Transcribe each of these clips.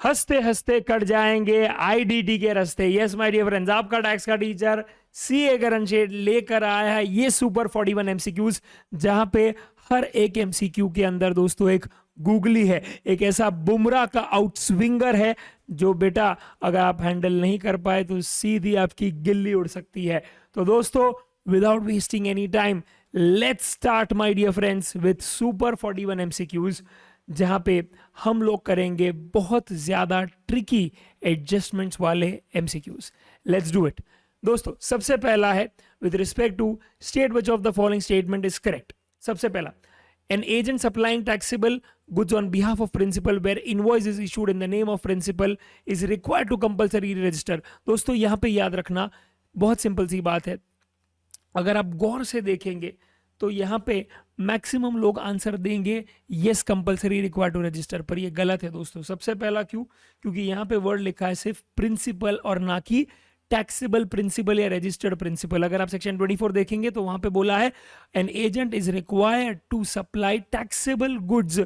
हंसते हंसते कट जाएंगे आईडीटी के रास्ते। यस माय डियर फ्रेंड्स, आपका टैक्स का टीचर सीए करण शेठ लेकर आया है ये सुपर 41 एमसीक्यूज, जहां पे हर एक एमसीक्यू के अंदर दोस्तों एक गूगली है, एक ऐसा बुमराह का आउटस्विंगर है जो बेटा अगर आप हैंडल नहीं कर पाए तो सीधी आपकी गिल्ली उड़ सकती है। तो दोस्तों without wasting any time let's start my dear friends with super 41 MCQs, जहां पे हम लोग करेंगे बहुत ज्यादा ट्रिकी एडजस्टमेंट्स वाले एमसीक्यूज। Let's do it. दोस्तों सबसे पहला है with respect to state which of the following statement is correct. सबसे पहला, an agent supplying taxable goods on behalf of principal where invoice is issued in the name of principal is required to compulsory register। दोस्तों यहां पे याद रखना बहुत simple सी बात है, अगर आप गौर से देखेंगे तो यहां पे मैक्सिमम लोग आंसर देंगे yes compulsory required to register, पर ये गलत है दोस्तों। सबसे पहला क्यों? क्योंकि यहां पे वर्ड लिखा है सिर्फ प्रिंसिपल और ना कि टैक्सेबल प्रिंसिपल या रजिस्टर्ड प्रिंसिपल। अगर आप सेक्शन 24 देखेंगे तो वहां पे बोला है an agent is required to supply taxable goods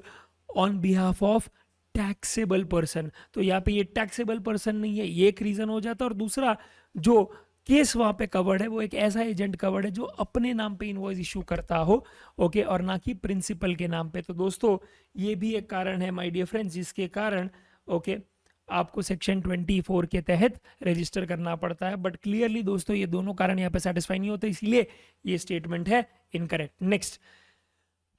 on behalf of taxable person. तो यहाँ पे ये टैक्सेबल पर्सन नहीं है, ये एक रीजन हो जाता है। और दूसरा जो केस वहां पे कवर्ड है वो एक ऐसा एजेंट कवर्ड है जो अपने नाम पे इनवॉइस इशू करता हो, ओके, और ना कि प्रिंसिपल के नाम पे। तो दोस्तों ये भी एक कारण है माय डियर फ्रेंड्स जिसके कारण ओके आपको सेक्शन 24 के तहत रजिस्टर करना पड़ता है। बट क्लियरली दोस्तों ये दोनों कारण यहाँ पे सेटिस्फाई नहीं होते, इसलिए ये स्टेटमेंट है incorrect. Next,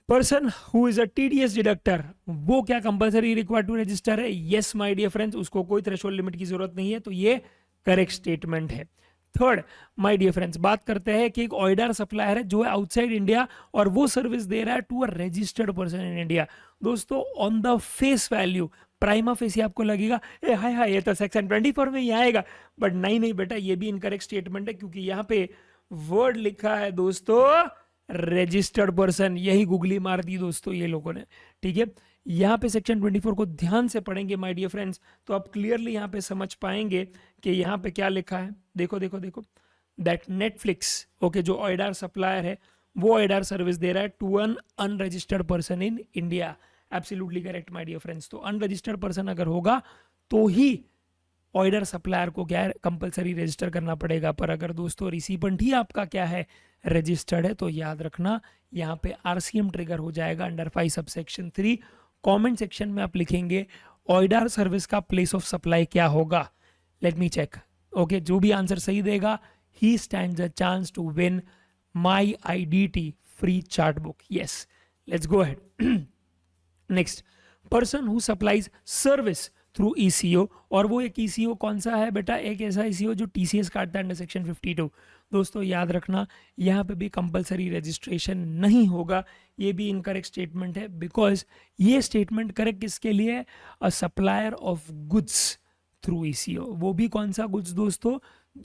person who is a TDS deductor वो क्या कंपलसरी रिक्वायर्ड टू रजिस्टर है? यस माय डियर फ्रेंड्स, उसको कोई थ्रेशोल्ड लिमिट की जरूरत नहीं है, तो ये करेक्ट स्टेटमेंट है। थर्ड माय डियर फ्रेंड्स, बात करते हैं कि एक ऑर्डर सप्लायर है जो है आउटसाइड इंडिया और वो सर्विस दे रहा है to a registered person in India. दोस्तों on the face value prima facie आपको लगेगा ए हाय हाय ये तो सेक्शन 24 में ही आएगा, बट नहीं नहीं बेटा, ये भी इनकरेक्ट स्टेटमेंट है क्योंकि यहाँ पे वर्ड लिखा है दोस्तों रजिस्टर्ड पर्सन। यही गुगली मार दी दोस्तों ये लोगों ने, ठीक है। यहाँ पे सेक्शन 24 को ध्यान से पढ़ेंगे माय डियर फ्रेंड्स तो आप क्लियरली यहाँ पे समझ पाएंगे कि यहाँ पे क्या लिखा है। देखो देखो देखो, दैट नेटफ्लिक्स ओके जो ऑर्डर सप्लायर है वो ऑर्डर सर्विस दे रहा है to an unregistered person in India. Absolutely correct my dear friends. तो अनरजिस्टर्ड पर्सन अगर होगा तो ही ऑर्डर सप्लायर को क्या है कंपलसरी रजिस्टर करना पड़ेगा, पर अगर दोस्तों रिसिपेंट ही आपका क्या है रजिस्टर्ड है तो याद रखना यहाँ पे आरसीएम ट्रिगर हो जाएगा अंडर 5 सबसेक्शन 3। कमेंट सेक्शन में आप लिखेंगे ऑर्डर सर्विस का प्लेस ऑफ सप्लाई क्या होगा। लेट मी चेक, ओके, जो भी आंसर सही देगा he stands a chance to win my IDT free chart book. Yes, let's go ahead. Next, person who supplies service through ECO, और वो एक ईसीओ कौन सा है बेटा? एक ऐसा ईसीओ जो टीसीएस काटता है अंडर सेक्शन 52। दोस्तों याद रखना यहाँ पे भी कंपलसरी रजिस्ट्रेशन नहीं होगा, ये भी इनकरेक्ट स्टेटमेंट है बिकॉज ये स्टेटमेंट करेक्ट किसके लिए है? A supplier of goods through eco. वो भी कौन सा गुड्स दोस्तों?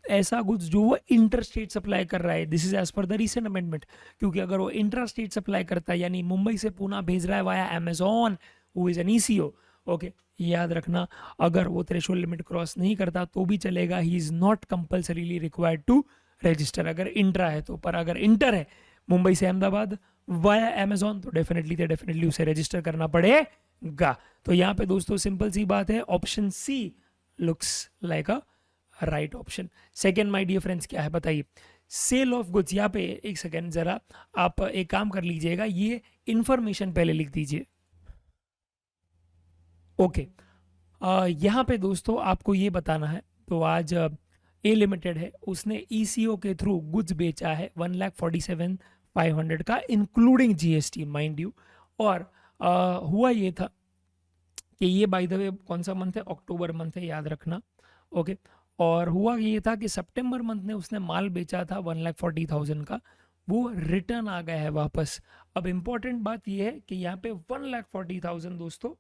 ऐसा गुड्स जो वो इंटर स्टेट सप्लाई कर रहा है। This is as per the recent amendment, क्योंकि अगर वो इंटर स्टेट सप्लाई करता है यानी मुंबई से पूना भेज रहा है via Amazon who is an eco, okay, याद रखना अगर वो थ्रेशोल्ड लिमिट क्रॉस नहीं करता तो भी चलेगा, he is not compulsorily required to register अगर इंट्रा है तो। पर अगर इंटर है मुंबई से अहमदाबाद वाया अमेजॉन तो डेफिनेटली उसे रजिस्टर करना पड़ेगा। तो यहाँ पे दोस्तों सिंपल सी बात है, option C looks like a right option. Second my dear friends क्या है बताइए? Sale of goods. यहाँ पे एक सेकेंड जरा आप एक काम कर लीजिएगा, ये इंफॉर्मेशन पहले लिख दीजिए, ओके। यहाँ पे दोस्तों आपको ये बताना है, तो आज ए लिमिटेड है उसने ईसीओ के थ्रू गुड्स बेचा है 1,47,500 का इंक्लूडिंग जीएसटी माइंड यू। और हुआ ये था कि ये बाय द वे कौन सा मंथ है? अक्टूबर मंथ है, याद रखना, ओके। और हुआ ये था कि सितंबर मंथ में उसने माल बेचा था 1,40,000 का, वो रिटर्न आ गया है वापस। अब इंपॉर्टेंट बात ये है कि यहाँ पे 1,40,000 दोस्तों,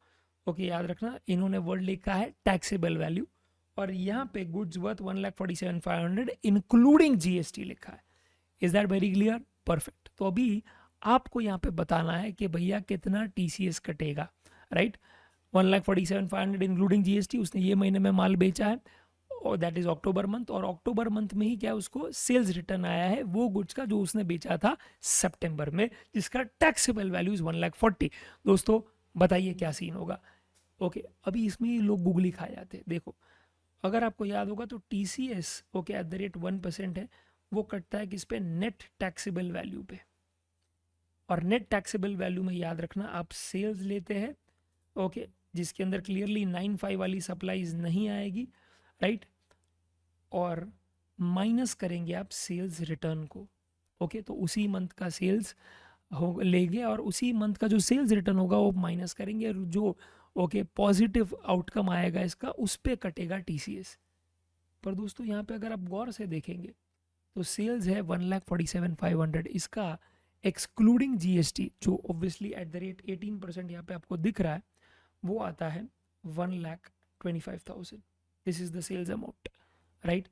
ओके, याद रखना इन्होंने वर्ड लिखा है टैक्सेबल वैल्यू और यहाँ पे गुड्स वर्थ 1,47,500 इंक्लूडिंग जीएसटी लिखा है। Is that very clear? Perfect. तो अभी आपको यहाँ पे बताना है कि भैया कितना टीसीएस कटेगा, राइट? 1,47,500 इंक्लूडिंग जीएसटी उसने ये महीने में माल बेचा है और दैट इज अक्टूबर मंथ, और अक्टूबर मंथ में ही क्या उसको सेल्स रिटर्न आया है वो गुड्स का जो उसने बेचा था सितंबर में, जिसका टैक्सेबल वैल्यू इज 1,40,000। दोस्तों बताइए क्या सीन होगा? ओके अभी इसमें ही लोग गूगली खा जाते हैं। देखो अगर आपको याद होगा तो TCS okay at the rate 1% है, वो कटता है किस पे, नेट टैक्सेबल वैल्यू पे। और नेट टैक्सेबल वैल्यू में याद रखना आप सेल्स लेते हैं ओके, जिसके अंदर क्लियरली 95 वाली सप्लाईज नहीं आएगी, राइट, और माइनस करेंगे आप सेल्स रिटर्न को। ओके तो उसी मंथ का सेल्स हो लेंगे और उसी मंथ का जो सेल्स रिटर्न होगा वो माइनस करेंगे, और जो ओके पॉजिटिव आउटकम आएगा इसका उस पे कटेगा TCS। पर दोस्तों यहाँ पे अगर आप गौर से देखेंगे तो सेल्स है 1,47,500, इसका एक्सक्लूडिंग GST जो ऑब्वियसली एट द रेट 18% यहाँ पे आपको दिख रहा है, वो आता है 1,25,000। This is the sales amount, right.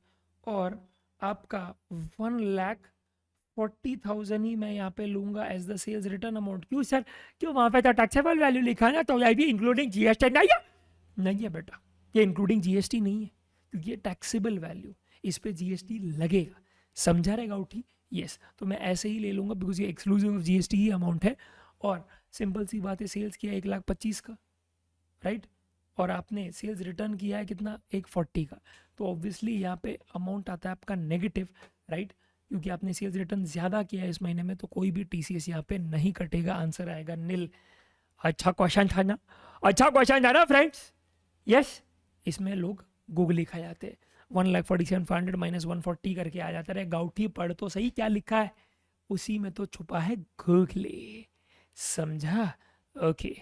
और आपका 1,40,000 ही मैं यहाँ पे लूंगा as the sales return amount. क्यों सर, क्यों वहां पे तो टैक्सेबल वैल्यू लिखा है ना, तो ये भी इंक्लूडिंग GST नहीं है। नहीं है बेटा, ये इंक्लूडिंग GST नहीं है, क्योंकि ये टैक्सेबल वैल्यू, इस पे GST लगेगा। समझा रहेगा उठी, यस। तो मैं ऐसे ही ले लूंगा बिकॉज ये exclusive of GST he amount है। और सिंपल सी बात है, सेल्स किया 1,25,000 का, राइट, और आपने सेल्स रिटर्न किया है कितना, 140 का, तो ऑब्वियसली यहाँ पे अमाउंट आता है आपका नेगेटिव, राइट, क्योंकि आपने सेल्स रिटर्न ज़्यादा किया है इस महीने में, तो कोई भी TCS यहाँ पे नहीं कटेगा, आंसर आएगा नील। अच्छा क्वेश्चन था ना, अच्छा क्वेश्चन था ना फ्रेंड्स, यस। इसमें लोग गूगली खा जाते हैं, 1,47,500 माइनस 140 करके आ जाता है। गाउठी पढ़ तो सही क्या लिखा है, उसी में तो छुपा है गूगली, समझा। ओके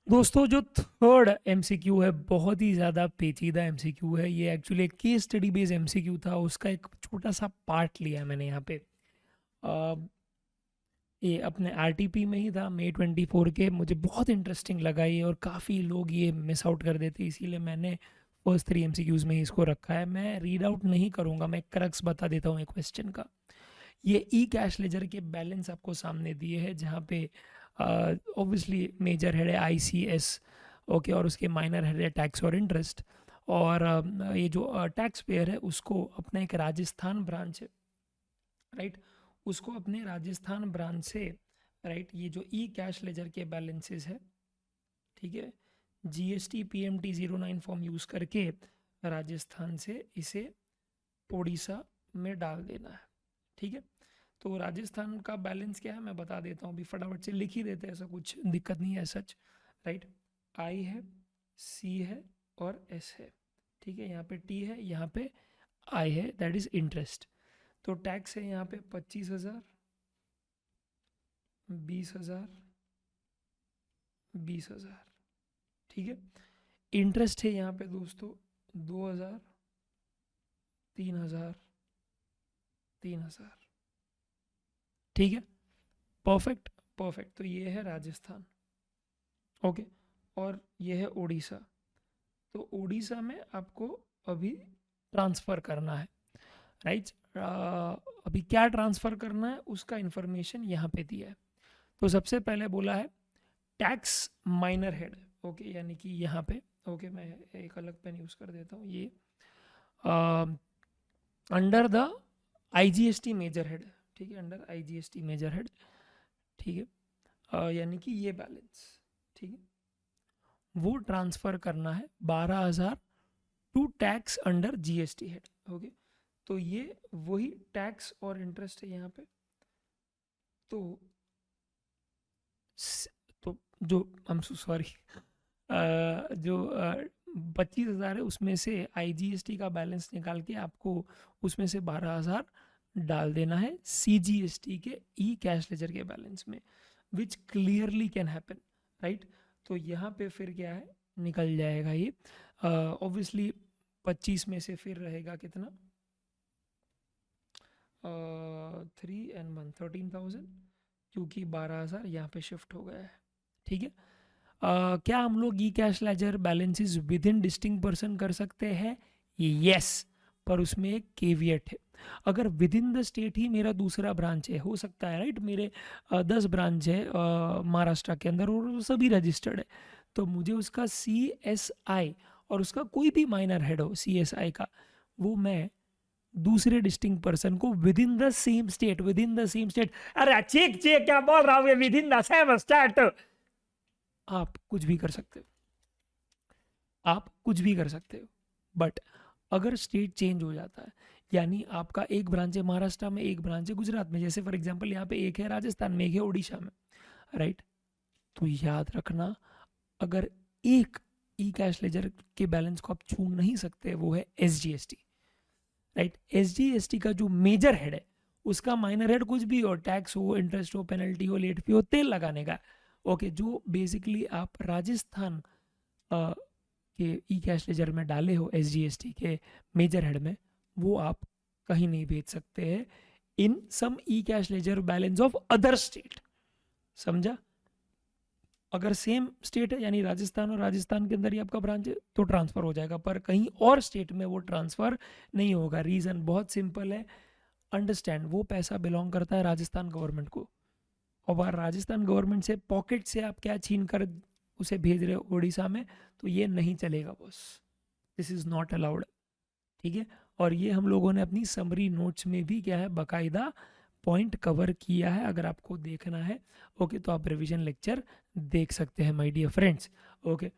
दोस्तों, जो थर्ड MCQ है बहुत ही ज़्यादा पेचीदा MCQ है। ये एक्चुअली एक केस स्टडी बेस्ड MCQ था, उसका एक छोटा सा पार्ट लिया मैंने यहाँ पे। ये अपने RTP में ही था, May 24 के। मुझे बहुत इंटरेस्टिंग लगा ये, और काफ़ी लोग ये मिस आउट कर देते, इसीलिए मैंने फर्स्ट 3 MCQs में ही इसको रखा है। मैं रीड आउट नहीं करूँगा, मैं क्रक्स बता देता हूँ एक क्वेश्चन का। ये ई कैश लेजर के बैलेंस आपको सामने दिए हैं, जहाँ पे ऑब्वियसली मेजर हेड है ICS, ओके, और उसके माइनर हेड है टैक्स और इंटरेस्ट। और ये जो टैक्स पेयर है उसको अपना एक राजस्थान ब्रांच है, राइट, उसको अपने राजस्थान ब्रांच से, राइट, ये जो ई कैश लेजर के बैलेंसेस है, ठीक है, GST PMT 09 फॉर्म यूज़ करके राजस्थान से इसे उड़ीसा में डाल देना है, ठीक है। तो राजस्थान का बैलेंस क्या है मैं बता देता हूँ, अभी फटाफट से लिख ही देते हैं, ऐसा कुछ दिक्कत नहीं है सच, राइट। I है, C है और S है, ठीक है, यहाँ पे T है, यहाँ पे I है, दैट इज इंटरेस्ट। तो टैक्स है यहाँ पे 25,000, 20,000, 20,000, ठीक है। इंटरेस्ट है यहाँ पे दोस्तों 2,000, 3,000, 3,000, ठीक है, परफेक्ट परफेक्ट। तो ये है राजस्थान, ओके, और ये है उड़ीसा। तो उड़ीसा में आपको अभी ट्रांसफ़र करना है, राइट। अभी क्या ट्रांसफ़र करना है उसका इंफॉर्मेशन यहाँ पे दिया है। तो सबसे पहले बोला है टैक्स माइनर हेड, ओके, यानी कि यहाँ पे, ओके, मैं एक अलग पेन यूज़ कर देता हूँ, ये under the IGST major head, ठीक है, अंडर IGST मेजर हेड, ठीक है, यानी कि ये बैलेंस, ठीक है, वो ट्रांसफ़र करना है 12,000 to tax under GST head, okay. तो ये वही टैक्स और इंटरेस्ट है यहाँ पे। तो जो आई एम सो सॉरी, जो 25,000 है उसमें से IGST का बैलेंस निकाल के आपको उसमें से 12,000 डाल देना है CGST के ई कैश लेजर के बैलेंस में, विच क्लियरली कैन हैपन, राइट। तो यहाँ पे फिर क्या है, निकल जाएगा ये ऑब्वियसली 25 में से फिर रहेगा कितना, 3 and 1 13,000, क्योंकि 12,000 यहाँ पे शिफ्ट हो गया है, ठीक है। क्या हम लोग e cash ledger balances within distinct person कर सकते हैं, यस, पर उसमें एक केवियट है। अगर विद इन द स्टेट ही मेरा दूसरा ब्रांच है, हो सकता है, राइट, मेरे 10 ब्रांच है महाराष्ट्र के अंदर और सभी रजिस्टर्ड है, तो मुझे उसका CSI और उसका कोई भी माइनर हेड हो CSI का, वो मैं दूसरे डिस्टिंक्ट पर्सन को with in the same state, अरे चेक चेक क्या बोल रहा हूँ, with in the same state, आप कुछ भी कर सकते हो, आप कुछ भी कर सकते हो। बट अगर स्टेट चेंज हो जाता है, यानी आपका एक ब्रांच है महाराष्ट्र में, एक ब्रांच है गुजरात में, जैसे फॉर एग्जांपल यहाँ पे एक है राजस्थान में, एक है उड़ीसा में, राइट, तो याद रखना, अगर एक ई कैश लेजर के बैलेंस को आप छू नहीं सकते, वो है एसजीएसटी, राइट। एसजीएसटी का जो मेजर हेड है, उसका माइनर हेड कुछ भी हो, टैक्स हो, इंटरेस्ट हो, पेनल्टी हो, लेट फी हो, तेल लगाने का, ओके, जो बेसिकली आप राजस्थान के ई कैश लेजर में डाले हो एसजीएसटी के मेजर हेड में, वो आप कहीं नहीं भेज सकते हैं in some e cash ledger balance of other state. समझा? अगर सेम स्टेट है, यानी राजस्थान और राजस्थान के अंदर ही आपका ब्रांच है, तो ट्रांसफर हो जाएगा, पर कहीं और स्टेट में वो ट्रांसफर नहीं होगा। रीजन बहुत सिंपल है, अंडरस्टैंड, वो पैसा बिलोंग करता है राजस्थान गवर्नमेंट को, और बाहर राजस्थान गवर्नमेंट से पॉकेट से आप क्या छीन कर उसे भेज रहे हो उड़ीसा में, तो ये नहीं चलेगा boss, this is not allowed, ठीक है। और ये हम लोगों ने अपनी समरी नोट्स में भी क्या है, बाकायदा पॉइंट कवर किया है। अगर आपको देखना है ओके, तो आप रिवीजन लेक्चर देख सकते हैं माय डियर फ्रेंड्स, ओके।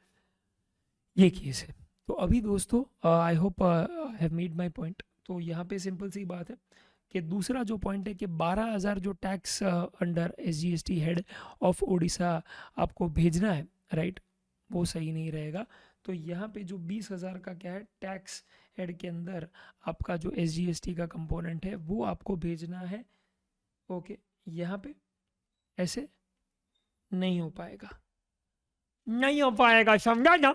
ये केस है। तो अभी दोस्तों I hope I have made my point. तो यहाँ पे सिंपल सी बात है कि दूसरा जो पॉइंट है कि 12,000 जो tax under SGST head of Odisha आपको भेजना है, राइट, वो सही नहीं रहेगा। तो यहाँ पे जो 20,000 का क्या है, टैक्स हेड के अंदर आपका जो एसजीएसटी का कंपोनेंट है, वो आपको भेजना है, ओके। यहाँ पे ऐसे नहीं हो पाएगा, नहीं हो पाएगा, समझा ना?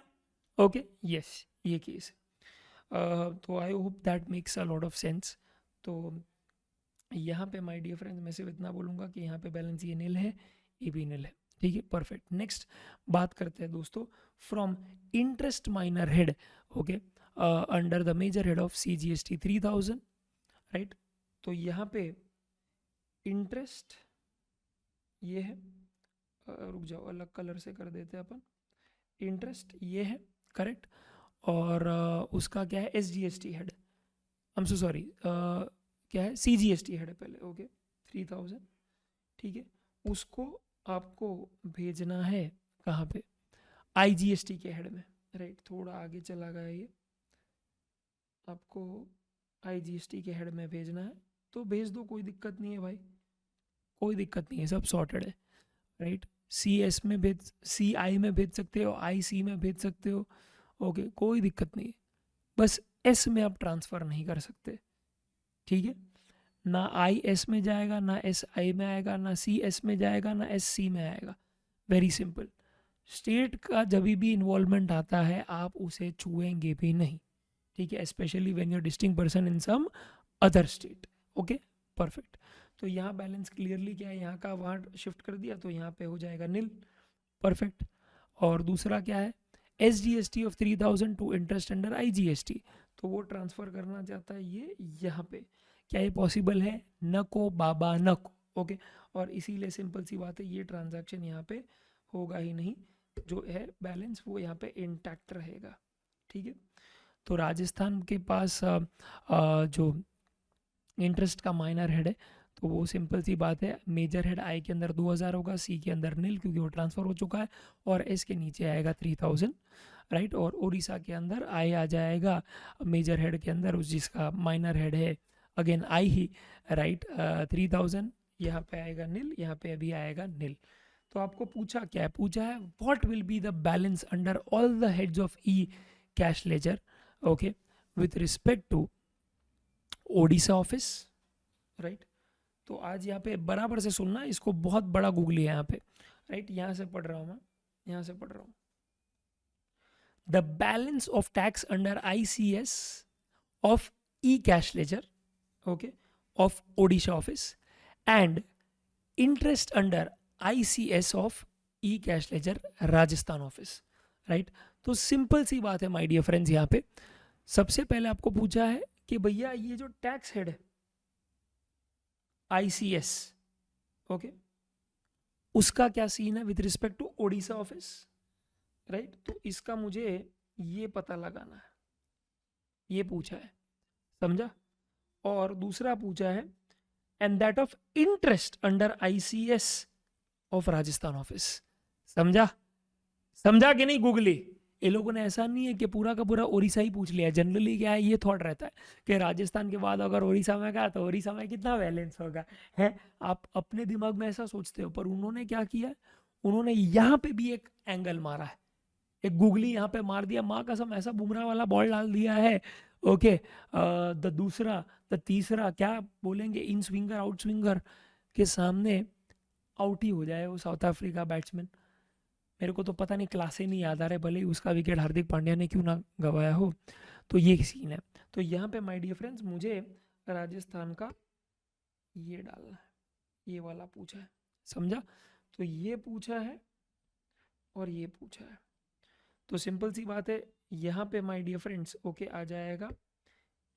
ओके, यस, ये केस है। तो आई hope that makes a lot of sense. तो यहाँ पे माय डियर फ्रेंड्स मैं सिर्फ इतना बोलूँगा कि यहाँ पे बैलेंस ये नील है, ये भी नील है, ठीक है, परफेक्ट। नेक्स्ट बात करते हैं दोस्तों from interest minor head, okay, under the major head of CGST 3000, right. तो यहाँ पे इंटरेस्ट ये है, रुक जाओ, अलग कलर से कर देते हैं अपन, इंटरेस्ट ये है, करेक्ट। और उसका क्या है, SGST head, I am so sorry, क्या है, सीजीएसटी हेड है पहले, ओके, 3000, ठीक है। उसको आपको भेजना है कहाँ पे, आईजीएसटी के हेड में, राइट। थोड़ा आगे चला गया ये, आपको आईजीएसटी के हेड में भेजना है, तो भेज दो, कोई दिक्कत नहीं है भाई, कोई दिक्कत नहीं है, सब सॉर्टेड है, राइट। सी एस में भेज, सी आई में भेज सकते हो, आई सी में भेज सकते हो, ओके, कोई दिक्कत नहीं है, बस एस में आप ट्रांसफ़र नहीं कर सकते, ठीक है। ना आई एस में जाएगा, ना एस आई में आएगा, ना सी एस में जाएगा, ना एस सी में आएगा, वेरी सिंपल। स्टेट का जब भी इन्वॉल्वमेंट आता है आप उसे छुएंगे भी नहीं, ठीक है, specially when you are distinct person in some other state, okay, perfect. तो यहाँ बैलेंस क्लियरली क्या है, यहाँ का वहाँ शिफ्ट कर दिया, तो यहाँ पे हो जाएगा नील, परफेक्ट। और दूसरा क्या है, S G S T of 3000 to interest under I G S T, तो वो ट्रांसफ़र करना चाहता है ये यहाँ पे, क्या ये पॉसिबल है, न को बाबा न को, ओके। और इसीलिए सिंपल सी बात है, ये ट्रांजैक्शन यहाँ पे होगा ही नहीं, जो है बैलेंस वो यहाँ पे इंटैक्ट रहेगा, ठीक है। तो राजस्थान के पास जो इंटरेस्ट का माइनर हेड है, तो वो सिंपल सी बात है, मेजर हेड आई के अंदर 2000 होगा, सी के अंदर नील क्योंकि वो ट्रांसफ़र हो चुका है, और एस के नीचे आएगा 3000, राइट। और उड़ीसा के अंदर आई आ जाएगा मेजर हेड के अंदर, उस जिसका माइनर हेड है अगेन आई ही, राइट, 3000, यहाँ पे आएगा नील, यहाँ पे अभी आएगा नील। तो आपको पूछा क्या है, पूछा है what will be the balance under all the heads of e cash ledger, okay, with respect to Odisha office, right. तो आज यहाँ पे बराबर से सुनना, इसको बहुत बड़ा गूगली है यहाँ पे, राइट, यहाँ से पढ़ रहा हूँ मैं, यहाँ से पढ़ रहा हूँ, the balance of tax under ICS of e cash ledger, okay, of Odisha office and interest under ICS of e cash laser Rajasthan office, right. तो सिंपल सी बात है माय डियर फ्रेंड्स, यहाँ पे सबसे पहले आपको पूछा है कि भैया ये जो टैक्स हेड है ICS, ओके, उसका क्या सीन है with respect to Odisha office, right. तो इसका मुझे ये पता लगाना है, ये पूछा है, समझा। और दूसरा पूछा है and that of interest under ICS of Rajasthan office, समझा। समझा कि नहीं गूगली? ये लोगों ने ऐसा नहीं है कि पूरा का पूरा उड़ीसा ही पूछ लिया। जनरली क्या है, ये थॉट रहता है कि राजस्थान के बाद अगर उड़ीसा में गया तो उड़ीसा में कितना बैलेंस होगा, है। आप अपने दिमाग में ऐसा सोचते हो, पर उन्होंने क्या किया, उन्होंने यहाँ पे भी एक एंगल मारा है, एक गूगली यहाँ पे मार दिया, माँ कसम ऐसा बुमराह वाला बॉल डाल दिया है। ओके, द दूसरा द तीसरा क्या बोलेंगे, इन स्विंगर आउट स्विंगर के सामने आउट ही हो जाए वो साउथ अफ्रीका बैट्समैन। मेरे को तो पता नहीं, क्लासे नहीं याद आ रहे, भले ही उसका विकेट हार्दिक पांड्या ने क्यों ना गवाया हो। तो ये सीन है। तो यहाँ पे माय डियर फ्रेंड्स मुझे राजस्थान का ये डालना है, ये वाला पूछा है, समझा? तो ये पूछा है और ये पूछा है, तो सिंपल सी बात है, यहाँ पे माय डियर फ्रेंड्स ओके आ जाएगा,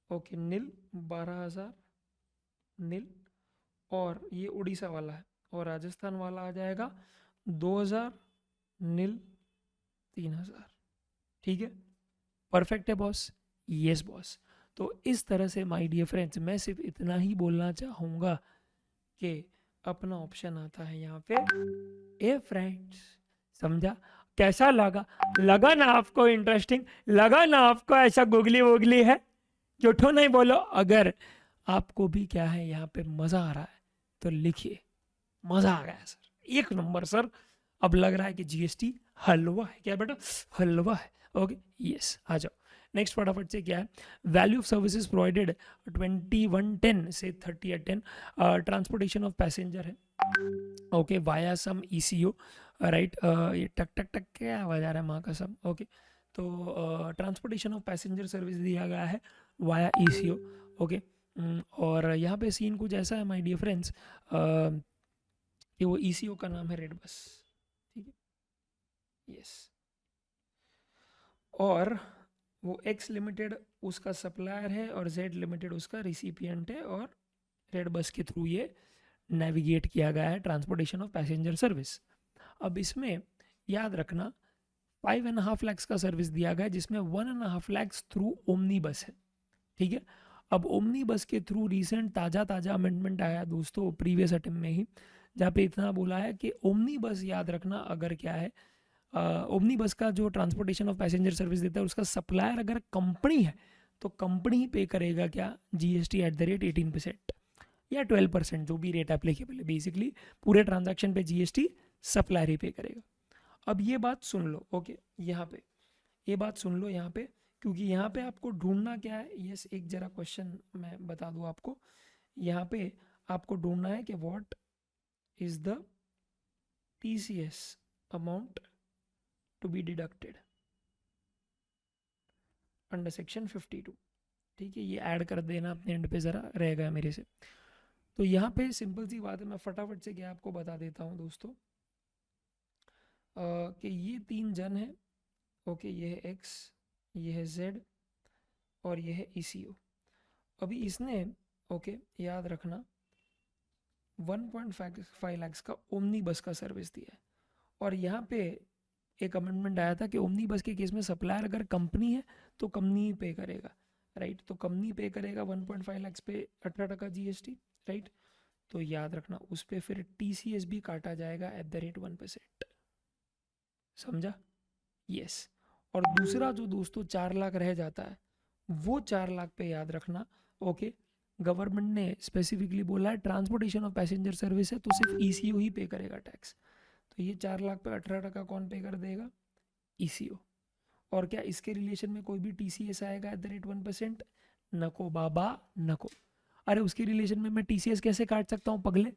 ओके नील 12,000 नील, और ये उड़ीसा वाला है, और राजस्थान वाला आ जाएगा 2,000 नील 3,000। ठीक है, परफेक्ट है बॉस? Yes boss. तो इस तरह से माय डियर फ्रेंड्स मैं सिर्फ इतना ही बोलना चाहूँगा कि अपना ऑप्शन आता है यहाँ पे ए फ्रेंड्स, समझा? कैसा लगा? लगा ना आपको इंटरेस्टिंग? लगा ना आपको ऐसा गुगली वुगली है? झूठो नहीं बोलो। अगर आपको भी क्या है यहाँ पे मजा आ रहा है तो लिखिए, मजा आ गया सर, एक नंबर सर, अब लग रहा है कि जीएसटी हलवा है। क्या बेटा? हलवा है। ओके यस, आ जाओ नेक्स्ट फटाफट से। क्या है? वैल्यू ऑफ सर्विसेज प्रोवाइडेड 2110 से 3010, ट्रांसपोर्टेशन ऑफ पैसेंजर है, okay via some ECO, right. ये टक टक टक क्या आवाज आ रहा है माँ का सब। ओके, तो ट्रांसपोर्टेशन ऑफ पैसेंजर सर्विस दिया गया है वाया ईसीओ। ओके, और यहाँ पे सीन कुछ ऐसा है माय डियर फ्रेंड्स कि वो ईसीओ का नाम है रेड बस। ठीक है, यस। और वो एक्स लिमिटेड उसका सप्लायर है और जेड लिमिटेड उसका रिसिपिएंट है, और रेड बस के थ्रू ये नेविगेट किया गया है ट्रांसपोर्टेशन ऑफ पैसेंजर सर्विस। अब इसमें याद रखना 5.5 lakhs का सर्विस दिया गया है, जिसमें 1.5 lakhs थ्रू ओमनी बस है। ठीक है, अब ओमनी बस के थ्रू रिसेंट ताज़ा अमेंडमेंट आया दोस्तों प्रीवियस अटेम्प्ट में ही, जहाँ पे इतना बोला है कि ओमनी बस याद रखना, अगर क्या है ओमनी बस का जो ट्रांसपोर्टेशन ऑफ पैसेंजर सर्विस देता है उसका सप्लायर अगर कंपनी है तो कंपनी ही पे करेगा क्या, जीएसटी एट द रेट 18% या 12%, जो भी रेट एप्लीकेबल है। बेसिकली पूरे ट्रांजैक्शन पे जीएसटी सप्लायर ही पे करेगा। अब ये बात सुन लो, ओके यहाँ पे ये बात सुन लो यहाँ पे, क्योंकि यहाँ पे आपको ढूंढना क्या है। यस, एक जरा क्वेश्चन मैं बता दूँ आपको, यहाँ पे आपको ढूंढना है कि what is the TCS amount to be deducted under section 52। ठीक है, ये ऐड कर देना अपने एंड पे, ज़रा रह गया मेरे से। तो यहाँ पे सिंपल सी बात है, मैं फटाफट से क्या आपको बता देता हूँ दोस्तों कि ये 3 जन है। ओके, ये है एक्स, ये है जेड और ये है ईसीओ। अभी इसने ओके याद रखना 1.5 lakhs का ओमनी बस का सर्विस दिया है, और यहाँ पे एक अमेंडमेंट आया था कि ओमनी बस के केस में सप्लायर अगर कंपनी है तो कंपनी ही पे करेगा, राइट। तो कंपनी पे करेगा 1.5 lakhs पे 18% जीएसटी, राइट। तो याद रखना उस पर फिर टीसीएस भी काटा जाएगा एट द रेट 1%, समझा? यस। और दूसरा जो दोस्तों 4 लाख रह जाता है, वो 4 लाख पे याद रखना ओके, गवर्नमेंट ने स्पेसिफिकली बोला है ट्रांसपोर्टेशन ऑफ पैसेंजर सर्विस है तो सिर्फ ईसीओ ही पे करेगा टैक्स। तो ये 4 लाख पे 18% कौन पे कर देगा? ईसीओ। और क्या इसके रिलेशन में कोई भी टीसीएस आएगा एट द रेट 1%? नको बाबा नको। अरे उसके रिलेशन में मैं टीसीएस कैसे काट सकता हूँ पगले?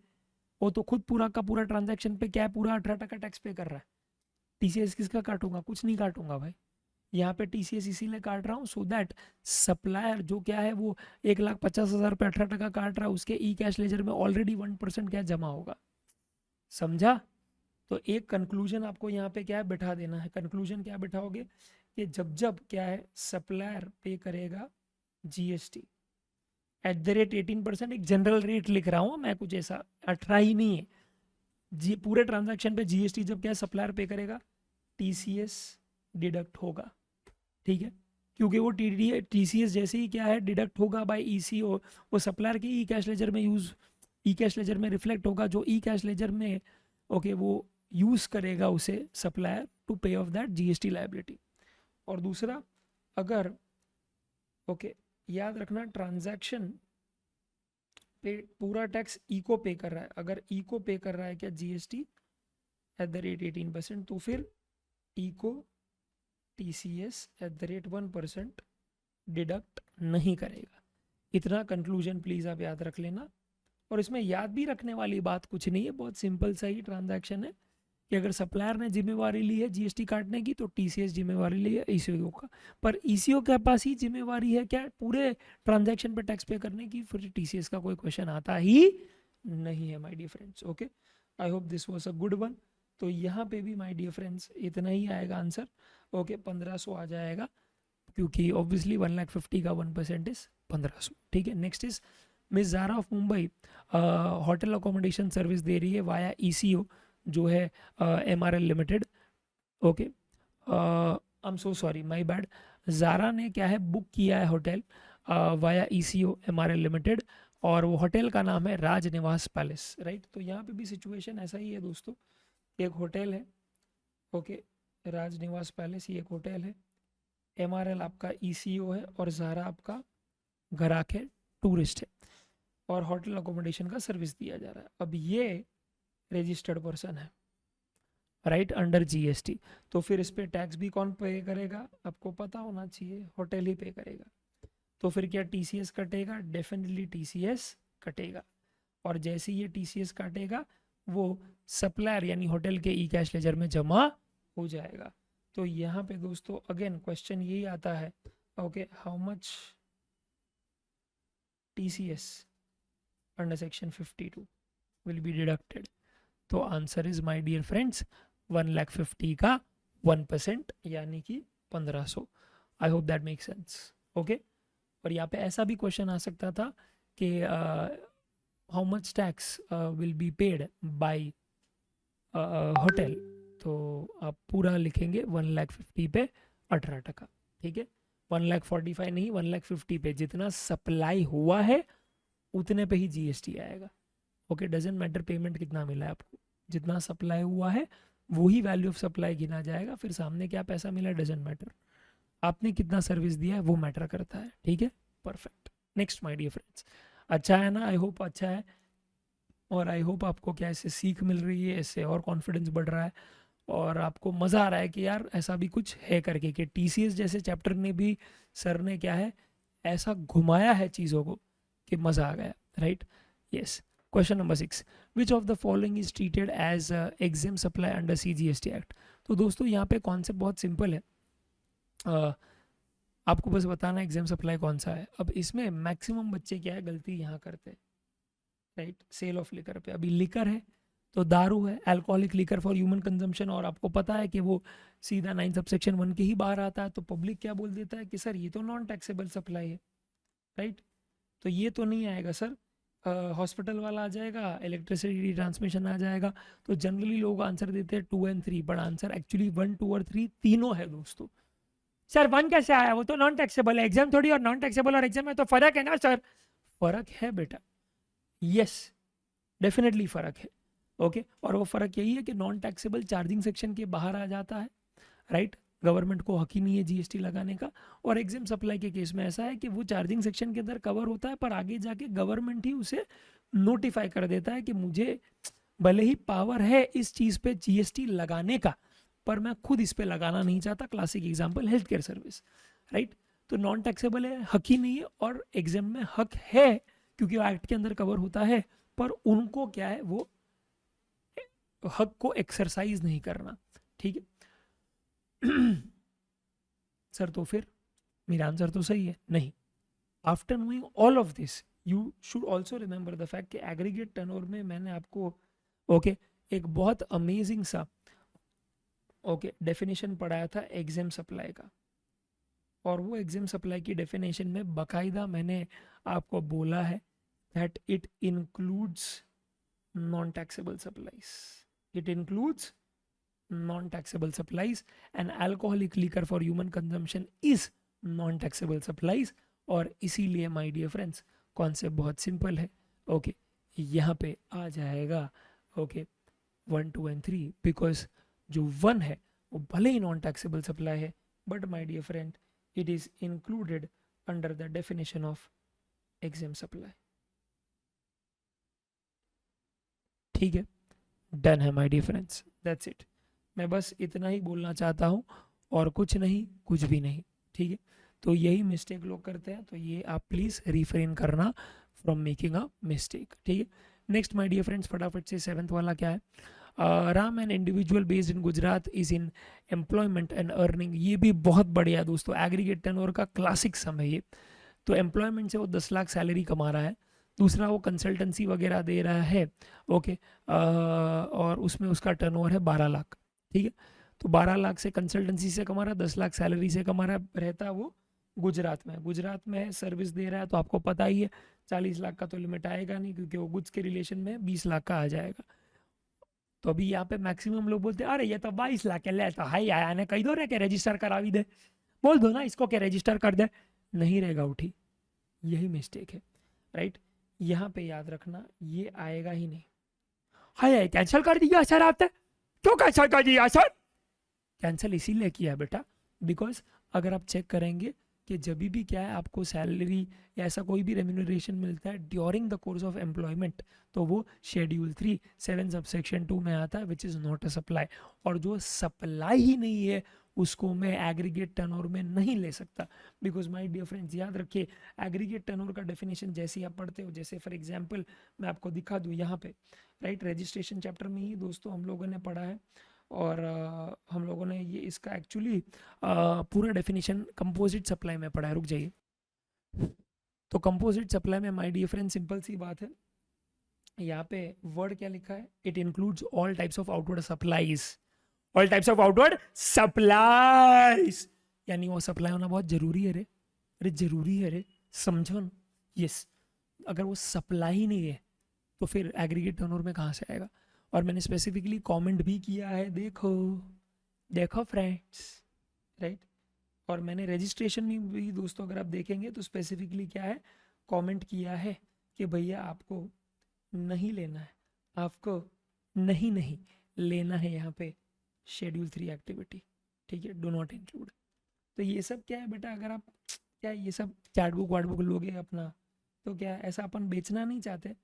वो तो खुद पूरा का पूरा ट्रांजैक्शन पे क्या है, पूरा 18% टैक्स पे कर रहा है। टीसीएस किसका काटूंगा? कुछ नहीं काटूंगा भाई। यहाँ पे टीसीएस इसीलिए काट रहा हूँ सो दैट सप्लायर जो क्या है वो 1,50,000 पे 18% काट रहा है, उसके ई कैश लेजर में ऑलरेडी 1% क्या जमा होगा, समझा? तो एक कंक्लूजन आपको यहाँ पे क्या है बिठा देना है। कंक्लूजन क्या बिठाओगे कि जब जब क्या है सप्लायर पे करेगा जीएसटी एट द रेट 18%, एक जनरल रेट लिख रहा हूँ मैं, कुछ ऐसा 18 ही नहीं है जी, पूरे ट्रांजैक्शन पे जीएसटी जब क्या है सप्लायर पे करेगा, टीसीएस डिडक्ट होगा। ठीक है, क्योंकि वो टीसीएस जैसे ही क्या है डिडक्ट होगा बाय ईसीओ, वो सप्लायर के ई कैश लेजर में ई कैश लेजर में रिफ्लेक्ट होगा, जो ई कैश लेजर में ओके वो यूज करेगा उसे सप्लायर टू पे ऑफ दैट जीएसटी लायबिलिटी। और दूसरा, अगर याद रखना ट्रांजैक्शन पे पूरा टैक्स ई को पे कर रहा है, अगर ई को पे कर रहा है क्या जीएसटी एट द रेट 18%, तो फिर ई को TCS at the rate 1% deduct नहीं करेगा। इतना कंक्लूजन प्लीज आप याद रख लेना। और इसमें याद भी रखने वाली बात कुछ नहीं है, बहुत सिंपल सा ही ट्रांजैक्शन है कि अगर सप्लायर ने जिम्मेवारी ली है जीएसटी काटने की तो टीसीएस जिम्मेवारी ली है ईसीओ का, पर ईसीओ के पास ही जिम्मेवारी है क्या पूरे ट्रांजैक्शन पे टैक्स पे करने की, फिर टीसीएस का कोई क्वेश्चन आता ही नहीं है my dear friends. Okay, I hope this was a good one. तो यहाँ पे भी माय डियर फ्रेंड्स इतना ही आएगा आंसर। ओके, 1500 आ जाएगा, क्योंकि ऑब्वियसली 1,50,000 का 1% इज 1500। ठीक है, next is Miss Zara of Mumbai hotel accommodation service दे रही है वाया ईसीओ जो है MRL limited. Okay, I am so sorry, my bad. Zara ने क्या है बुक किया है hotel via ECO MRL limited, और वो होटल का नाम है राज निवास पैलेस, राइट। तो यहाँ पे भी सिचुएशन ऐसा ही है दोस्तों, एक होटल है, ओके, राज निवास पैलेस, ये एक होटल है, एमआरएल आपका ईसीओ है, और ज़ारा आपका ग्राहक है, टूरिस्ट है, और होटल अकोमोडेशन का सर्विस दिया जा रहा है। अब ये रजिस्टर्ड पर्सन है, राइट, अंडर जीएसटी, तो फिर इस पे टैक्स भी कौन पे करेगा, आपको पता होना चाहिए, होटल ही पे करेगा। तो फिर क्या टीसीएस कटेगा, डेफिनेटली टीसीएस कटेगा, और जैसे ये टीसीएस काटेगा वो सप्लायर यानी होटल के ई कैश लेजर में जमा हो जाएगा। तो यहाँ पे दोस्तों अगेन क्वेश्चन यही आता है, okay, how much TCS under section 52 will be deducted. तो answer is my dear friends 1,50,000 का 1% यानी कि 1500। I hope that make sense. Okay, और यहाँ पे ऐसा भी क्वेश्चन आ सकता था कि how much tax will be paid by hotel, तो आप पूरा लिखेंगे 1,50,000 पे 18%। ठीक है, 1,45,000 नहीं, 1,50,000 पे जितना सप्लाई हुआ है उतने पे ही जीएसटी आएगा। ओके, डजेंट मैटर पेमेंट कितना मिला है आपको, जितना सप्लाई हुआ है वही वैल्यू ऑफ सप्लाई गिना जाएगा, फिर सामने क्या पैसा मिला डजेंट मैटर, आपने कितना सर्विस दिया है वो मैटर करता है। ठीक है, perfect. Next my dear friends, अच्छा है ना, आई होप अच्छा है, और आई होप आपको क्या इससे सीख मिल रही है, इससे और कॉन्फिडेंस बढ़ रहा है, और आपको मज़ा आ रहा है कि यार ऐसा भी कुछ है करके, कि टीसीएस जैसे चैप्टर ने भी सर ने क्या है ऐसा घुमाया है चीज़ों को कि मज़ा आ गया, right. Yes, question number 6, which of the following is treated as exempt supply under CGST act. तो दोस्तों यहाँ पे कॉन्सेप्ट बहुत सिंपल है, आपको बस बताना एग्जाम सप्लाई कौन सा है। अब इसमें मैक्सिमम बच्चे क्या है गलती यहाँ करते हैं, राइट, सेल ऑफ लिकर पे। अभी लिकर है तो दारू है, alcoholic liquor for human consumption, और आपको पता है कि वो सीधा 9 सबसेक्शन 1 के ही बाहर आता है, तो पब्लिक क्या बोल देता है कि सर ये तो नॉन टैक्सेबल सप्लाई है, राइट, तो ये तो नहीं आएगा सर, हॉस्पिटल वाला आ जाएगा, इलेक्ट्रिसिटी ट्रांसमिशन आ जाएगा। तो जनरली लोग आंसर देते हैं 2 और 3, बट आंसर एक्चुअली 1, 2 और 3 तीनों है दोस्तों। सर 1 कैसे आया, वो तो नॉन टैक्सेबल है, एग्जाम थोड़ी, और नॉन टैक्सेबल और एग्जाम में तो फर्क है ना सर। फर्क है बेटा, यस, डेफिनेटली फर्क है। ओके, और वो फर्क यही है कि नॉन टैक्सेबल चार्जिंग सेक्शन के बाहर आ जाता है, राइट, गवर्नमेंट को हक ही नहीं है जीएसटी लगाने का। और एग्जाम सप्लाई के केस में ऐसा है कि वो चार्जिंग सेक्शन के अंदर कवर होता है, पर आगे जाके गवर्नमेंट ही उसे नोटिफाई कर देता है कि मुझे भले ही पावर है इस चीज़ पे जीएसटी लगाने का, पर मैं खुद इस पे लगाना नहीं चाहता। Classic example health care service, right, तो नॉन टैक्सेबल है, हक ही नहीं है, और एग्जाम में हक है क्योंकि वो एक्ट के अंदर कवर होता है, पर उनको क्या है वो हक को एक्सरसाइज नहीं करना। ठीक है सर, तो फिर मेरा आंसर तो सही है नहीं। After knowing all of this you should also remember the fact कि एग्रीगेट टर्नओवर में मैंने आपको एक बहुत अमेजिंग सा डेफिनेशन पढ़ाया था एग्जाम सप्लाई का, और वो एग्जाम सप्लाई की डेफिनेशन में बकायदा मैंने आपको बोला है that it includes non taxable supplies, it includes non-taxable supplies, and alcoholic liquor for human consumption is non-taxable supplies। और इसीलिए माय डियर फ्रेंड्स कॉन्सेप्ट बहुत सिंपल है। ओके, यहाँ पे आ जाएगा 1 2 एंड 3, बिकॉज जो 1 है वो भले ही नॉन टैक्सेबल सप्लाई है, but my dear friend it is included under the definition of exempt supply. ठीक है, डन है my dear friends, that's it. मैं बस इतना ही बोलना चाहता हूँ और कुछ नहीं, कुछ भी नहीं। ठीक है, तो यही मिस्टेक लोग करते हैं, तो ये आप प्लीज़ रिफ्रेन करना फ्रॉम मेकिंग अ मिस्टेक। ठीक है, नेक्स्ट माय डियर फ्रेंड्स, फटाफट से 7th वाला क्या है? Ram an individual based in Gujarat is in employment and earning. ये भी बहुत बढ़िया है दोस्तों, एग्रीगेट टर्नओवर का क्लासिक सम है ये। तो एम्प्लॉयमेंट से वो 10 लाख सैलरी कमा रहा है, दूसरा वो कंसल्टेंसी वगैरह दे रहा है, ओके, और उसमें उसका टर्नओवर है 12 लाख। ठीक है, तो 12 लाख से कंसल्टेंसी से कमा रहा है, 10 लाख सैलरी से कमा रहा है, रहता है वो गुजरात में। गुजरात में सर्विस दे रहा है, तो आपको पता ही है 40 लाख का तो लिमिट आएगा नहीं, क्योंकि वो गुड्स के रिलेशन में 20 लाख का आ जाएगा। तो अभी यहाँ पे मैक्सिमम लोग बोलते हैं अरे ये तो 22 लाख है, ले तो हाई आया ने कही दो रे कि रजिस्टर करावी दे, बोल दो ना इसको कि रजिस्टर कर दे, नहीं रहेगा उठी। यही मिस्टेक है, राइट? यहाँ पे याद रखना ये आएगा ही नहीं। हाय कैंसिल कर दिया सर आपने, क्यों कैंसिल कर दिया सर? कैंसिल इसीलिए किया है बेटा, बिकॉज अगर आप चेक करेंगे कि जब भी क्या है आपको सैलरी या ऐसा कोई भी रेम्यूनरेशन मिलता है during the course of employment, तो वो शेड्यूल 3 7 सबसेक्शन 2 में आता है, which is not a supply. और जो सप्लाई ही नहीं है उसको मैं एग्रीगेट टर्नओवर में नहीं ले सकता, बिकॉज माय डियर फ्रेंड्स याद रखिए एग्रीगेट टर्नओवर का डेफिनेशन जैसे ही आप पढ़ते हो, जैसे फॉर एग्जांपल मैं आपको दिखा दूँ यहाँ पे, राइट? रजिस्ट्रेशन चैप्टर में ही दोस्तों हम लोगों ने पढ़ा है, और हम लोगों ने ये इसका एक्चुअली पूरा डेफिनेशन कंपोजिट सप्लाई में पढ़ा है। रुक जाइए, तो कंपोजिट सप्लाई में माय डियर फ्रेंड सिंपल सी बात है, यहाँ पे वर्ड क्या लिखा है? It includes all types of outward supplies, all types of outward supplies, यानी वो सप्लाई होना बहुत जरूरी है रे, अरे जरूरी है रे, समझो ना। यस, अगर वो सप्लाई नहीं है तो फिर एग्रीगेट टर्नओवर में कहाँ से आएगा? और मैंने स्पेसिफिकली कमेंट भी किया है, देखो देखो फ्रेंड्स, राइट? और मैंने रजिस्ट्रेशन में भी दोस्तों अगर आप देखेंगे तो स्पेसिफिकली क्या है, कमेंट किया है कि भैया आपको नहीं लेना है, आपको नहीं नहीं लेना है यहाँ पे शेड्यूल 3 एक्टिविटी। ठीक है, डू नॉट इंक्लूड। तो ये सब क्या है बेटा, अगर आप क्या ये सब चैटबुक वाटबुक लोगे अपना, तो क्या ऐसा अपन बेचना नहीं चाहते,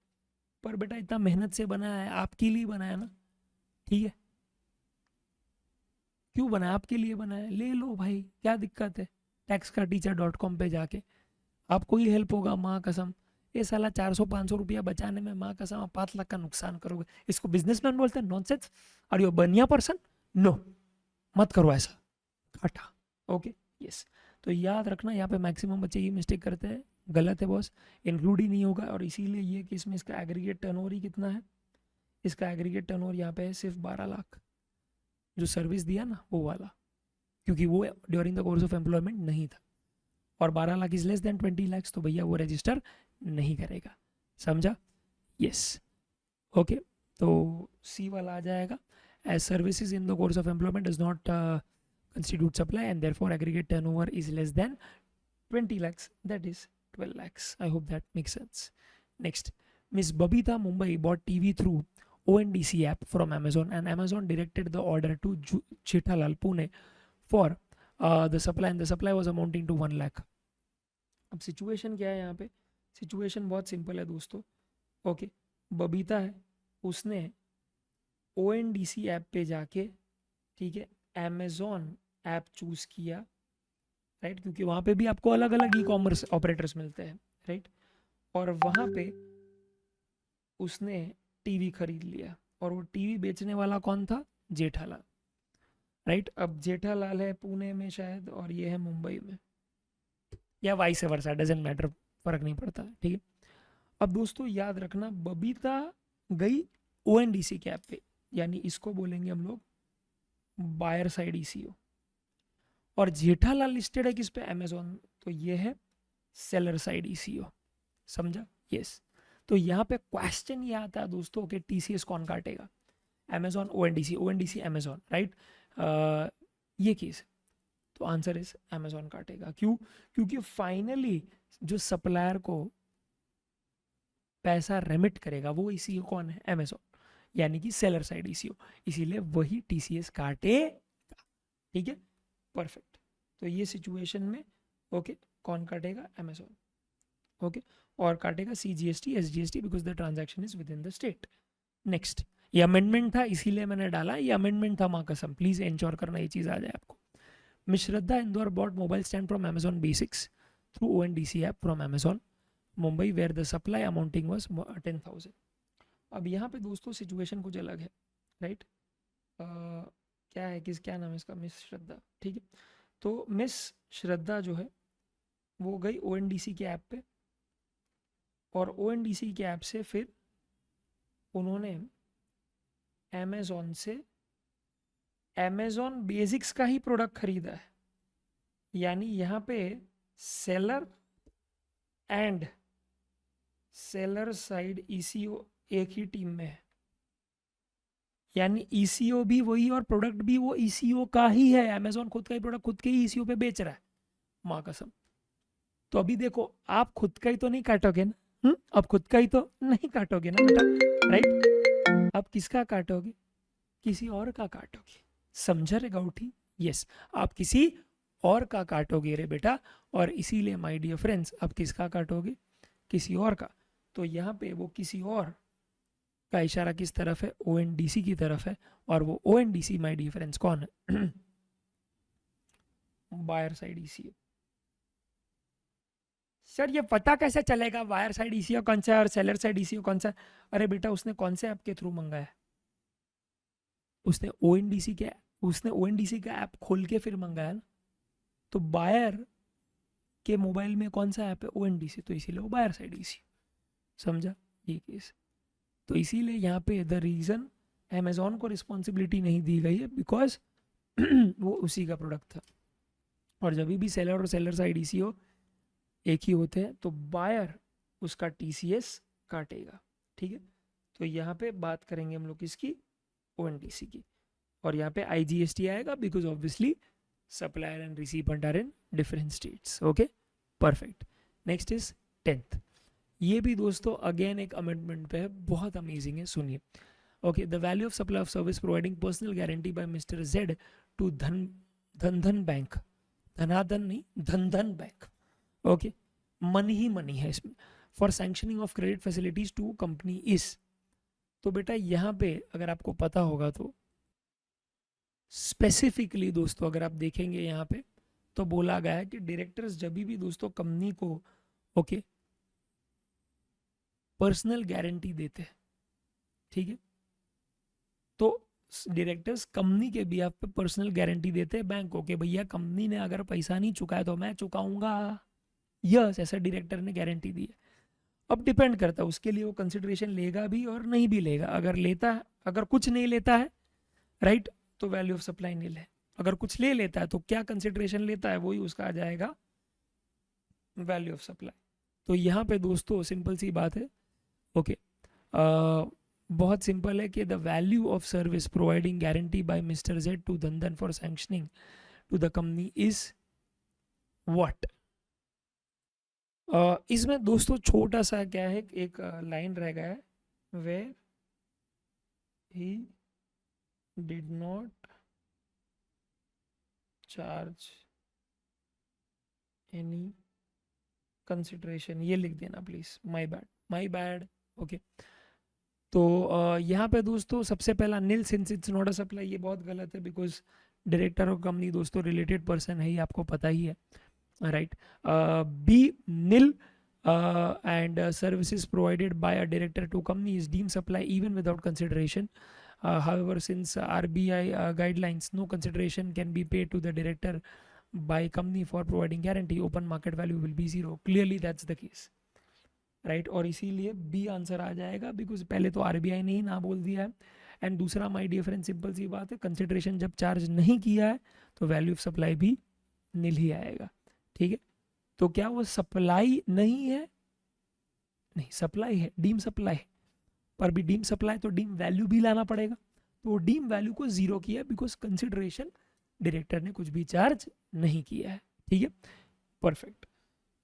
पर बेटा इतना मेहनत से बनाया है, आपके लिए बनाया ना, ठीक है? क्यों बनाया? आपके लिए बनाया, ले लो भाई, क्या दिक्कत है? taxkateacher.com पे जाके आपको ही हेल्प होगा, माँ कसम। ये साला 400-500 रुपया बचाने में माँ कसम आप 5 लाख का नुकसान करोगे। इसको बिजनेसमैन बोलते हैं? नॉनसेंस। आर यू बनिया पर्सन? नो, मत करो ऐसा, हटा। Okay, yes. तो याद रखना यहाँ पे मैक्सिमम बच्चे ये मिस्टेक करते हैं, गलत है बॉस, इंक्लूड ही नहीं होगा। और इसीलिए ये कि इसमें इसका एग्रीगेट टर्नओवर ही कितना है, इसका एग्रीगेट टर्नओवर यहाँ पे है सिर्फ 12 लाख, जो सर्विस दिया ना वो वाला, क्योंकि वो during the course of employment नहीं था। और 12 lakh is less than 20 lakh, तो भैया वो रजिस्टर नहीं करेगा, समझा? Yes, okay. तो सी वाला आ जाएगा, as services in the course of employment does not constitute supply and therefore aggregate turnover is less than 20 lakhs, that is 12 lakhs. I hope that makes sense. Next, Miss Babita Mumbai bought TV through ONDC app from Amazon, and Amazon directed the order to Jethalal Pune for the supply, and the supply was amounting to 1 lakh. अब situation क्या है यहाँ पे? Situation बहुत simple है दोस्तों, okay. Babita है, उसने ONDC ऐप पे जाके, ठीक है, Amazon ऐप चूज किया, राइट? क्योंकि वहां पे भी आपको अलग अलग ई कॉमर्स ऑपरेटर्स मिलते हैं, राइट? और वहां पे उसने टीवी खरीद लिया, और वो टीवी बेचने वाला कौन था? जेठालाल, राइट? अब जेठालाल है पुणे में शायद, और ये है मुंबई में, या वाइस वर्सा, डजेंट मैटर, फर्क नहीं पड़ता, ठीक है? अब दोस्तों याद रखना, बबीता गई ONDC के ऐप पे, यानी इसको बोलेंगे हम लोग बायर साइड ECO, और जेठालाल लिस्टेड है किस पे? Amazon, तो ये है सेलर साइड ECO, समझा? यस। तो यहाँ पे क्वेश्चन ये आता है दोस्तों कि TCS कौन काटेगा? Amazon ONDC Amazon, right? ये केस, तो आंसर इज Amazon काटेगा। क्यों? क्योंकि फाइनली जो सप्लायर को पैसा रेमिट करेगा वो ECO कौन है? Amazon। यानी कि सेलर साइड ईसीओ, इसीलिए वही टीसीएस काटेगा। ठीक है, परफेक्ट। तो ये सिचुएशन में ओके कौन काटेगा, अमेजोन। ओके, और काटेगा CGST SGST because the transaction is with in the state. Next, ये अमेंडमेंट था इसीलिए मैंने डाला, ये अमेंडमेंट था माँ कसम, प्लीज एंश्योर करना ये चीज आ जाए आपको। Miss Shraddha Indore bought mobile stand from Amazon basics through ONDC app from Amazon Mumbai where the supply amounting was 10,000। अब यहाँ पे दोस्तों सिचुएशन कुछ अलग है, राइट। क्या है, क्या नाम है इसका, मिस श्रद्धा, ठीक है। तो मिस श्रद्धा जो है वो गई ओएनडीसी के ऐप पे, और ओएनडीसी के ऐप से फिर उन्होंने अमेजोन से अमेजोन बेसिक्स का ही प्रोडक्ट खरीदा है। यानी यहाँ पे seller and seller side eco एक ही टीम में है, यानी ईसीओ भी वही और प्रोडक्ट भी वो ईसीओ का ही है। अमेजोन खुद का ही प्रोडक्ट खुद के ही ईसीओ पे बेच रहा है, माँ कसम। तो अभी देखो, आप खुद का ही तो नहीं काटोगे ना, अब खुद का ही तो नहीं काटोगे ना बेटा, राइट। अब किसका काटोगे, किसी और का काटोगे, समझ रे गौठी, यस, आप किसी और का काटोगे रे बेटा। और इसीलिए माय डियर फ्रेंड्स, अब किसका काटोगे, किसी और का। तो यहाँ पे वो किसी और का इशारा किस तरफ है, ओएनडीसी की तरफ है, और वो ओएनडीसी माय डियर फ्रेंड्स कौन है, बायर साइड ईसीओ। सर ये पता कैसे चलेगा बायर साइड ईसीओ कौन सा है और सेलर साइड ईसीओ कौन सा है? अरे बेटा उसने कौन से ऐप के थ्रू मंगाया है, उसने ओएनडीसी का ऐप खोल के फिर मंगाया ना। तो बायर के मोबाइल में कौन सा ऐप है, ओएनडीसी, तो इसीलिए वो बायर साइड ईसीओ, समझा ये केस। तो इसीलिए यहाँ पे द रीजन अमेजोन को रिस्पॉन्सिबिलिटी नहीं दी गई है बिकॉज वो उसी का प्रोडक्ट था। और जब भी सेलर और सेलर साइड ईसीओ एक ही होते हैं तो बायर उसका टीसीएस काटेगा। ठीक है, तो यहाँ पे बात करेंगे हम लोग किसकी, ओएनडीसी की। और यहाँ पे आईजीएसटी आएगा because obviously supplier and recipient are in different states. Okay, perfect. Next is 10th। ये भी दोस्तों अगेन एक अमेंडमेंट पे है, बहुत अमेजिंग है, सुनिए। Okay, the value of supply of service providing personal guarantee by mister Z to Dhan bank, धनाधन नहीं, धन बैंक। ओके, मनी ही मनी है इसमें, for sanctioning of credit facilities to company is. तो बेटा यहाँ पे अगर आपको पता होगा तो स्पेसिफिकली दोस्तों अगर आप देखेंगे यहाँ पे तो बोला गया है कि डायरेक्टर्स जब भी दोस्तों कंपनी को ओके पर्सनल गारंटी देते हैं, ठीक है, तो डायरेक्टर्स कंपनी के बिहाफ पे पर्सनल गारंटी देते हैं बैंक को कि भैया कंपनी ने अगर पैसा नहीं चुकाया तो मैं चुकाऊंगा, यस, ऐसा डायरेक्टर ने गारंटी दी है। अब डिपेंड करता है उसके लिए वो कंसिडरेशन लेगा भी और नहीं भी लेगा। अगर लेता है, अगर कुछ नहीं लेता है, राइट, तो वैल्यू ऑफ सप्लाई नील है। अगर कुछ ले लेता है तो क्या कंसिडरेशन लेता है, वही उसका आ जाएगा वैल्यू ऑफ सप्लाई। तो यहाँ पे दोस्तों सिंपल सी बात है, ओके, बहुत सिंपल है कि the value of service providing guarantee by mister Z to Dhan for sanctioning to the company is what. इसमें दोस्तों छोटा सा क्या है, एक लाइन रह गया है, where he did not charge any consideration, ये लिख देना प्लीज, माई बैड। ओके, तो यहाँ पे दोस्तों सबसे पहला nil since it's not a supply, ये बहुत गलत है बिकॉज डायरेक्टर और कंपनी दोस्तों रिलेटेड पर्सन है, ये आपको पता ही है, right. B nil and services provided by a director to company is deemed supply even without consideration. However, since RBI guidelines, no consideration can be paid to the director by company for providing guarantee, open market value will be zero. Clearly that's the case, right? और इसीलिए B answer आ जाएगा because पहले तो RBI ने ही ना बोल दिया है, एंड दूसरा माय डियर फ्रेंड सिंपल सी बात है, कंसिडरेशन जब चार्ज नहीं किया है तो वैल्यू ऑफ सप्लाई भी नील ही आएगा। ठीक है, तो क्या वो सप्लाई नहीं है, नहीं सप्लाई है, डीम सप्लाई है, पर भी डीम सप्लाई तो डीम वैल्यू भी लाना पड़ेगा, तो डीम वैल्यू को जीरो किया बिकॉज कंसिडरेशन डायरेक्टर ने कुछ भी चार्ज नहीं किया है। ठीक है, परफेक्ट,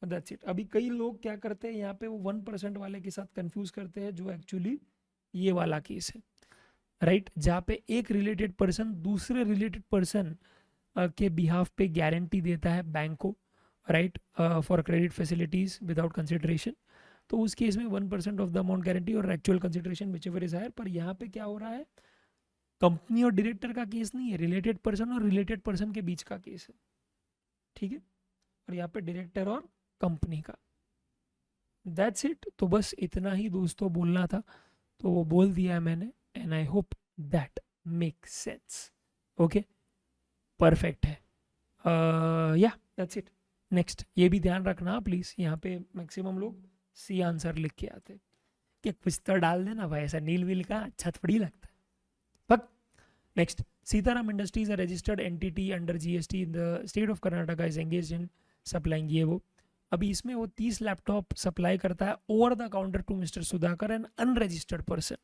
दैट्स इट। अभी कई लोग क्या करते हैं यहाँ पे, वो 1% वाले के साथ कंफ्यूज करते हैं जो एक्चुअली ये वाला केस है। राइट, जहाँ पे एक रिलेटेड पर्सन दूसरे रिलेटेड पर्सन के बिहाफ पे गारंटी देता है बैंक को, right, for credit facilities without consideration, तो उस केस में 1% ऑफ द अमाउंट गारंटी और actual consideration which ever is higher. पर यहाँ पे क्या हो रहा है, कंपनी और डायरेक्टर का केस नहीं है, रिलेटेड पर्सन और रिलेटेड पर्सन के बीच का केस है, ठीक है, और यहाँ पे डायरेक्टर और कंपनी का। That's it. तो बस इतना ही दोस्तों बोलना था, तो वो बोल दिया है मैंने, and I hope that make sense. Okay, perfect है। या दैट्स इट। नेक्स्ट, ये भी ध्यान रखना प्लीज, यहाँ पे मैक्सिमम लोग सी आंसर लिख के आते, कि कुछ तो डाल देना भाई, ऐसा नील विल का अच्छा थोड़ी लगता है। But next, Sitaram industries a registered entity under GST in the state of Karnataka is engaged in supplying ये वो। अभी इसमें वो 30 लैपटॉप सप्लाई करता है over the counter to mister Sudhakar, an unregistered person,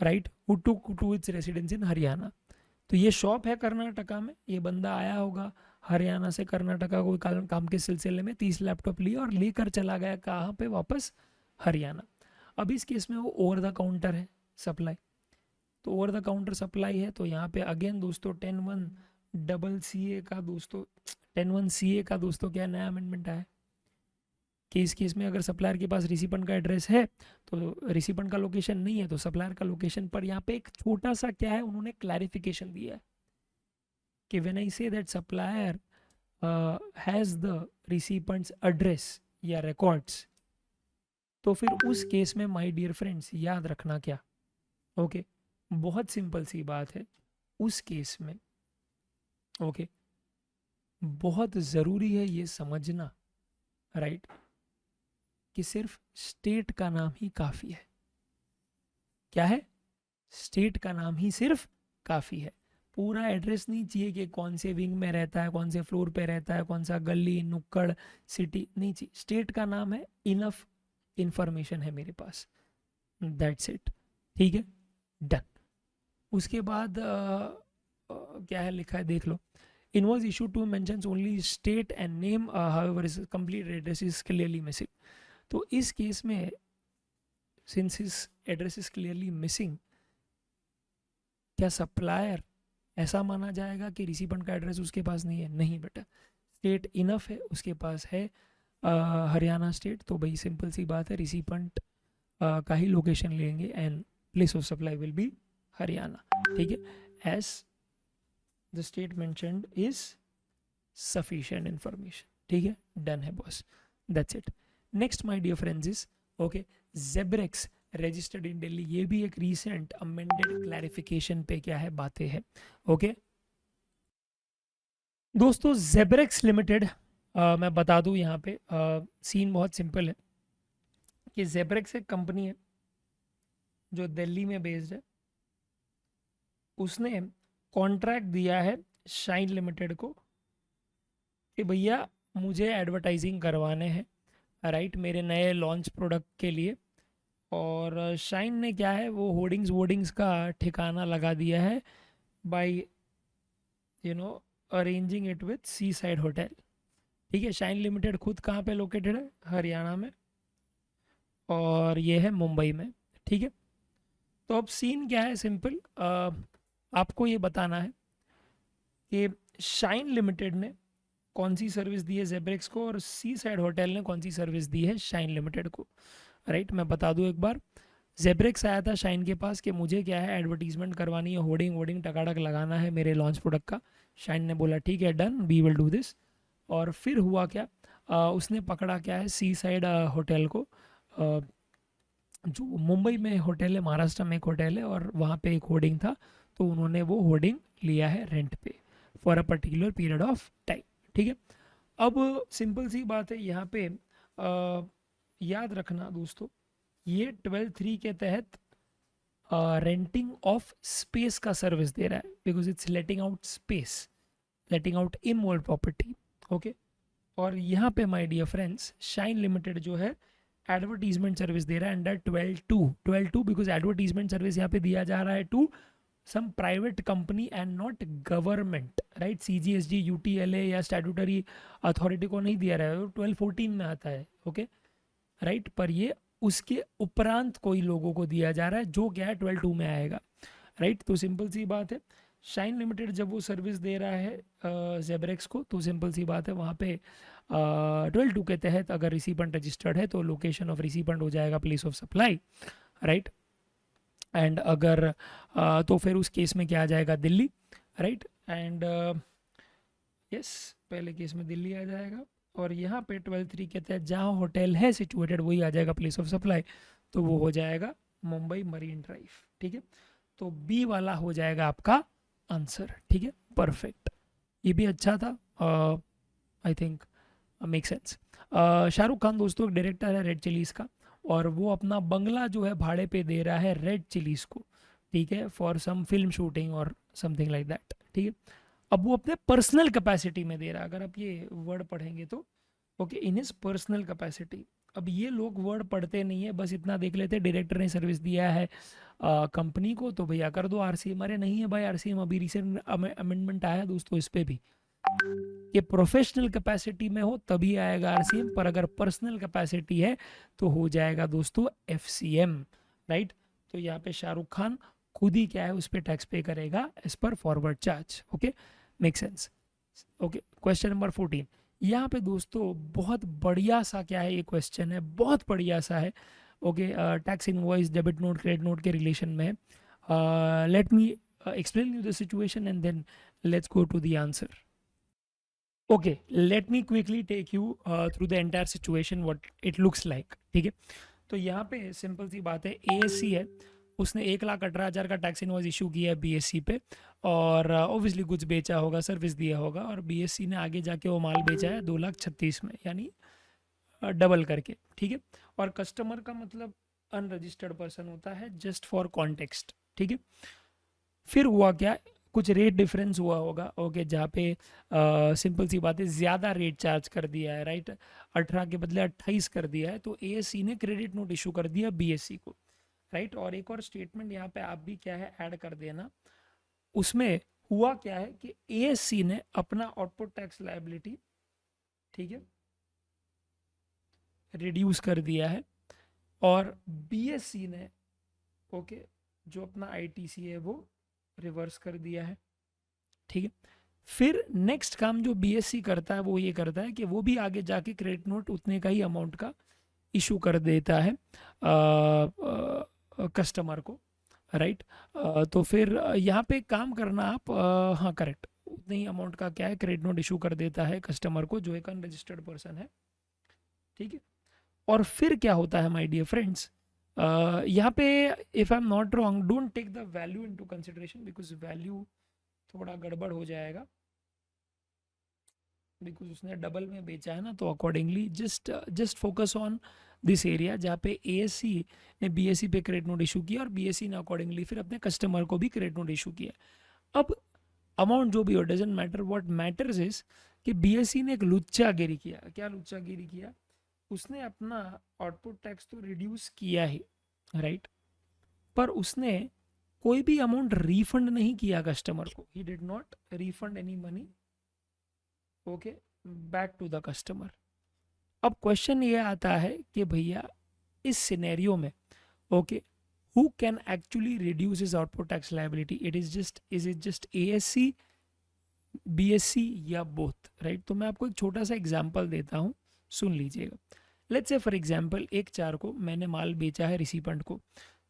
right, who took to its residence in Haryana. तो ये shop है कर्नाटका में, ये बंदा आया होगा हरियाणा से कर्नाटका कोई काम के सिलसिले में, 30 लैपटॉप लिए और लेकर चला गया कहाँ पे, वापस हरियाणा। अब इस केस में वो ओवर द काउंटर है सप्लाई, तो ओवर द काउंटर सप्लाई है, तो यहाँ पे अगेन दोस्तों 10(1) CA का दोस्तों 10(1) CA का दोस्तों क्या नया अमेंडमेंट आया कि इस केस में अगर सप्लायर के पास रिसिपेंट का एड्रेस है, तो रिसिपेंट का लोकेशन नहीं है तो सप्लायर का लोकेशन। पर यहाँ पे एक छोटा सा क्या है, उन्होंने क्लैरिफिकेशन दिया है कि when I say that supplier has the recipients address या रिकॉर्ड्स, तो फिर उस केस में माय डियर फ्रेंड्स याद रखना क्या, ओके, बहुत सिंपल सी बात है, उस केस में ओके बहुत ज़रूरी है ये समझना, राइट, कि सिर्फ स्टेट का नाम ही काफ़ी है। क्या है, स्टेट का नाम ही सिर्फ काफ़ी है, पूरा एड्रेस नहीं चाहिए कि कौन से विंग में रहता है, कौन से फ्लोर पे रहता है, कौन सा गली नुक्कड़ सिटी नहीं चाहिए, स्टेट का नाम है, इनफ इंफॉर्मेशन है मेरे पास, दैट्स इट, ठीक है, डन। उसके बाद क्या है लिखा है देख लो, invoice issue to mentions only state and name, however is complete address is clearly missing. तो इस केस में since his address is clearly missing, क्या सप्लायर ऐसा माना जाएगा कि रिसिपेंट का एड्रेस उसके पास नहीं है? नहीं बेटा, स्टेट इनफ है, उसके पास है हरियाणा स्टेट, तो भाई सिंपल सी बात है, रिसिपेंट का ही लोकेशन लेंगे and place of supply will be Haryana, ठीक है, as the state mentioned is sufficient information, ठीक है, डन है boss, that's it. Next my dear friends is okay Zebrex registered in Delhi, ये भी एक रीसेंट अमेंडेड क्लैरिफिकेशन पे क्या है बातें हैं, ओके दोस्तों। ज़ेब्रेक्स लिमिटेड, मैं बता दूं यहाँ पे सीन बहुत सिंपल है कि ज़ेब्रेक्स एक कंपनी है जो दिल्ली में बेस्ड है, उसने कॉन्ट्रैक्ट दिया है शाइन लिमिटेड को कि भैया मुझे एडवर्टाइजिंग करवाने हैं, राइट, मेरे नए लॉन्च प्रोडक्ट के लिए, और शाइन ने क्या है वो होर्डिंग्स का ठिकाना लगा दिया है by arranging it with sea side hotel, ठीक है। शाइन लिमिटेड खुद कहाँ पे लोकेटेड है? हरियाणा में, और ये है मुंबई में, ठीक है। तो अब सीन क्या है, सिंपल, आपको ये बताना है कि शाइन लिमिटेड ने कौन सी सर्विस दी है ज़ेब्रेक्स को, और सी साइड होटल ने कौन सी सर्विस दी है शाइन लिमिटेड को, राइट। मैं बता दूं एक बार, ज़ेब्रेक्स आया था शाइन के पास कि मुझे क्या है एडवर्टीजमेंट करवानी है, होर्डिंग टकाटक लगाना है मेरे लॉन्च प्रोडक्ट का। शाइन ने बोला ठीक है done, we will do this. और फिर हुआ क्या, उसने पकड़ा क्या है सी साइड होटल को, जो मुंबई में होटल है, महाराष्ट्र में एक होटल है, और वहाँ पे एक होर्डिंग था, तो उन्होंने वो होर्डिंग लिया है रेंट पे for a particular period of time, ठीक है। अब सिंपल सी बात है यहाँ पे, याद रखना दोस्तों, ये 12(3) के तहत रेंटिंग ऑफ स्पेस का सर्विस दे रहा है, because it's letting out space, letting out इमोल्ड प्रॉपर्टी, ओके। और यहाँ पे my dear friends Shine limited जो है एडवर्टीजमेंट सर्विस दे रहा है अंडर 12(2) बिकॉज एडवर्टीजमेंट सर्विस यहाँ पे दिया जा रहा है to some private company and not government, right. CGST UTLA या स्टैट्यूटरी अथॉरिटी को नहीं दिया रहा है, 12(14) में आता है, ओके, राइट। पर ये उसके उपरांत कोई लोगों को दिया जा रहा है, जो क्या है 12(2) में आएगा, राइट। तो सिंपल सी बात है, शाइन लिमिटेड जब वो सर्विस दे रहा है जेब्रेक्स को, तो सिंपल सी बात है वहाँ पे 12(2) के तहत अगर रिसीपेंट रजिस्टर्ड है तो लोकेशन ऑफ रिसीपेंट हो जाएगा place of supply, right. And अगर तो फिर उस केस में क्या आ जाएगा, दिल्ली, राइट। एंड यस, पहले केस में दिल्ली आ जाएगा, और यहाँ पे 12(3) के तहत जहाँ होटल है सिचुएटेड वही आ जाएगा प्लेस ऑफ सप्लाई, तो वो हो जाएगा मुंबई मरीन ड्राइव, ठीक है। तो बी वाला हो जाएगा आपका आंसर, ठीक है, परफेक्ट। ये भी अच्छा था, I think make sense. Shahrukh Khan दोस्तों एक डायरेक्टर है रेड चिलीज का, और वो अपना बंगला जो है भाड़े पे दे रहा है रेड चिलीज को, ठीक है, फॉर सम फिल्म शूटिंग और समथिंग लाइक दैट, ठीक है। अब वो अपने पर्सनल कैपेसिटी में दे रहा है, अगर आप ये वर्ड पढ़ेंगे तो okay, in his personal capacity. अब ये लोग वर्ड पढ़ते नहीं है, बस इतना देख लेते हैं डायरेक्टर ने सर्विस दिया है कंपनी को तो भैया कर दो आरसीएम। अरे नहीं है भाई आरसीएम, अभी रिसेंट अमेंडमेंट आया दोस्तों इस पे भी, कि प्रोफेशनल कैपेसिटी में हो तभी आएगा आरसीएम, पर अगर पर्सनल कैपेसिटी है तो हो जाएगा दोस्तों एफसीएम, राइट। तो यहाँ पे शाहरुख खान खुद ही क्या है उस पर टैक्स पे करेगा as per forward charge, okay, make sense. Okay, question number 14, यहाँ पे दोस्तों बहुत बढ़िया सा क्या है, ये क्वेश्चन है बहुत बढ़िया सा है, okay. Tax invoice debit note credit note के रिलेशन में है। Let me explain you the situation and then let's go to the answer. Okay, let me quickly take you through the entire situation what it looks like, ठीक है। तो यहाँ पे simple सी बात है, एएससी है, उसने 1,18,000 का टैक्स इनवॉइस इशू किया है बीएससी पे, और ऑब्वियसली कुछ बेचा होगा, सर्विस दिया होगा, और बीएससी ने आगे जाके वो माल बेचा है 2,36,000 में, यानी डबल करके, ठीक है। और कस्टमर का मतलब अनरजिस्टर्ड पर्सन होता है, जस्ट फॉर कॉन्टेक्स्ट, ठीक है। फिर हुआ क्या, कुछ रेट डिफरेंस हुआ होगा, ओके, जहाँ पे सिंपल सी बात है ज़्यादा रेट चार्ज कर दिया है, राइट, 18 के बदले 28 कर दिया है, तो एएससी ने क्रेडिट नोट इशू कर दिया बीएससी को, राइट। और एक और स्टेटमेंट यहाँ पे आप भी क्या है ऐड कर देना, उसमें हुआ क्या है कि एएससी ने अपना आउटपुट टैक्स लायबिलिटी, ठीक है, रिड्यूस कर दिया है, और बीएससी ने ओके जो अपना आईटीसी है वो रिवर्स कर दिया है, ठीक है। फिर नेक्स्ट काम जो बीएससी करता है वो ये करता है कि वो भी आगे जाके क्रेडिट नोट उतने का ही अमाउंट का इशू कर देता है कस्टमर को, राइट। तो फिर यहाँ पे काम करना आप, हाँ करेक्ट, उतने ही अमाउंट का क्या है क्रेडिट नोट इशू कर देता है कस्टमर को जो एक अनरजिस्टर्ड पर्सन है, ठीक है। और फिर क्या होता है माय डियर फ्रेंड्स, यहाँ पे if I am not wrong don't take the value into consideration, because value थोड़ा गड़बड़ हो जाएगा, बिकॉज उसने डबल में बेचा है ना, तो accordingly just focus on this area जहाँ पे एएससी ने बीएससी पे क्रेडिट नोट इशू किया और बीएससी ने अकॉर्डिंगली फिर अपने कस्टमर को भी क्रेडिट नोट इशू किया। अब अमाउंट जो भी हो doesn't matter, what matters is कि बीएससी ने एक लुच्चागिरी किया। क्या लुच्चागिरी किया, उसने अपना आउटपुट टैक्स तो रिड्यूस किया ही, राइट, पर उसने कोई भी अमाउंट रिफंड नहीं किया कस्टमर को, he did not refund any money okay back to the customer. अब क्वेश्चन ये आता है कि भैया इस सिनेरियो में okay who can actually reduce his output tax liability, is it just ASC, BSC या बोथ, राइट। तो मैं आपको एक छोटा सा एग्जांपल देता हूँ, सुन लीजिएगा। लेट्स से फॉर एग्जांपल 1/4 को मैंने माल बेचा है रिसीपेंट को,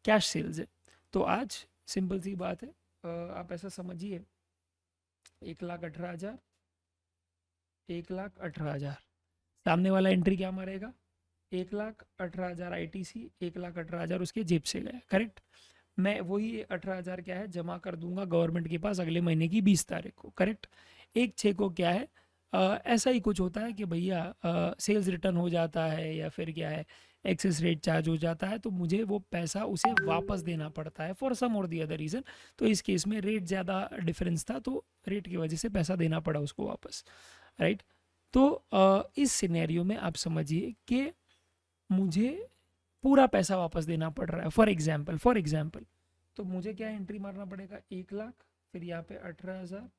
कैश सेल्स है, तो आज सिंपल सी बात है, आप ऐसा समझिए 1,18,000, 1,18,000, सामने वाला एंट्री क्या मारेगा, 1,18,000 आईटीसी, 1,18,000 उसके जेब से गया, करेक्ट। मैं वही 18,000 क्या है जमा कर दूंगा गवर्नमेंट के पास अगले महीने की 20 तारीख को, करेक्ट। 1/6 को क्या है ऐसा ही कुछ होता है कि भैया सेल्स रिटर्न हो जाता है या फिर क्या है एक्सेस रेट चार्ज हो जाता है, तो मुझे वो पैसा उसे वापस देना पड़ता है फॉर सम और दी अदर रीज़न। तो इस केस में रेट ज़्यादा डिफरेंस था तो रेट की वजह से पैसा देना पड़ा उसको वापस, राइट। तो इस सिनेरियो में आप समझिए कि मुझे पूरा पैसा वापस देना पड़ रहा है। फॉर एग्जाम्पल तो मुझे क्या एंट्री मारना पड़ेगा, 1 लाख, फिर यहाँ पे 18,000,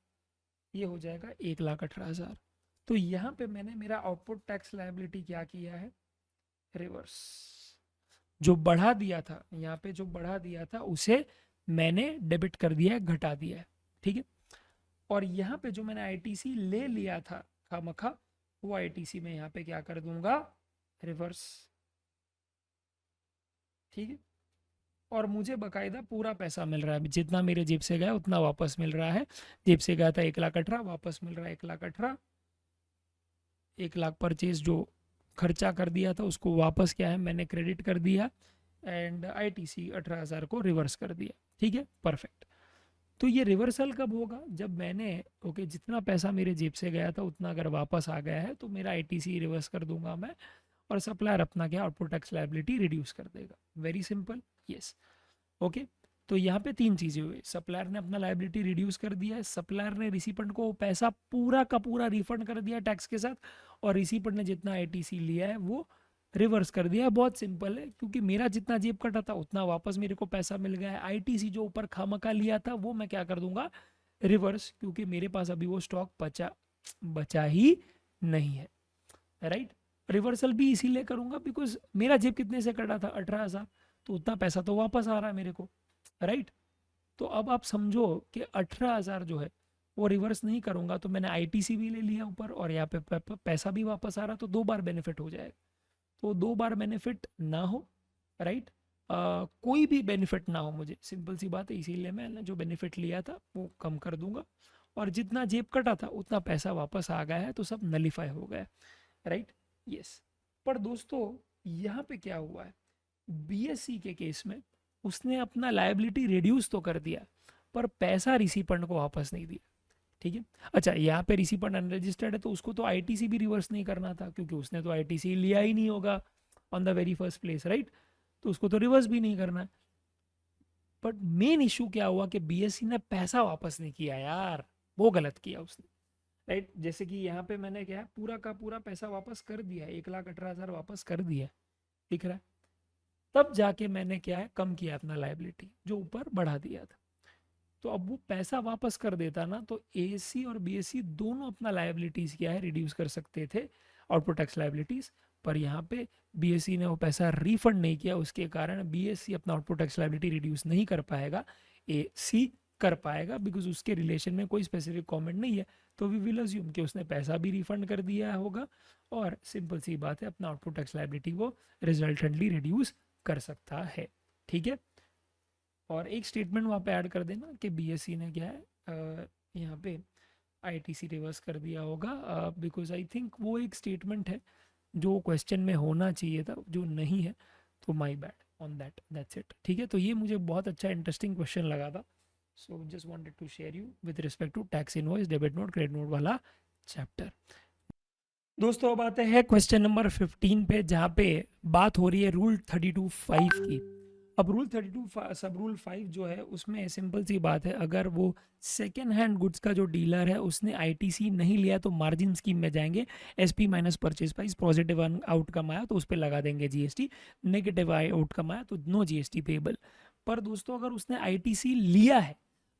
ये हो जाएगा 1,18,000। तो यहाँ पे मैंने मेरा आउटपुट टैक्स लायबिलिटी क्या किया है, रिवर्स, जो बढ़ा दिया था यहाँ पे, जो बढ़ा दिया था उसे मैंने डेबिट कर दिया है, घटा दिया है, ठीक है। और यहाँ पे जो मैंने आईटीसी ले लिया था खामखा, वो आईटीसी में यहाँ पे क्या कर दूंगा, रिवर्स, ठीक है। और मुझे बकायदा पूरा पैसा मिल रहा है, जितना मेरे जेब से गया उतना वापस मिल रहा है। जेब से गया था 1,18,000, वापस मिल रहा है 1,18,000। 1,00,000 परचेज जो खर्चा कर दिया था उसको वापस क्या है मैंने क्रेडिट कर दिया, एंड आईटीसी 18,000 को रिवर्स कर दिया, ठीक है, परफेक्ट। तो ये रिवर्सल कब होगा, जब मैंने ओके जितना पैसा मेरे जेब से गया था उतना अगर वापस आ गया है तो मेरा आईटीसी रिवर्स कर दूंगा मैं, और सप्लायर अपना क्या आउटपुट टैक्स लायबिलिटी रिड्यूस कर देगा। Very simple, yes, okay. तो यहाँ पे तीन चीजें हुई, सप्लायर ने अपना लायबिलिटी रिड्यूस कर दिया है, सप्लायर ने रिसिपेंट को पैसा पूरा का पूरा रिफंड कर दिया टैक्स के साथ, और रिसिपेंट ने जितना आईटीसी लिया है वो रिवर्स कर दिया है। बहुत सिंपल है, क्योंकि मेरा जितना जेब कटा था उतना वापस मेरे को पैसा मिल गया है। आईटीसी जो ऊपर खामखा लिया था वो मैं क्या कर दूंगा, रिवर्स, क्योंकि मेरे पास अभी वो स्टॉक बचा ही नहीं है, राइट। रिवर्सल भी इसीलिए करूंगा बिकॉज मेरा जेब कितने से कटा था, 18,000, तो उतना पैसा तो वापस आ रहा है मेरे को, राइट। तो अब आप समझो कि 18,000 जो है वो रिवर्स नहीं करूंगा तो मैंने आईटीसी भी ले लिया ऊपर, और यहाँ पे पैसा भी वापस आ रहा, तो दो बार बेनिफिट हो जाएगा। तो दो बार बेनिफिट ना हो, राइट, कोई भी बेनिफिट ना हो मुझे, सिंपल सी बात है, इसीलिए मैंने जो बेनिफिट लिया था वो कम कर दूंगा, और जितना जेब कटा था उतना पैसा वापस आ गया है, तो सब नलीफाई हो गया, राइट, यस। पर दोस्तों यहाँ पे क्या हुआ है, बीएससी के केस में उसने अपना लायबिलिटी रिड्यूस तो कर दिया, पर पैसा रिसिपेंट को वापस नहीं दिया, ठीक है। अच्छा, यहाँ पे रिसिपेंट अनरजिस्टर्ड है तो उसको तो आईटीसी भी रिवर्स नहीं करना था, क्योंकि उसने तो आईटीसी लिया ही नहीं होगा on the very first place, right. तो उसको तो रिवर्स भी नहीं करना है। बट मेन इशू क्या हुआ कि बीएससी ने पैसा वापस नहीं किया यार, वो गलत किया उसने, राइट। जैसे कि यहाँ पे मैंने क्या है पूरा का पूरा पैसा वापस कर दिया, 1,18,000 वापस कर दिया, दिख रहा है। तब जाके मैंने क्या है कम किया अपना लायबिलिटी, जो ऊपर बढ़ा दिया था। तो अब वो पैसा वापस कर देता ना, तो एसी और बीएससी दोनों अपना लायबिलिटीज क्या है रिड्यूस कर सकते थे, आउटपुट टैक्स लायबिलिटीज। पर यहाँ पे बीएससी ने वो पैसा रिफंड नहीं किया, उसके कारण बीएससी अपना आउटपुट टैक्स लायबिलिटी रिड्यूस नहीं कर पाएगा, एसी कर पाएगा, बिकॉज उसके रिलेशन में कोई स्पेसिफिक कमेंट नहीं है। तो वी विल अज्यूम कि उसने पैसा भी रिफंड कर दिया होगा, और सिंपल सी बात है अपना आउटपुट टैक्स लायबिलिटी वो रिजल्टेंटली रिड्यूस कर सकता है, ठीक है। और एक स्टेटमेंट वहाँ पे ऐड कर देना कि बीएससी ने क्या है यहाँ पे आईटीसी रिवर्स कर दिया होगा, बिकॉज आई थिंक वो एक स्टेटमेंट है जो क्वेश्चन में होना चाहिए था, जो नहीं है, तो my bad on that, that's it, ठीक है। तो ये मुझे बहुत अच्छा इंटरेस्टिंग क्वेश्चन लगा था, so just wanted to share you with respect to tax invoice debit note credit note वाला चैप्टर। दोस्तों अब आते हैं क्वेश्चन नंबर 15 पे, जहाँ पे बात हो रही है रूल 32(5) की। अब रूल 32 सब रूल 5 जो है उसमें सिंपल सी बात है, अगर वो सेकेंड हैंड गुड्स का जो डीलर है उसने आईटीसी नहीं लिया तो मार्जिन स्कीम में जाएंगे, SP minus purchase price, positive outcome आया तो उस पर लगा देंगे जीएसटी, नेगेटिव आउटकम आया तो नो जीएसटी पेबल। पर दोस्तों अगर उसने आईटीसी लिया है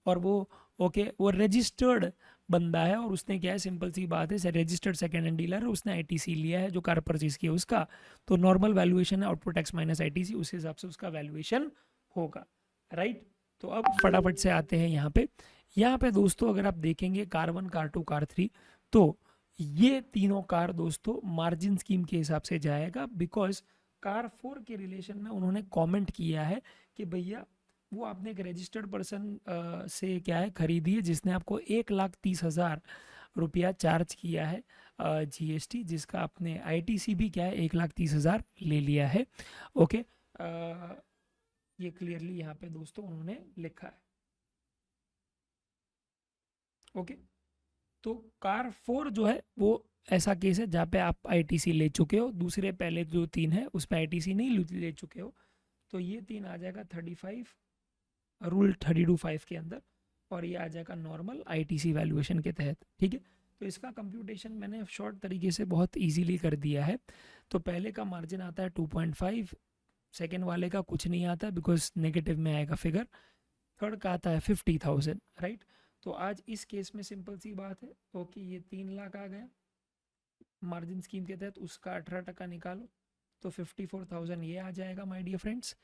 और वो वो रजिस्टर्ड बंदा है, और उसने क्या है सिंपल सी बात है रजिस्टर्ड सेकेंड हैंड डीलर है, उसने आईटीसी लिया है जो कार परचेज किया उसका, तो नॉर्मल वैल्यूएशन है आउटपुट टैक्स माइनस आईटीसी, उस हिसाब से उसका वैल्यूएशन होगा, राइट। तो अब फटाफट से आते हैं यहाँ पे दोस्तों अगर आप देखेंगे कार 1 कार 2 कार 3, तो ये तीनों कार दोस्तों मार्जिन स्कीम के हिसाब से जाएगा, बिकॉज कार 4 के रिलेशन में उन्होंने कॉमेंट किया है कि भैया वो आपने एक रजिस्टर्ड पर्सन से क्या है खरीदी है, जिसने आपको 1,30,000 रुपया चार्ज किया है जीएसटी, जिसका आपने आईटीसी भी क्या है 1,30,000 ले लिया है, ओके। ये क्लियरली यहाँ पे दोस्तों उन्होंने लिखा है, ओके। तो कार 4 जो है वो ऐसा केस है जहाँ पे आप आईटीसी ले चुके हो, दूसरे पहले जो 3 है उसमें आईटीसी नहीं ले चुके हो, तो ये 3 आ जाएगा 35 रूल 32(5) के अंदर, और ये आ जाएगा नॉर्मल आईटीसी वैल्यूएशन के तहत, ठीक है। तो इसका कंप्यूटेशन मैंने शॉर्ट तरीके से बहुत इजीली कर दिया है। तो पहले का मार्जिन आता है 2.5, सेकेंड वाले का कुछ नहीं आता बिकॉज नेगेटिव में आएगा फिगर, थर्ड का आता है 50,000, राइट। तो आज इस केस में सिंपल सी बात है, ओके, ये 3 लाख आ गया मार्जिन स्कीम के तहत, उसका 18% निकालो तो 54,000 ये आ जाएगा my dear friends,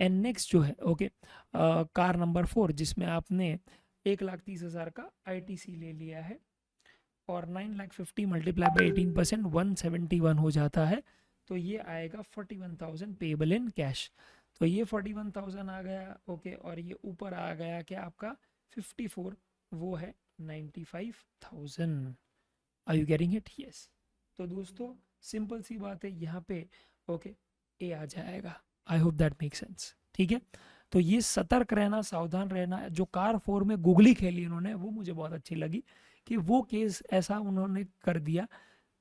and next जो है ओके कार नंबर 4 जिसमें आपने 1,30,000 का ITC ले लिया है और 9,50,000 मल्टीप्लाई बाई 18% 171 हो जाता है, तो ये आएगा 41,000 पेबल इन कैश। तो ये 41,000 आ गया ओके, और ये ऊपर आ गया क्या आपका 54, वो है 95,000। Are you getting it? Yes. तो दोस्तों सिंपल सी बात है यहाँ पे ओके ए आ जाएगा। आई होप दैट मेक सेंस। ठीक है, तो ये सतर्क रहना, सावधान रहना। जो कार 4 में गुगली खेली उन्होंने वो मुझे बहुत अच्छी लगी कि वो केस ऐसा उन्होंने कर दिया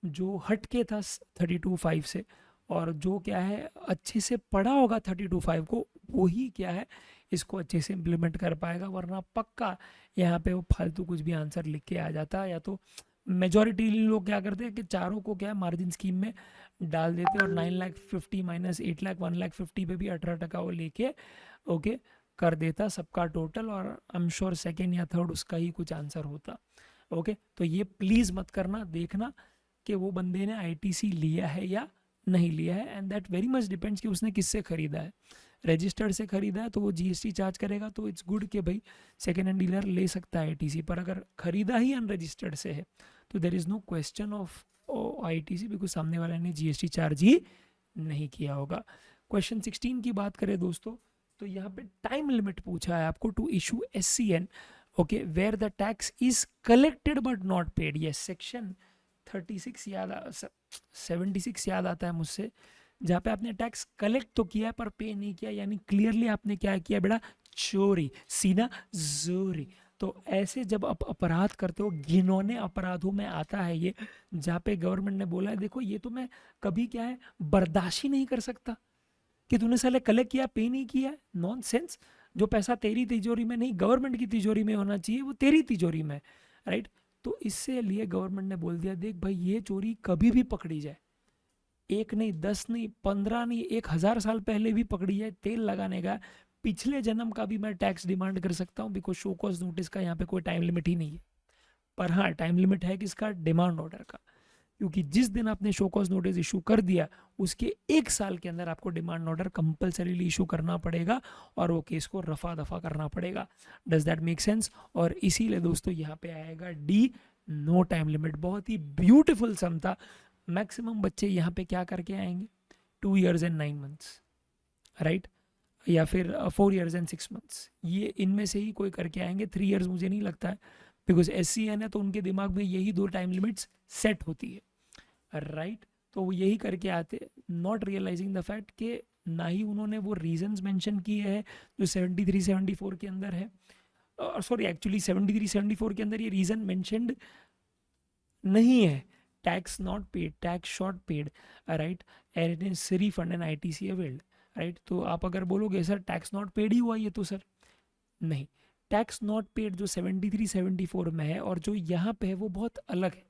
जो हटके था 32.5 से, और जो क्या है अच्छे से पढ़ा होगा 32.5 को वही क्या है इसको अच्छे से इम्प्लीमेंट कर पाएगा, वरना पक्का यहाँ पे वो फालतू कुछ भी आंसर लिख के आ जाता। या तो मेजॉरिटी लोग क्या करते हैं कि चारों को क्या मार्जिन स्कीम में डाल देते हैं और 9,50,000 माइनस 8,00,000 1,50,000 पे भी 18% वो लेके ओके कर देता सबका टोटल, और आई एम श्योर सेकेंड या थर्ड उसका ही कुछ आंसर होता। ओके तो ये प्लीज़ मत करना, देखना कि वो बंदे ने ITC लिया है या नहीं लिया है, and that very much depends कि उसने किससे खरीदा है। रजिस्टर्ड से खरीदा है तो वो GST चार्ज करेगा, तो इट्स गुड कि भाई सेकेंड हैंड डीलर ले सकता है ITC, पर अगर खरीदा ही अनरजिस्टर्ड से है तो there is no question of ITC, because सामने वाले ने GST चार्ज ही नहीं किया होगा। क्वेश्चन 16 की बात करें दोस्तों, तो यहाँ पे टाइम लिमिट पूछा है आपको to issue SCN okay where the tax is collected but not paid. ये सेक्शन 36 76 याद आता है मुझसे, जहाँ पे आपने टैक्स कलेक्ट तो किया है पर पे नहीं किया, यानी क्लियरली आपने क्या किया बेटा, चोरी, सीना जोरी। तो ऐसे जब आप अपराध करते हो, घिनौने अपराधों में आता है ये, जहाँ पे गवर्नमेंट ने बोला है देखो ये तो मैं कभी क्या है बर्दाश्त ही नहीं कर सकता कि तूने साले कलेक्ट किया पे नहीं किया। नॉनसेंस। जो पैसा तेरी तिजोरी में नहीं गवर्नमेंट की तिजोरी में होना चाहिए वो तेरी तिजोरी में, राइट। तो इससे लिए गवर्नमेंट ने बोल दिया देख भाई ये चोरी कभी भी पकड़ी जाए, 1 नहीं 10 नहीं 15 नहीं 1,000 साल पहले भी पकड़ी जाए, तेल लगाने का पिछले जन्म का भी मैं टैक्स डिमांड कर सकता हूँ, बिकॉज शो कॉज नोटिस का यहाँ पे कोई टाइम लिमिट ही नहीं है। पर हाँ टाइम लिमिट है किसका, डिमांड ऑर्डर का, क्योंकि जिस दिन आपने शो कॉज नोटिस इशू कर दिया उसके 1 साल के अंदर आपको डिमांड ऑर्डर कंपलसरीली इशू करना पड़ेगा और वो केस को रफा दफा करना पड़ेगा। Does that make sense? और इसीलिए दोस्तों यहाँ पे आएगा डी, नो टाइम लिमिट। बहुत ही ब्यूटीफुल सम था। मैक्सिमम बच्चे यहाँ पे क्या करके आएंगे, 2 years and 9 months, राइट, या फिर 4 years and 6 months, ये इनमें से ही कोई करके आएंगे। 3 years मुझे नहीं लगता है, बिकॉज SCN है तो उनके दिमाग में यही 2 टाइम लिमिट्स सेट होती है, राइट। तो वो यही करके आते, नॉट रियलाइजिंग द फैक्ट कि ना ही उन्होंने वो रीजंस मेंशन किए हैं जो 73-74 के अंदर है, सॉरी एक्चुअली 73-74 के अंदर ये रीजन मेंशनड नहीं है। Tax not paid, tax short paid, right, and is refund and ITC availed, right. तो आप अगर बोलोगे सर टैक्स नॉट पेड ही हुआ ये, तो सर नहीं, टैक्स नॉट पेड जो 73-74 में है और जो यहाँ पे है वो बहुत अलग है,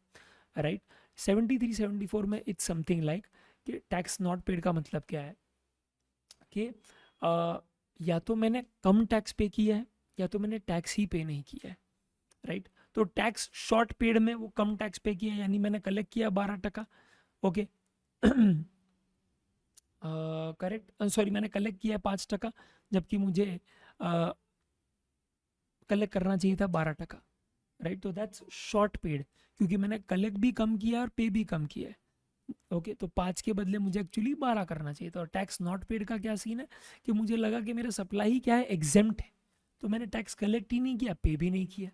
राइट। 73-74 में इट्स समथिंग लाइक कि टैक्स नॉट पेड का मतलब क्या है कि या तो मैंने कम टैक्स पे किया है या तो मैंने टैक्स ही पे नहीं किया है, राइट। तो टैक्स शॉर्ट पेड में वो कम टैक्स पे किया, यानी मैंने कलेक्ट किया 12%, ओके करेक्ट, सॉरी मैंने कलेक्ट किया 5%, जबकि मुझे कलेक्ट करना चाहिए था 12%, राइट। तो दैट्स शॉर्ट पेड, क्योंकि मैंने कलेक्ट भी कम किया और पे भी कम किया है, ओके। तो 5 के बदले मुझे एक्चुअली 12 करना चाहिए था। और टैक्स नॉट पेड का क्या सीन है कि मुझे लगा कि मेरा सप्लाई क्या है, एग्जेम्प्ट है, तो मैंने टैक्स कलेक्ट ही नहीं किया, पे भी नहीं किया।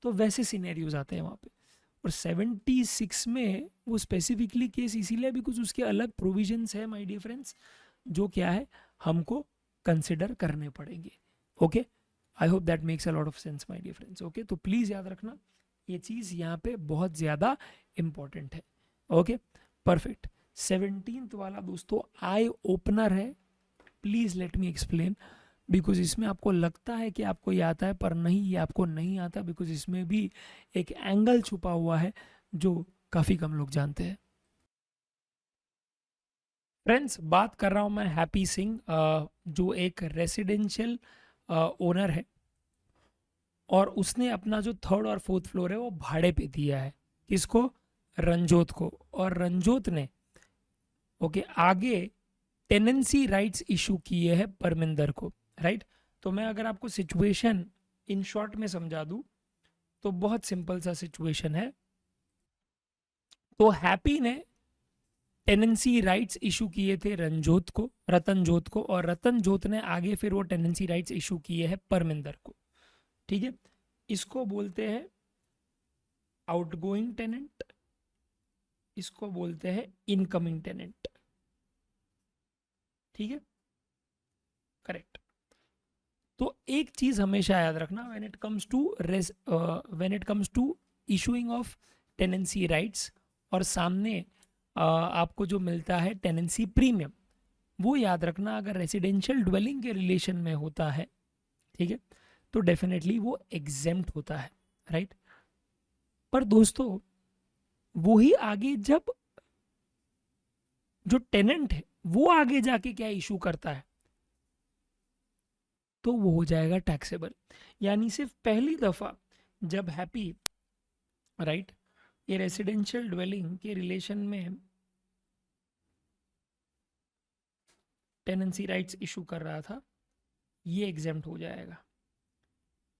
तो वैसे सिनेरियोज आते हैं वहाँ पे। और 76 में वो स्पेसिफिकली केस इसीलिए बिकॉज उसके अलग प्रोविजंस है माय डियर फ्रेंड्स, जो क्या है हमको कंसिडर करने पड़ेंगे, okay. I hope that makes a lot of sense my dear friends, okay. तो प्लीज़ याद रखना ये चीज़ यहाँ पे बहुत ज़्यादा इम्पॉर्टेंट है, ओके परफेक्ट। 17th वाला दोस्तों आई ओपनर है, please let me explain, because इसमें आपको लगता है कि आपको ये आता है पर नहीं, ये आपको नहीं आता, बिकॉज इसमें भी एक एंगल छुपा हुआ है जो काफ़ी कम लोग जानते हैं। फ्रेंड्स बात कर रहा हूँ मैं हैप्पी सिंह, जो एक रेसिडेंशियल ओनर है और उसने अपना जो 3rd और 4th फ्लोर है वो भाड़े पे दिया है, किसको, रंजोत को। और रंजोत ने ओके आगे टेनेंसी राइट्स इशू किए हैं परमिंदर को, राइट। तो मैं अगर आपको सिचुएशन इन शॉर्ट में समझा दूं तो बहुत सिंपल सा सिचुएशन है। तो हैप्पी ने टेनेंसी राइट्स इशू किए थे रतनजोत को, और रतनजोत ने आगे फिर वो टेनेंसी राइट्स इशू किए हैं परमिंदर को, ठीक है। इसको बोलते हैं आउटगोइंग टेनेंट, इसको बोलते हैं इनकमिंग टेनेंट, ठीक है, करेक्ट। तो एक चीज हमेशा याद रखना, when it comes to issuing of tenancy rights और सामने आपको जो मिलता है टेनेंसी प्रीमियम, वो याद रखना अगर रेसिडेंशियल ड्वेलिंग के रिलेशन में होता है, ठीक है, तो डेफिनेटली वो एग्जेम्प्ट होता है, राइट। पर दोस्तों वही आगे जब जो टेनेंट है वो आगे जाके क्या इशू करता है तो वो हो जाएगा टैक्सेबल। यानी सिर्फ पहली दफा जब हैप्पी, राइट, ये रेसिडेंशियल ड्वेलिंग के रिलेशन में टेनेंसी राइट्स इशू कर रहा था, ये एग्जेम्प्ट हो जाएगा,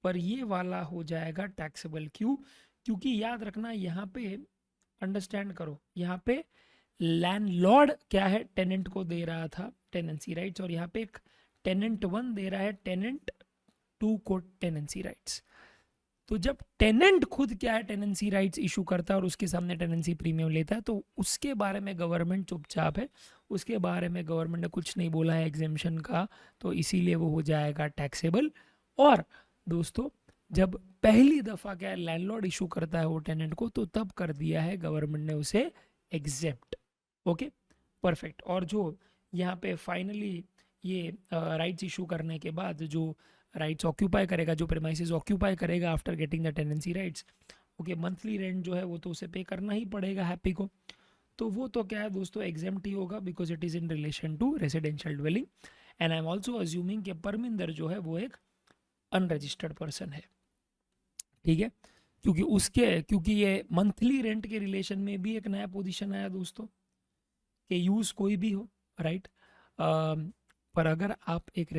पर ये वाला हो जाएगा टैक्सेबल। क्यों? क्योंकि याद रखना यहाँ पे, अंडरस्टैंड करो, यहाँ पे लैंडलॉर्ड क्या है, टेनेंट को दे रहा था टेनेंसी राइट्स, और यहाँ पे एक टेनेंट 1 दे रहा है टेनेंट 2 को टेनेंसी राइट्स। तो जब टेनेंट खुद क्या है टेनेंसी राइट्स इशू करता है और उसके सामने टेनेंसी प्रीमियम लेता है, तो उसके बारे में गवर्नमेंट चुपचाप है, उसके बारे में गवर्नमेंट ने कुछ नहीं बोला है एग्जेम्पशन का, तो इसीलिए वो हो जाएगा टैक्सेबल। और दोस्तों जब पहली दफा क्या है लैंडलॉर्ड इशू करता है वो टेनेंट को, तो तब कर दिया है गवर्नमेंट ने उसे एग्जेप्ट। Okay, perfect. और जो यहाँ पे फाइनली ये राइट्स इशू करने के बाद जो राइट्स ऑक्यूपाई करेगा, जो प्रेमाइसेस ऑक्यूपाई करेगा after getting the tenancy rights, okay, monthly rent जो है वो तो उसे पे करना ही पड़ेगा हैप्पी को, तो वो तो क्या है दोस्तों एग्जेम्प्ट ही होगा, because it is in relation to residential dwelling. And I am also assuming कि परमिंदर जो है वो एक अनरजिस्टर्ड पर्सन है, ठीक है, क्योंकि ये मंथली रेंट के रिलेशन में भी एक नया पोजीशन आया दोस्तों कि यूज़ कोई भी हो, राइट। पर अगर आप एक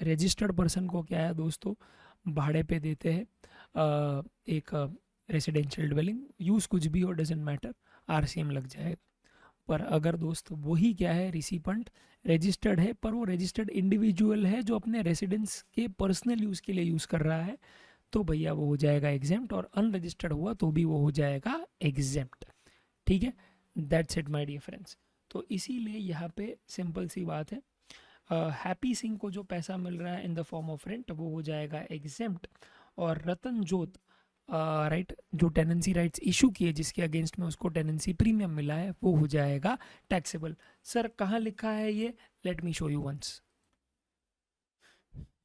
रजिस्टर्ड पर्सन को क्या है दोस्तों भाड़े पे देते हैं एक रेसिडेंशियल ड्वेलिंग, यूज़ कुछ भी हो, डजेंट मैटर, आरसीएम लग जाएगा। पर अगर दोस्त वही क्या है रिसिपेंट रजिस्टर्ड है, पर वो रजिस्टर्ड इंडिविजुअल है जो अपने रेसिडेंस के पर्सनल यूज़ के लिए यूज़ कर रहा है, तो भैया वो हो जाएगा एग्जेम्प्ट, और अनरजिस्टर्ड हुआ तो भी वो हो जाएगा एग्जेम्प्ट, ठीक है। That's it my dear friends. तो इसीलिए यहाँ पे सिंपल सी बात है, हैप्पी सिंह को जो पैसा मिल रहा है इन द फॉर्म ऑफ रेंट वो हो जाएगा एग्जेम्प्ट, और रतनजोत राइट जो टेनेंसी राइट्स इशू किए जिसके अगेंस्ट में उसको टेनेंसी प्रीमियम मिला है वो हो जाएगा टैक्सेबल। सर कहाँ लिखा है ये? Let me show you once.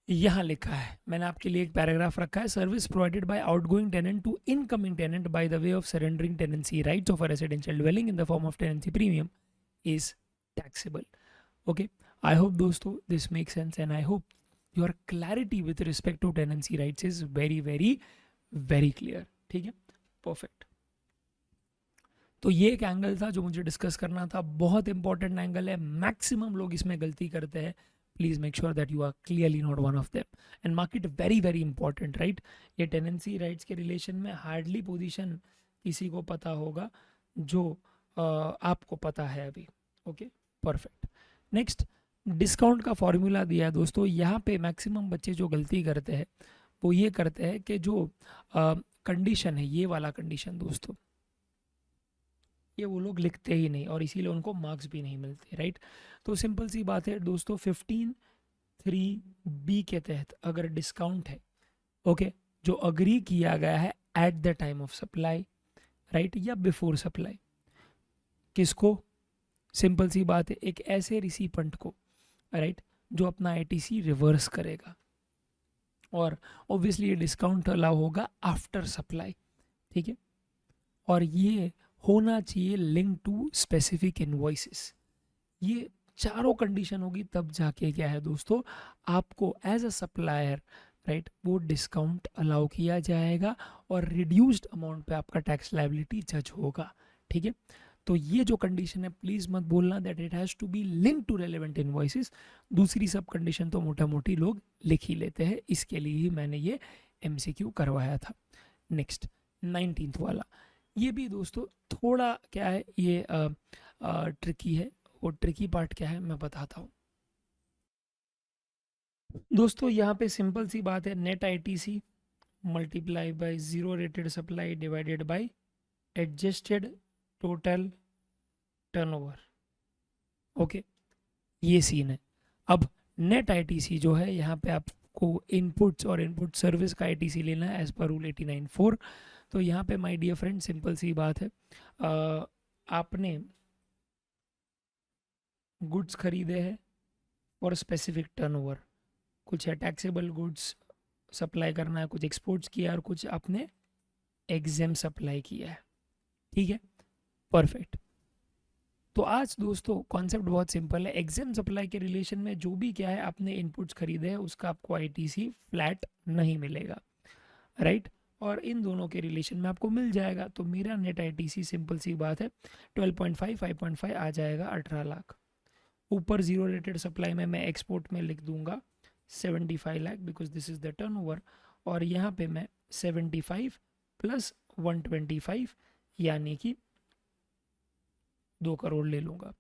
यहाँ लिखा है, मैंने आपके लिए एक पैराग्राफ रखा है, service provided by outgoing tenant to incoming tenant by the way of surrendering tenancy rights of a residential dwelling in the form of tenancy premium is taxable. Okay, I hope दोस्तों this makes sense, and I hope your clarity with respect to tenancy rights is very very very clear, ठीक है, perfect. तो ये एक angle था जो मुझे discuss करना था, बहुत इंपॉर्टेंट एंगल है, मैक्सिमम लोग इसमें गलती करते हैं, please make sure that you are clearly not one of them and mark it very very important, right. ये टेनेंसी राइट्स के रिलेशन में हार्डली पोजीशन किसी को पता होगा जो आपको पता है अभी। Okay, perfect. नेक्स्ट, डिस्काउंट का फॉर्मूला दिया है दोस्तों। यहाँ पे मैक्सिमम बच्चे जो गलती करते हैं वो ये करते हैं कि जो कंडीशन है, ये वाला कंडीशन दोस्तों, ये वो लोग लिखते ही नहीं और इसीलिए उनको मार्क्स भी नहीं मिलते, राइट। तो सिंपल सी बात है दोस्तों, 15(3)(b के तहत अगर डिस्काउंट है, ओके, जो अग्री किया गया है at the time of supply, right, या बिफोर सप्लाई, किसको? सिंपल सी बात है, एक ऐसे रिसिपेंट को, राइट, जो अपना आईटीसी रिवर्स करेगा, और ऑब्वियसली ये डिस्काउंट अलाउ होगा आफ्टर सप्लाई, ठीक है, और ये होना चाहिए लिंक टू स्पेसिफिक इनवॉइसेस। ये चारों कंडीशन होगी तब जाके क्या है दोस्तों आपको एज अ सप्लायर, राइट, वो डिस्काउंट अलाउ किया जाएगा और रिड्यूस्ड अमाउंट पे आपका टैक्स लायबिलिटी जज होगा, ठीक है। तो ये जो कंडीशन है प्लीज मत बोलना that it has to be link to relevant invoices, दूसरी सब कंडीशन तो मोटा मोटी लोग लिख ही लेते हैं, इसके लिए ही मैंने ये एमसीक्यू करवाया था। नेक्स्ट 19th वाला, ये भी दोस्तों थोड़ा क्या है, ये ट्रिकी है। वो ट्रिकी पार्ट क्या है मैं बताता हूँ दोस्तों। यहाँ पे सिंपल सी बात है, net ITC multiply by zero rated supply divided by adjusted total turnover. Okay, ये सीन है। अब नेट आईटीसी जो है, यहाँ पे आपको इनपुट्स और इनपुट सर्विस का आईटीसी लेना है एज पर रूल 89.4। तो यहाँ पे माय डियर फ्रेंड सिंपल सी बात है, आपने गुड्स खरीदे हैं और स्पेसिफिक टर्नओवर, कुछ है टैक्सेबल गुड्स सप्लाई करना है, कुछ एक्सपोर्ट्स किया और कुछ आपने एग्जेम सप्लाई किया है। ठीक है, परफेक्ट। तो आज दोस्तों कॉन्सेप्ट बहुत सिंपल है। एग्जेम सप्लाई के रिलेशन में जो भी क्या है आपने इनपुट्स खरीदे हैं उसका आपको आईटीसी फ्लैट नहीं मिलेगा, राइट। और इन दोनों के रिलेशन में आपको मिल जाएगा। तो मेरा नेट आईटीसी सिंपल सी बात है 12.5 5.5 आ जाएगा 18 लाख। ऊपर जीरो रेटेड सप्लाई में मैं एक्सपोर्ट में लिख दूंगा 75 lakh because this is the turnover, और यहाँ पे मैं 75 प्लस 125 यानी कि 2 करोड़ ले लूँगा।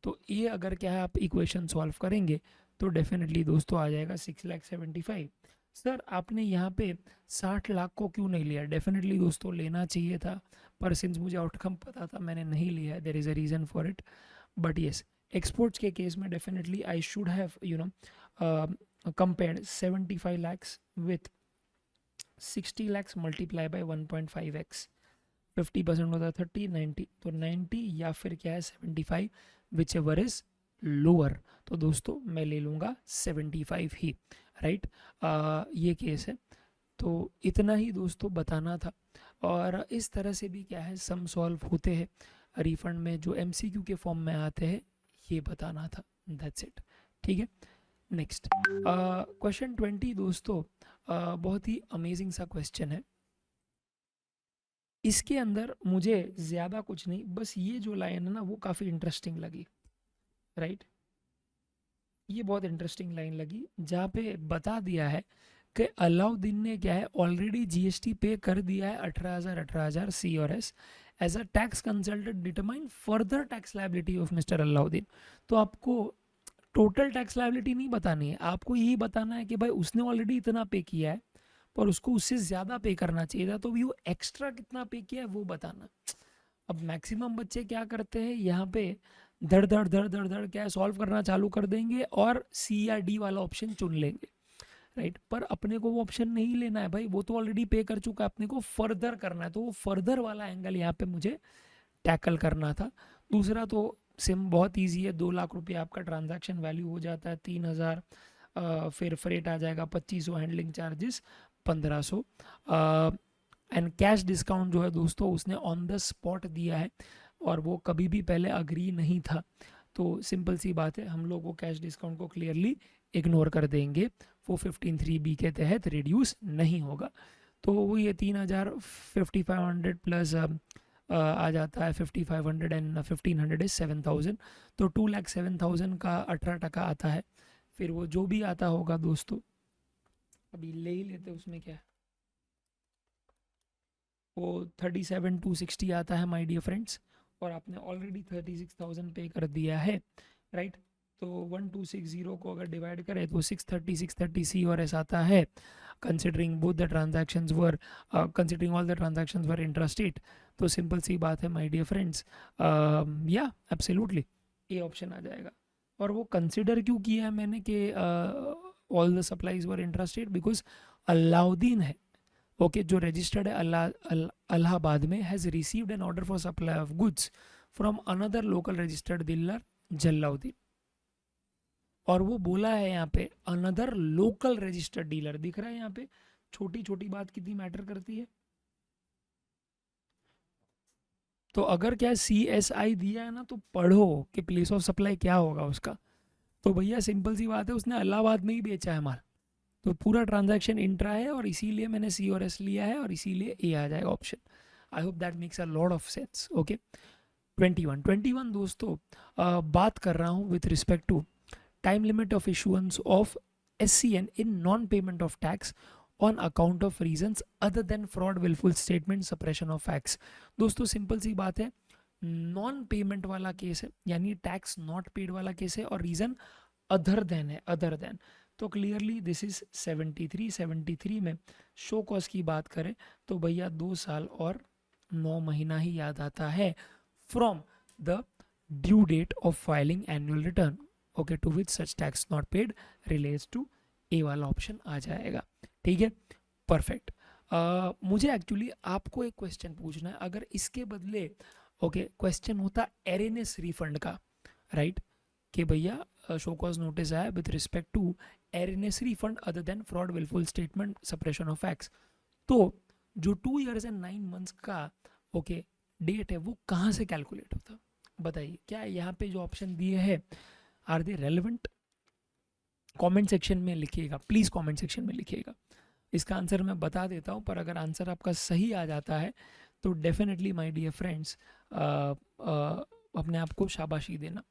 तो ये अगर क्या है आप इक्वेशन सॉल्व करेंगे तो डेफिनेटली दोस्तों आ जाएगा 6,75,000। सर आपने यहाँ पे 60 लाख को क्यों नहीं लिया? डेफिनेटली दोस्तों लेना चाहिए था, पर सिंस मुझे आउटकम पता था मैंने नहीं लिया। There is a reason for it, but yes exports के केस में definitely I should have compared 75 lakhs with 60 lakhs multiply by 1.5x। 50% होता है 30, 90, तो 90 या फिर क्या है 75, विच एवर इज लोअर। तो दोस्तों मैं ले लूँगा 75 ही, राइट। ये केस है। तो इतना ही दोस्तों बताना था, और इस तरह से भी क्या है सम सॉल्व होते हैं रिफंड में जो एमसीक्यू के फॉर्म में आते हैं, ये बताना था। दैट्स इट, ठीक है। नेक्स्ट क्वेश्चन 20 दोस्तों, बहुत ही अमेजिंग सा क्वेश्चन है। इसके अंदर मुझे ज़्यादा कुछ नहीं, बस ये जो लाइन है ना वो काफ़ी इंटरेस्टिंग लगी, राइट। ये बहुत इंटरेस्टिंग लाइन लगी जहाँ पे बता दिया है कि अलाउद्दीन ने क्या है ऑलरेडी जीएसटी पे कर दिया है 18,000 सी और S as a tax consultant determine further tax liability of mister Alauddin. तो आपको टोटल टैक्स लायबिलिटी नहीं बतानी है, आपको यही बताना है कि भाई उसने ऑलरेडी इतना पे किया है पर उसको उससे ज़्यादा पे करना चाहिए था, तो भी वो एक्स्ट्रा कितना पे किया है वो बताना। अब मैक्सिमम बच्चे क्या करते हैं यहाँ पे धड़ धड़ धड़ धड़ धड़ क्या है सॉल्व करना चालू कर देंगे और सी या डी वाला ऑप्शन चुन लेंगे, राइट। पर अपने को वो ऑप्शन नहीं लेना है भाई, वो तो ऑलरेडी पे कर चुका है, अपने को फर्दर करना है। तो वो फर्दर वाला एंगल यहाँ पे मुझे टैकल करना था। दूसरा तो सिम बहुत ईजी है, 2 लाख रुपये आपका ट्रांजैक्शन वैल्यू हो जाता है 3,000, फिर फ्रेट आ जाएगा 2500, handling charges 1500, and cash discount जो है दोस्तों उसने ऑन द स्पॉट दिया है और वो कभी भी पहले अग्री नहीं था। तो सिंपल सी बात है, हम लोग वो कैश डिस्काउंट को क्लियरली इग्नोर कर देंगे, वो 15(3)(b के तहत रिड्यूस नहीं होगा। तो वो ये 3,000 5,500 प्लस आ जाता है 5,500 एंड 1,500 इज 7,000, तो 2,07,000 का 18% आता है। फिर वो जो भी आता होगा दोस्तों, अभी ले ही लेते उसमें क्या है, वो 37,260 आता है माय डियर फ्रेंड्स, और आपने ऑलरेडी 36,000 पे कर दिया है, राइट। तो 1260 को अगर डिवाइड करें तो 630 सी और एस आता है, considering both the transactions were considering all the transactions were intrastate. तो सिंपल सी बात है माय डियर फ्रेंड्स, या एब्सोल्युटली ए ऑप्शन आ जाएगा। और वो कंसिडर क्यों किया है मैंने कि all the supplies were intrastate, because Alauddin है ओके जो रजिस्टर्ड है अलाहाबाद में, has received an order for supply of goods from another local registered dealer Jalauddin. और वो बोला है यहाँ पे अनदर लोकल रजिस्टर्ड डीलर, दिख रहा है यहाँ पे, छोटी छोटी बात कितनी मैटर करती है। तो अगर क्या CSI दिया है ना तो पढ़ो कि प्लेस ऑफ सप्लाई क्या होगा उसका। तो भैया सिंपल सी बात है, उसने इलाहाबाद में ही बेचा है माल, तो पूरा ट्रांजैक्शन इंट्रा है और इसीलिए मैंने C और S लिया है और इसीलिए ए आ जाएगा option. I hope that makes a lot of sense, okay. 21 दोस्तों बात कर रहा हूँ with respect to time limit of issuance of SCN in non payment of tax on account of reasons other than fraud wilful statement suppression of facts. दोस्तों simple सी बात है, non payment वाला केस है यानी टैक्स नॉट पेड वाला case है और रीजन अदर देन है, अदर देन। तो क्लियरली दिस इज 73 में शो कॉज की बात करें तो भैया 2 साल और 9 महीना ही याद आता है from the due date of filing annual return, okay, to which such tax not paid relates to a वाला ऑप्शन आ जाएगा। ठीक है, परफेक्ट। मुझे एक्चुअली आपको एक क्वेश्चन पूछना है, अगर इसके बदले ओके क्वेश्चन होता एरएनएस रिफंड का, राइट, कि भैया शो कॉज नोटिस आया with respect to erroneous refund other than fraud wilful statement suppression of facts, तो जो 2 years and 9 months का ओके डेट है वो कहाँ से कैलकुलेट होता, बताइए। क्या यहाँ पे जो ऑप्शन दिए हैं are they relevant? Comment section में लिखिएगा प्लीज, कमेंट सेक्शन में लिखिएगा। इसका आंसर मैं बता देता हूँ, पर अगर आंसर आपका सही आ जाता है तो डेफिनेटली माय डियर फ्रेंड्स अपने आप को शाबाशी देना।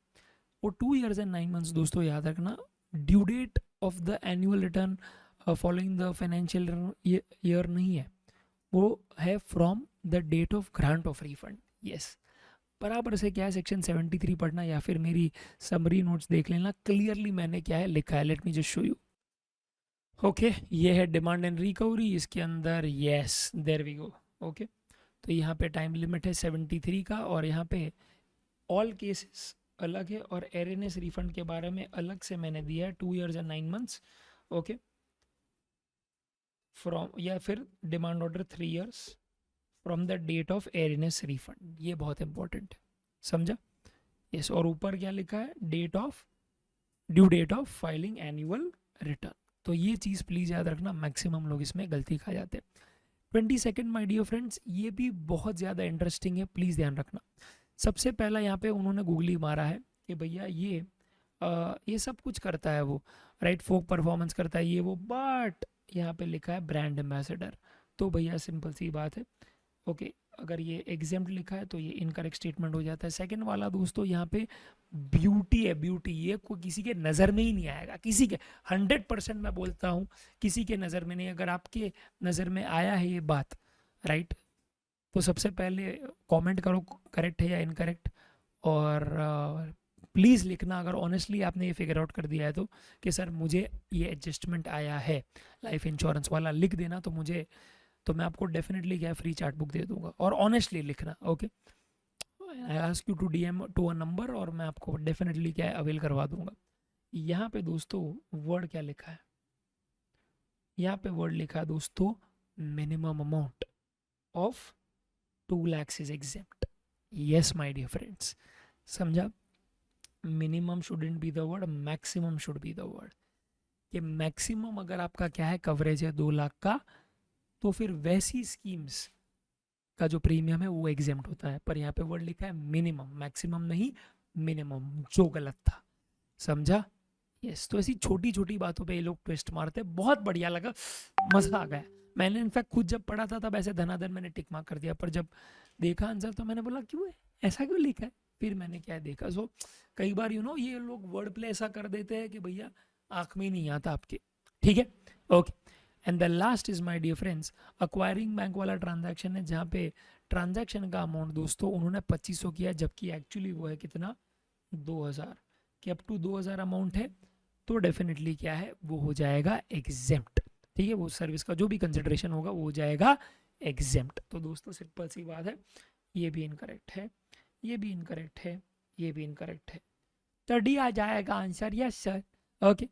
वो 2 years and 9 months दोस्तों याद रखना, due date of the annual return following the financial year नहीं है, वो है from the date of grant of refund. Yes, बराबर से क्या है, सेक्शन 73 पढ़ना या फिर मेरी समरी नोट्स देख लेना, क्लियरली मैंने क्या है लिखा है। Let me just show you. Okay, ये है डिमांड एंड रिकवरी, इसके अंदर yes there we go. Okay, तो यहाँ पे टाइम लिमिट है 73 का और यहाँ पे ऑल केसेस अलग है और एरएनएस रिफंड के बारे में अलग से मैंने दिया है 2 years and 9 months। Okay, from या फिर demand order 3 years from the date of erroneous refund, ये बहुत इंपॉर्टेंट है, समझा। यस, और ऊपर क्या लिखा है, date of due date of filing annual return. तो ये चीज़ प्लीज़ याद रखना, मैक्सिमम लोग इसमें गलती खा जाते हैं। 22 माय डियर फ्रेंड्स, ये भी बहुत ज़्यादा इंटरेस्टिंग है, प्लीज़ ध्यान रखना। सबसे पहला यहाँ पे उन्होंने गूगली मारा है कि भैया ये सब कुछ करता है वो, राइट, फोक परफॉर्मेंस करता है ये वो, बट यहाँ पे लिखा है ब्रांड एम्बेसडर। तो भैया सिंपल सी बात है, ओके, अगर ये एग्जाम्प्ट लिखा है तो ये इनकरेक्ट स्टेटमेंट हो जाता है। सेकंड वाला दोस्तों यहाँ पे ब्यूटी है, ब्यूटी, ये कोई किसी के नज़र में ही नहीं आएगा, किसी के 100% मैं बोलता हूँ किसी के नज़र में नहीं। अगर आपके नज़र में आया है ये बात, राइट, तो सबसे पहले कमेंट करो करेक्ट है या इनकरेक्ट, और प्लीज़ लिखना अगर ऑनेस्टली आपने ये फिगर आउट कर दिया है तो, कि सर मुझे ये एडजस्टमेंट आया है लाइफ इंश्योरेंस वाला, लिख देना तो मुझे, तो मैं आपको डेफिनेटली क्या फ्री चार्ट बुक दे दूंगा। और ऑनेस्टली लिखना, okay, I ask you to DM to a number और मैं आपको डेफिनेटली क्या अवेल करवा दूंगा। यहाँ पे दोस्तों वर्ड क्या लिखा है, यहाँ पे वर्ड लिखा है दोस्तों minimum amount of 2 lakhs is exempt. Yes my dear friends, समझा, minimum shouldn't be the word, maximum should be the word. कि मैक्सिमम अगर आपका क्या है कवरेज है 2 लाख का, तो फिर वैसी स्कीम्स का जो प्रीमियम है वो एग्जेम्प्ट होता है। पर यहाँ पे वर्ड लिखा है मिनिमम, मैक्सिमम नहीं, मिनिमम, जो गलत था, समझा। यस, तो ऐसी छोटी छोटी बातों पे ये लोग ट्विस्ट मारते हैं, बहुत बढ़िया लगा, मजा आ गया। मैंने इनफैक्ट खुद जब पढ़ा था तब ऐसे धनाधन मैंने टिक मार्क कर दिया, पर जब देखा आंसर तो मैंने बोला क्यों है, ऐसा क्यों लिखा है, फिर मैंने क्या देखा। सो कई बार ये लोग वर्ड प्ले ऐसा कर देते हैं कि भैया आंख में ही नहीं आता आपके, ठीक है, okay. And the last is my dear friends acquiring bank वाला ट्रांजैक्शन है, जहाँ पे ट्रांजैक्शन का अमाउंट दोस्तों उन्होंने 2500 किया, जबकि एक्चुअली वो है कितना, 2000, कि अप टू 2000 अमाउंट है, तो डेफिनेटली क्या है वो हो जाएगा एग्जेम्प्ट, ठीक है, वो सर्विस का जो भी कंसिडरेशन होगा वो हो जाएगा एग्जेम्प्ट। तो दोस्तों सिंपल सी बात है, ये भी इनकरेक्ट है, ये भी इनकरेक्ट है, ये भी इनकरेक्ट है, तो डी आ जाएगा answer, yes sir, okay.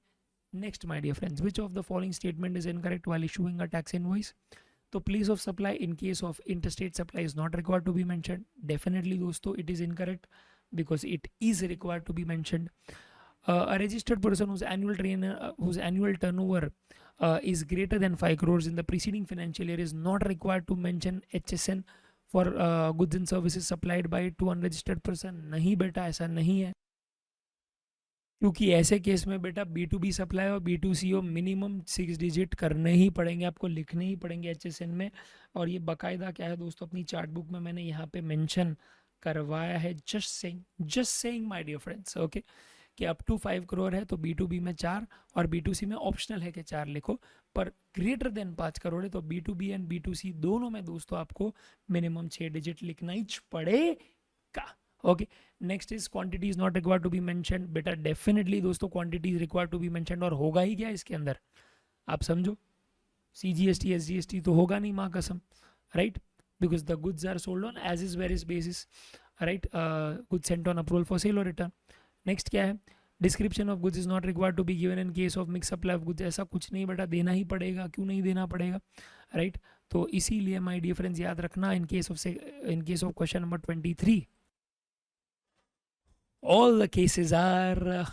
Next, my dear friends, which of the following statement is incorrect while issuing a tax invoice? तो place of supply in case of interstate supply is not required to be mentioned. Definitely दोस्तों it is incorrect because it is required to be mentioned. A registered person whose annual turnover is greater than 5 crores in the preceding financial year is not required to mention HSN for goods and services supplied by to unregistered person. नहीं बेटा, ऐसा नहीं है, क्योंकि ऐसे case में बेटा B2B supply और B2CO मिनिमम 6 डिजिट करने ही पड़ेंगे, आपको लिखने ही पड़ेंगे HSN में। और ये बाकायदा क्या है दोस्तों, अपनी चार्ट बुक में मैंने यहाँ पे मेंशन करवाया है, just saying my dear friends, okay, कि अप टू 5 करोड़ है तो B2B में 4 और B2C में ऑप्शनल है कि 4 लिखो, पर ग्रेटर देन 5 करोड़ है तो B2B एंड B2C दोनों में दोस्तों आपको मिनिमम 6 डिजिट लिखना ही पड़ेगा। Okay, next is quantity is not required to be mentioned. बेटा डेफिनेटली दोस्तों quantity is required to be mentioned, और होगा ही क्या इसके अंदर, आप समझो, CGST SGST तो होगा नहीं माँ कसम, right, because the goods are sold on as is various basis, right, goods sent on approval for sale और रिटर्न। नेक्स्ट क्या है, description of goods is not required to be given in case of mix supply of goods. ऐसा कुछ नहीं बेटा, देना ही पड़ेगा, क्यों नहीं देना पड़ेगा, राइट। तो इसीलिए माय डियर फ्रेंड्स याद रखना, in case of question number 23 all the cases are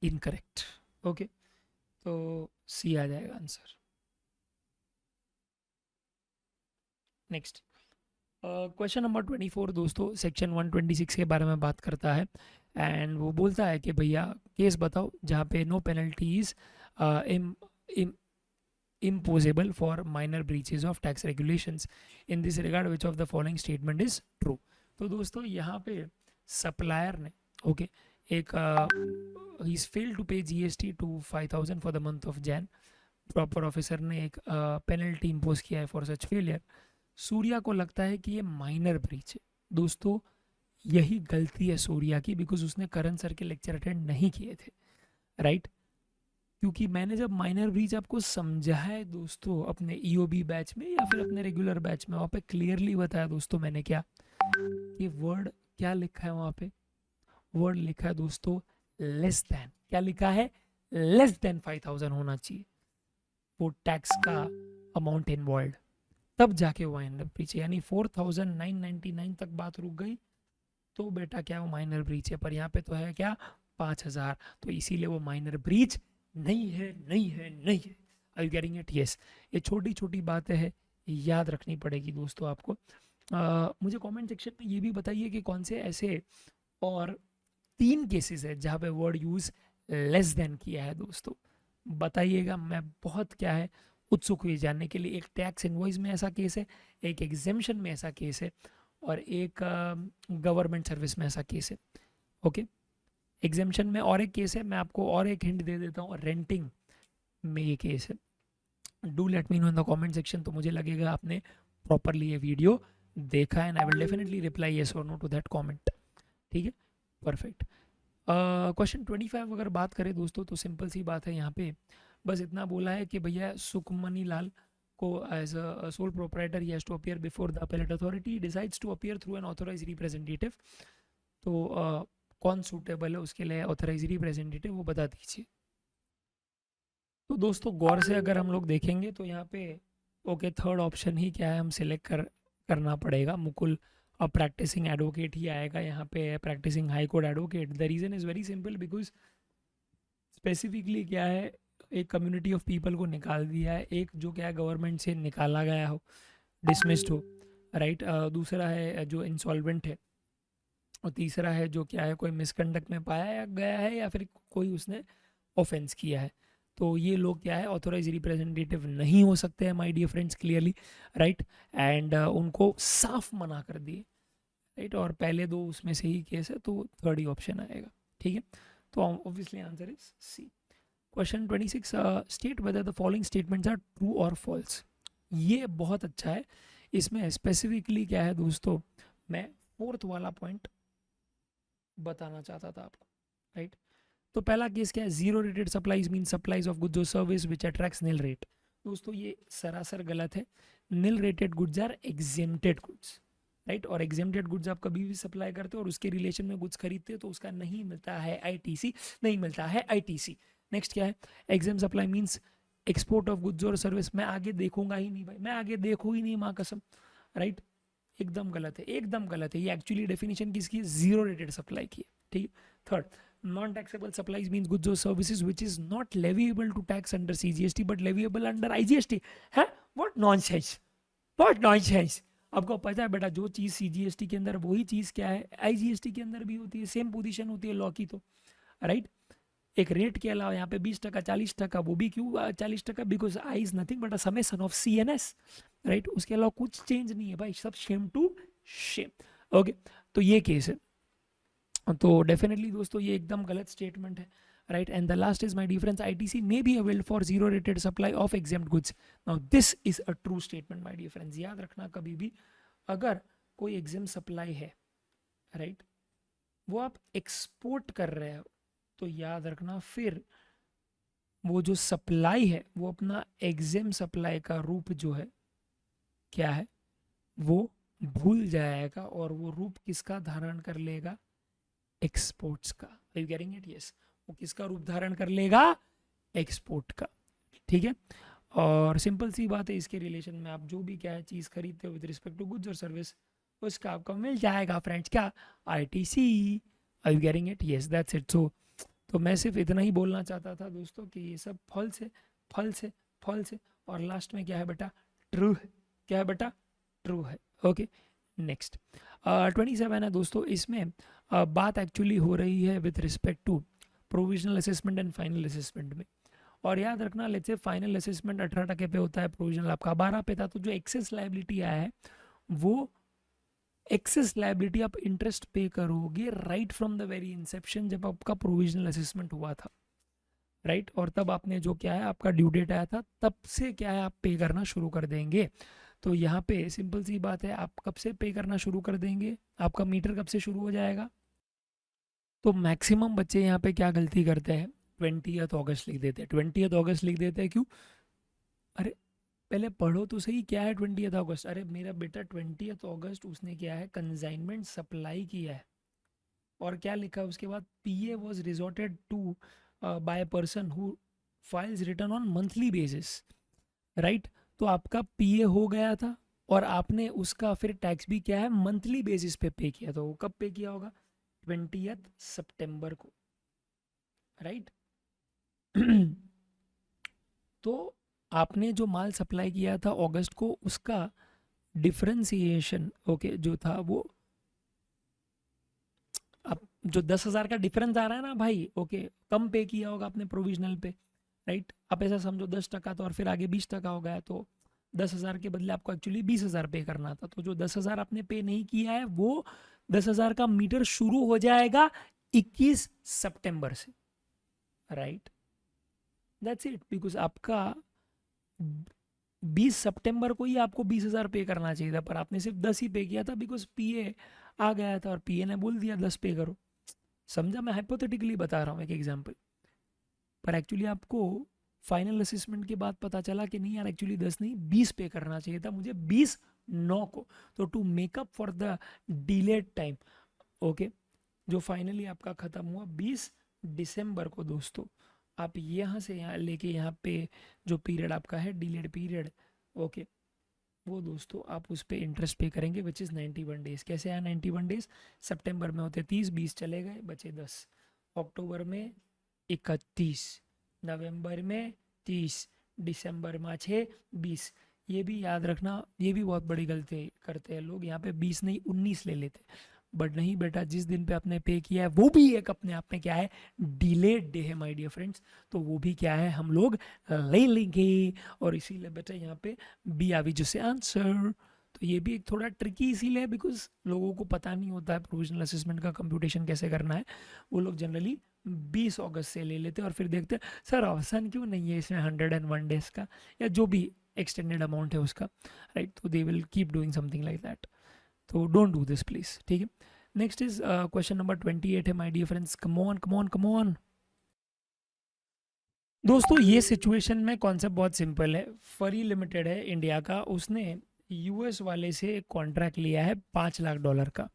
incorrect. Okay, तो सी आ जाएगा आंसर। नेक्स्ट क्वेश्चन नंबर 24 दोस्तों सेक्शन 126 के बारे में बात करता है, एंड वो बोलता है कि भैया केस बताओ जहाँ पे no penalty is imposable for minor breaches of tax regulations in this regard which of the following statement is true। तो दोस्तों यहाँ पे सप्लायर ने ओके एक ही is failed to pay GST to 5000 for the month of Jan, proper officer ने एक penalty impose किया है फॉर सच फेलियर। सूर्या को लगता है कि ये माइनर ब्रीच है। दोस्तों यही गलती है सूर्या की, बिकॉज उसने करण सर के लेक्चर अटेंड नहीं किए थे, राइट, क्योंकि मैंने जब माइनर ब्रीच आपको समझा है दोस्तों अपने EOB बैच में या फिर अपने रेगुलर बैच में, वहाँ पे क्लियरली बताया दोस्तों मैंने क्या, कि वर्ड क्या लिखा है वहाँ पे, वर्ड लिखा है दोस्तों लेस देन, क्या लिखा है, लेस देन 5000 होना चाहिए वो टैक्स का अमाउंट इन्वॉल्व, तब जाके वो माइनर ब्रीच है। यानी 4999 तक बात रुक गई तो बेटा क्या वो माइनर ब्रीच है, पर यहाँ पे तो है क्या 5000, तो इसीलिए वो माइनर ब्रीच नहीं है, नहीं है, नहीं है। Are you getting it? Yes, ये छोटी छोटी बातें हैं, याद रखनी पड़ेगी दोस्तों आपको। मुझे कमेंट सेक्शन में ये भी बताइए कि कौन से ऐसे और 3 केसेस है जहाँ पे वर्ड यूज लेस देन किया है दोस्तों, बताइएगा। मैं बहुत क्या है उत्सुक हुई जानने के लिए। एक टैक्स इनवॉइस में ऐसा केस है, एक एग्जेम्पशन में ऐसा केस है, और एक गवर्नमेंट सर्विस में ऐसा केस है। ओके, एग्जेम्पशन में और एक केस है, मैं आपको और एक हिंट दे देता हूँ, रेंटिंग में ये केस है। Do let me know in the comment section, तो मुझे लगेगा आपने प्रॉपरली ये वीडियो देखा है, and I will definitely reply yes और नो टू दैट कमेंट। ठीक है, परफेक्ट। क्वेश्चन 25 अगर बात करें दोस्तों तो सिंपल सी बात है, यहाँ पे बस इतना बोला है कि भैया सुखमनी लाल को as a sole proprietor he has to appear before the appellate authority, decides to appear through an authorised representative. तो कौन सूटेबल है उसके लिए ऑथराइज्ड रिप्रेजेंटेटिव, वो बता दीजिए। तो दोस्तों गौर से अगर हम लोग देखेंगे तो यहाँ पे ओके थर्ड ऑप्शन ही क्या है, हम सिलेक्ट करना पड़ेगा। मुकुल अब प्रैक्टिसिंग एडवोकेट ही आएगा यहाँ पे, practising high court advocate. The reason is very simple, because specifically क्या है, एक कम्युनिटी ऑफ पीपल को निकाल दिया है, एक जो क्या है गवर्नमेंट से निकाला गया हो, डिसमिस्ड हो, राइट, दूसरा है जो इंसॉल्वेंट है, और तीसरा है जो क्या है कोई मिसकंडक्ट में पाया गया है या फिर कोई उसने ऑफेंस किया है। तो ये लोग क्या है ऑथोराइज रिप्रेजेंटेटिव नहीं हो सकते हैं my dear friends, clearly, right, and उनको साफ मना कर दिए, राइट, और पहले 2 उसमें से ही केस है, तो थर्ड ही ऑप्शन आएगा। ठीक है, तो obviously answer is C. Question 26, state whether the following statements are true और फॉल्स। ये बहुत अच्छा है, इसमें स्पेसिफिकली क्या है दोस्तों, मैं 4th वाला पॉइंट बताना चाहता था आपको, राइट। तो पहला केस क्या है, zero rated supplies mean supplies of goods और service which attracts nil rate. दोस्तों ये सरासर गलत है। Nil rated goods are exempted goods, right, और एग्जेम्प्टेड गुड्स आप कभी भी सप्लाई करते हो और उसके रिलेशन में गुड्स खरीदते हो तो उसका नहीं मिलता है ITC, नहीं मिलता है ITC। नेक्स्ट क्या है, exempt supply means export of goods और सर्विस। मैं आगे देखूंगा ही नहीं भाई, मैं आगे देखू ही नहीं माँ कसम, राइट, एकदम गलत है, एकदम गलत है। ये एक्चुअली डेफिनेशन किसकी है, जीरो रेटेड सप्लाई की है। ठीक है, third, non taxable supplies means goods और services which is not leviable to tax under CGST but leviable under IGST। है व्हाट नॉनसेंस, व्हाट नॉनसेंस। आपको पता है बेटा जो चीज़ CGST के अंदर वही चीज़ क्या है IGST के अंदर भी होती है, सेम पोजीशन होती है लॉ की, तो राइट। एक रेट के अलावा यहाँ पे 20% 40%, वो भी क्यों 40%, because I is nothing but a summation of CNS, right. उसके अलावा कुछ चेंज नहीं है भाई, सब शेम टू शेम। ओके, तो ये केस है। तो डेफिनेटली दोस्तों ये एकदम गलत स्टेटमेंट है, right. And the last is my difference, ITC may be availed for zero rated supply of exempt goods. Now this is a true statement my dear friends. याद रखना कभी भी अगर कोई एग्जेम्प्ट सप्लाई है, राइट, वो आप एक्सपोर्ट कर रहे हो, तो याद रखना फिर वो जो सप्लाई है वो अपना एग्जेम सप्लाई का रूप जो है क्या है, वो भूल जाएगा और वो रूप किसका धारण कर लेगा, एक्सपोर्ट्स का। Are you getting it? Yes, वो किसका रूप धारण कर लेगा, एक्सपोर्ट का, ठीक है। और सिंपल सी बात है, इसके रिलेशन में आप जो भी क्या है चीज़ खरीदते हो विद रिस्पेक्ट टू गुड्स और सर्विस, उसका आपको मिल जाएगा फ्रेंड्स क्या, ITC. Are you getting it? Yes, that's it. So तो मैं सिर्फ इतना ही बोलना चाहता था दोस्तों कि ये सब फॉल्स है, फॉल्स है, फॉल्स है, और लास्ट में क्या है बेटा, ट्रू है। क्या है बेटा, ट्रू है। ओके, नेक्स्ट 27 है दोस्तों। इसमें बात एक्चुअली हो रही है with respect to provisional assessment and final assessment में। और याद रखना, लेट्स से फाइनल असेसमेंट 18% पे होता है, प्रोविजनल आपका 12 पे था। तो जो एक्सेस लायबिलिटी आया है वो एक्सेस लायबिलिटी आप इंटरेस्ट पे करोगे right from the very Inception, जब आपका प्रोविजनल असेसमेंट हुआ था, राइट। और तब आपने जो क्या है आपका ड्यू डेट आया था, तब से क्या है आप पे करना शुरू कर देंगे। तो यहाँ पे सिंपल सी बात है, आप कब से पे करना शुरू कर देंगे, आपका मीटर कब से शुरू हो जाएगा। तो मैक्सिमम बच्चे यहाँ पे क्या गलती करते हैं, 20th अगस्त लिख देते हैं। 20th अगस्त लिख देते हैं क्यों, अरे पहले पढ़ो तो सही क्या है 20th अगस्त। अरे मेरा बेटा 20th अगस्त उसने क्या है कंसाइनमेंट सप्लाई किया है, और क्या लिखा है उसके बाद, PA was resorted to by person who files return on monthly basis, right. तो आपका पीए हो गया था और आपने उसका फिर टैक्स भी क्या है मंथली बेसिस पे किया। तो वो कब पे किया होगा, 20th सितंबर को, राइट। तो आपने जो माल सप्लाई किया था अगस्त को, उसका डिफरेंशिएशन ओके जो था वो, अब जो 10,000 का डिफरेंस आ रहा है ना भाई, ओके, कम पे किया होगा आपने प्रोविजनल पे, राइट। आप ऐसा समझो 10% तो और फिर आगे 20% हो गया, तो 10,000 के बदले आपको एक्चुअली 20,000 पे करना था। तो जो 10,000 आपने पे नहीं किया है वो 10,000 का मीटर शुरू हो जाएगा 21 सितंबर से, राइट। दैट्स इट, बिकॉज आपका 20 सितंबर को ही आपको 20,000 पे करना चाहिए था, पर आपने सिर्फ 10 ही पे किया था बिकॉज पीए आ गया था और पीए ने बोल दिया 10 पे करो। समझा, मैं हाइपोथेटिकली बता रहा हूँ एक एग्जांपल, पर एक्चुअली आपको फाइनल असेसमेंट के बाद पता चला कि नहीं यार एक्चुअली 10 नहीं 20 पे करना चाहिए था मुझे 20/9 को। तो to make up for the delayed time, okay, जो फाइनली आपका ख़त्म हुआ 20 दिसंबर को दोस्तों, आप यहाँ से यहाँ लेके यहाँ पे जो पीरियड आपका है डिलेड पीरियड, ओके, वो दोस्तों आप उस पर इंटरेस्ट पे करेंगे विच इज़ 91 डेज। कैसे आया 91 डेज, सितंबर में होते 30, 20 चले गए बचे 10, अक्टूबर में 31, नवंबर में 30, दिसंबर में 6, 20। ये भी याद रखना, ये भी बहुत बड़ी गलती करते हैं लोग, यहाँ पे 20 नहीं 19 ले लेते, बट नहीं बेटा, जिस दिन पे आपने पे किया है वो भी एक अपने आप में क्या है डिलेड डे है माय डियर फ्रेंड्स। तो वो भी क्या है हम लोग ले लेंगे, और इसीलिए बेटा यहाँ पे बी आवी जो से आंसर। तो ये भी एक थोड़ा ट्रिकी इसीलिए बिकॉज लोगों को पता नहीं होता है प्रोविजनल असेसमेंट का कंप्यूटेशन कैसे करना है। वो लोग जनरली 20 अगस्त से ले लेते हैं और फिर देखते हैं सर ऑप्शन क्यों नहीं है इसमें 101 डेज का या जो भी एक्सटेंडेड अमाउंट है उसका, राइट। तो they will keep doing something like that. तो डोंट डू दिस प्लीज, ठीक है। नेक्स्ट इज क्वेश्चन नंबर 28 है my dear friends, come on come on come on. दोस्तों ये सिचुएशन में कॉन्सेप्ट बहुत सिंपल है। फरी लिमिटेड है इंडिया का, उसने यूएस वाले से कॉन्ट्रैक्ट लिया है $5 लाख का।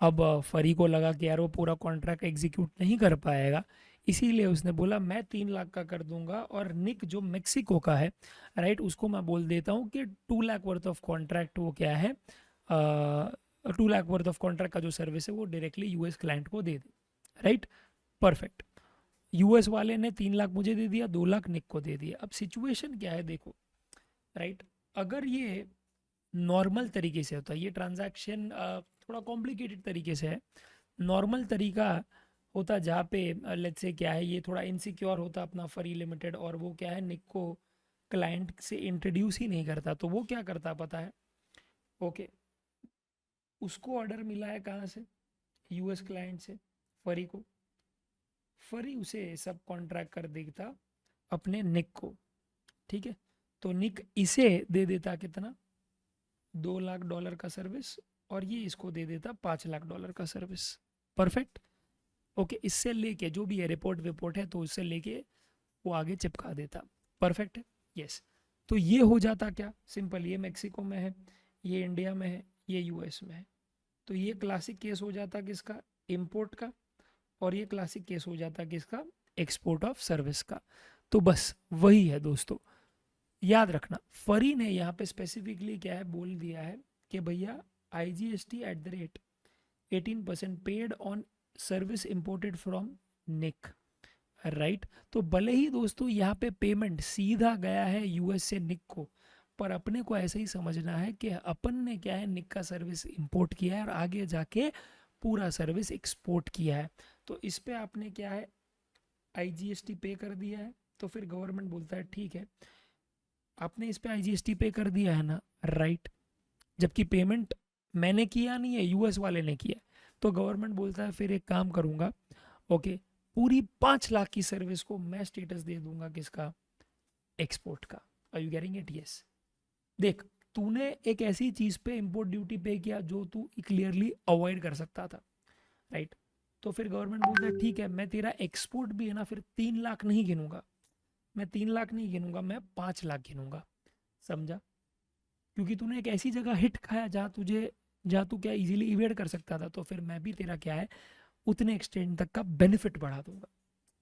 अब फरी को लगा कि यार वो पूरा कॉन्ट्रैक्ट एग्जीक्यूट नहीं कर पाएगा, इसीलिए उसने बोला मैं 3 लाख का कर दूंगा, और निक जो मेक्सिको का है, राइट, उसको मैं बोल देता हूँ कि 2 लाख वर्थ ऑफ कॉन्ट्रैक्ट वो क्या है, 2 लाख वर्थ ऑफ कॉन्ट्रैक्ट का जो सर्विस है वो डायरेक्टली यूएस क्लाइंट को दे दे, राइट। परफेक्ट, यूएस वाले ने 3 लाख मुझे दे दिया, 2 लाख निक को दे दिया। अब सिचुएशन क्या है देखो, राइट, अगर ये नॉर्मल तरीके से होता है, ये ट्रांजैक्शन थोड़ा कॉम्प्लिकेटेड तरीके से है, नॉर्मल तरीका होता जहाँ पे लेट्स से क्या है ये थोड़ा इनसिक्योर होता अपना फरी लिमिटेड, और वो क्या है निक को क्लाइंट से इंट्रोड्यूस ही नहीं करता, तो वो क्या करता पता है, ओके, उसको ऑर्डर मिला है कहाँ से, यूएस क्लाइंट से, फरी को। फरी उसे सब कॉन्ट्रैक्ट कर देता अपने निक को, ठीक है। तो निक इसे दे देता कितना, $2 लाख का सर्विस, और ये इसको दे देता $5 लाख का सर्विस। परफेक्ट। ओके, इससे लेके जो भी है रिपोर्ट विपोर्ट है, तो उससे लेके वो आगे चिपका देता। परफेक्ट है, यस। तो ये हो जाता क्या, सिंपल, ये मेक्सिको में है, ये इंडिया में है, ये यूएस में है। तो ये क्लासिक केस हो जाता किसका, इंपोर्ट का, और ये क्लासिक केस हो जाता किसका, एक्सपोर्ट ऑफ सर्विस का। तो बस वही है दोस्तों, याद रखना। फरी ने यहाँ पे स्पेसिफिकली क्या है बोल दिया है कि भैया IGST @ 18% paid on service imported from निक, राइट। तो भले ही दोस्तों यहाँ पे पेमेंट सीधा गया है यूएस से निक को, पर अपने को ऐसे ही समझना है कि अपन ने क्या है, निक का सर्विस इंपोर्ट किया है और आगे जाके पूरा सर्विस एक्सपोर्ट किया है। तो इस पे आपने क्या है, IGST पे कर दिया है। तो फिर गवर्नमेंट बोलता है ठीक है, आपने इस पे IGST पे कर दिया है ना, राइट, जबकि पेमेंट मैंने किया नहीं है, यूएस वाले ने किया। तो गवर्नमेंट बोलता है फिर एक काम करूंगा, ओके, पूरी 5 लाख की सर्विस को मैं स्टेटस दे दूंगा किसका, एक्सपोर्ट का। Are you getting it, yes. देख, तूने एक ऐसी चीज पे इंपोर्ट ड्यूटी पे किया जो तू क्लियरली अवॉइड कर सकता था, राइट। तो फिर गवर्नमेंट बोलता है ठीक है, मैं तेरा एक्सपोर्ट भी है ना, फिर 3 लाख नहीं गिनूंगा, मैं 3 लाख नहीं गिनूंगा, मैं 5 लाख गिनूंगा, समझा। क्योंकि तूने एक ऐसी जगह हिट खाया जहाँ तू क्या इजीली इवेड कर सकता था, तो फिर मैं भी तेरा क्या है उतने एक्सटेंड तक का बेनिफिट बढ़ा दूंगा।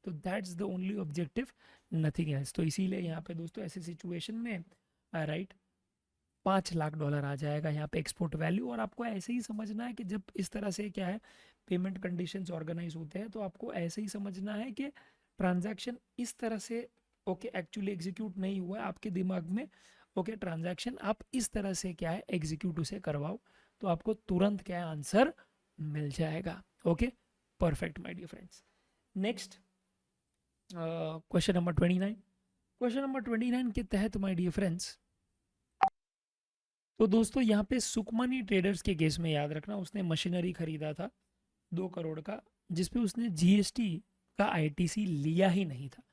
तो that's the only objective, nothing else. तो इसीलिए यहाँ पे दोस्तों ऐसे सिचुएशन में राइट $5 लाख आ जाएगा यहाँ पे एक्सपोर्ट वैल्यू। और आपको ऐसे ही समझना है कि जब इस तरह से क्या है पेमेंट कंडीशंस ऑर्गेनाइज होते हैं, तो आपको ऐसे ही समझना है कि ट्रांजैक्शन इस तरह से ओके एक्चुअली एग्जीक्यूट नहीं हुआ है आपके दिमाग में। ओके, ट्रांजैक्शन आप इस तरह से क्या है एग्जीक्यूट उसे करवाओ, तो आपको तुरंत क्या है आंसर मिल जाएगा। Okay, perfect my dear friends. Next question number 29। Question number 29 के तहत माय डियर फ्रेंड्स, तो दोस्तों यहाँ पे सुकमनी ट्रेडर्स के केस में याद रखना, उसने मशीनरी खरीदा था 2 करोड़ का, जिसपे उसने GST का ITC लिया ही नहीं था,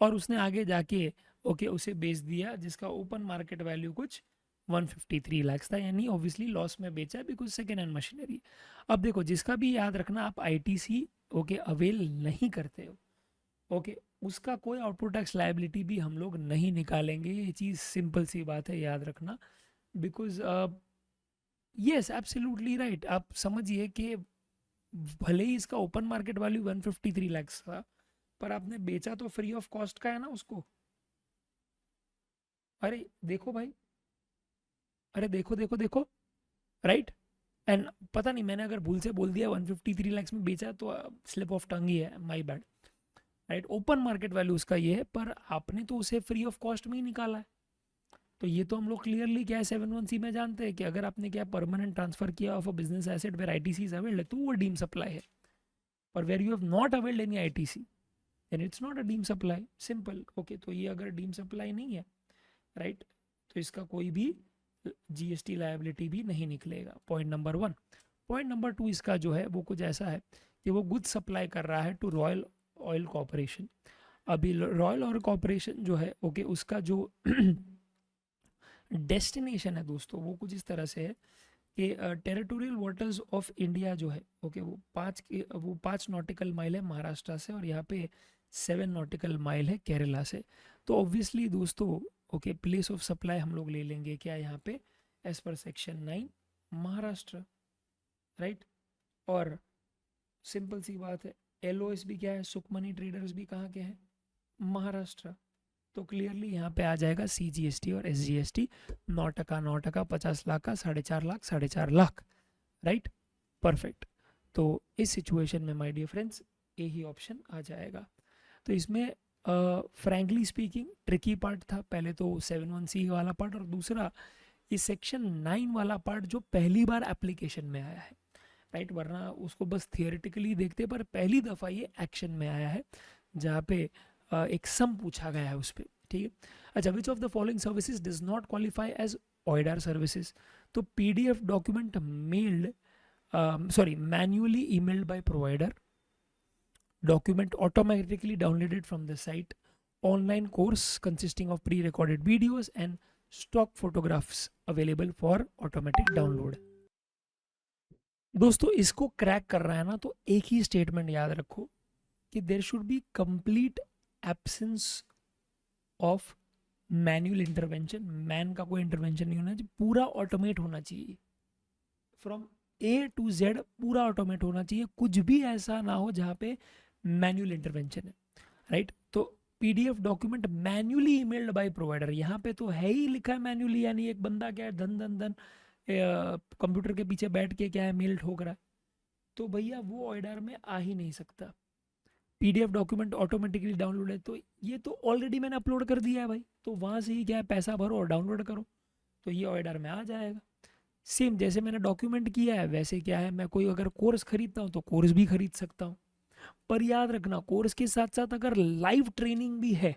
और उसने आगे जाके ओके उसे बेच दिया, जिसका ओपन मार्केट वैल्यू कुछ 153 लाख था, यानी ऑब्वियसली लॉस में बेचा है बिकॉज सेकेंड हैंड मशीनरी। अब देखो, जिसका भी याद रखना आप ITC ओके अवेल नहीं करते हो, ओके उसका कोई आउटपुट टैक्स लायबिलिटी भी हम लोग नहीं निकालेंगे, ये चीज़ सिंपल सी बात है, याद रखना। बिकॉज यस एब्सोल्युटली राइट, आप समझिए कि भले ही इसका ओपन मार्केट वैल्यू 153 लाख था, पर आपने बेचा तो फ्री ऑफ कॉस्ट का है ना उसको। अरे देखो भाई, अरे देखो देखो देखो, राइट। एंड पता नहीं मैंने अगर भूल से बोल दिया 153 लाख में बेचा, तो स्लिप ऑफ टंग ही है, my bad, right. Open market value उसका ये है, पर आपने तो उसे फ्री ऑफ कॉस्ट में ही निकाला है। तो ये तो हम लोग क्लियरली क्या है 71C में जानते हैं कि अगर आपने क्या परमानेंट ट्रांसफर किया of a business asset where ITC is availed, तो वो डीम सप्लाई है। और where you have not availed any ITC then it's not a deem supply, simple. Okay, तो ये अगर डीम सप्लाई नहीं है, राइट, तो इसका कोई भी GST लायबिलिटी भी नहीं निकलेगा, पॉइंट नंबर 1। पॉइंट नंबर 2 इसका जो है वो कुछ ऐसा है कि वो गुड सप्लाई कर रहा है टू रॉयल ऑयल कॉरपोरेशन। अभी रॉयल ऑयल कॉरपोरेशन जो है ओके उसका जो डेस्टिनेशन है दोस्तों, वो कुछ इस तरह से है कि टेरिटोरियल वाटर्स ऑफ इंडिया जो है ओके वो 5 नॉटिकल माइल है महाराष्ट्र से, और यहाँ पे 7 नॉटिकल माइल है केरला से। तो ऑब्वियसली दोस्तों ओके प्लेस ऑफ सप्लाई हम लोग ले लेंगे क्या यहाँ पे as per section 9 Maharashtra, right. और सिंपल सी बात है, LOS भी क्या है, सुकमनी ट्रेडर्स भी कहाँ के हैं, महाराष्ट्र। तो क्लियरली यहाँ पे आ जाएगा CGST और SGST 9%, 50 लाख का 4.5 लाख, 4.5 लाख, राइट, परफेक्ट। तो इस सिचुएशन में माय डियर फ्रेंड्स ए ही ऑप्शन आ जाएगा। तो इसमें फ्रैंकली स्पीकिंग ट्रिकी पार्ट था, पहले तो 71C वाला पार्ट, और दूसरा ये सेक्शन 9 वाला पार्ट जो पहली बार एप्लीकेशन में आया है, राइट, वरना उसको बस थियोरेटिकली देखते, पर पहली दफ़ा ये एक्शन में आया है जहाँ पे एक सम पूछा गया है उस पर, ठीक है। अच्छा, which of the following services does not qualify as OIDAR services. तो PDF document mailed manually emailed by provider, document automatically downloaded from the site, online course consisting of pre-recorded videos and stock photographs available for automatic download. दोस्तों इसको crack कर रहा है ना, तो एक ही statement याद रखो कि there should be complete absence of manual intervention. Man का कोई इंटरवेंशन नहीं होना चाहिए, पूरा ऑटोमेट होना चाहिए. फ्रॉम ए टू जेड पूरा ऑटोमेट होना चाहिए, कुछ भी ऐसा ना हो जहाँ पे मैनुअल इंटरवेंशन है. राइट, तो PDF document manually emailed by provider, यहाँ पे तो है ही लिखा है मैन्युअली, यानी एक बंदा क्या है धन धन धन कंप्यूटर के पीछे बैठ के क्या है मेल ठोक रहा है, तो भैया वो ऑर्डर में आ ही नहीं सकता. पीडीएफ डॉक्यूमेंट ऑटोमेटिकली डाउनलोड है, तो ये तो ऑलरेडी मैंने अपलोड कर दिया है भाई, तो वहाँ से ही क्या है पैसा भरो और डाउनलोड करो, तो ये ऑर्डर में आ जाएगा. सेम जैसे मैंने डॉक्यूमेंट किया है वैसे क्या है, मैं कोई अगर कोर्स खरीदता हूँ तो कोर्स भी खरीद सकता हूँ. पर याद रखना कोर्स के साथ साथ अगर लाइव ट्रेनिंग भी है,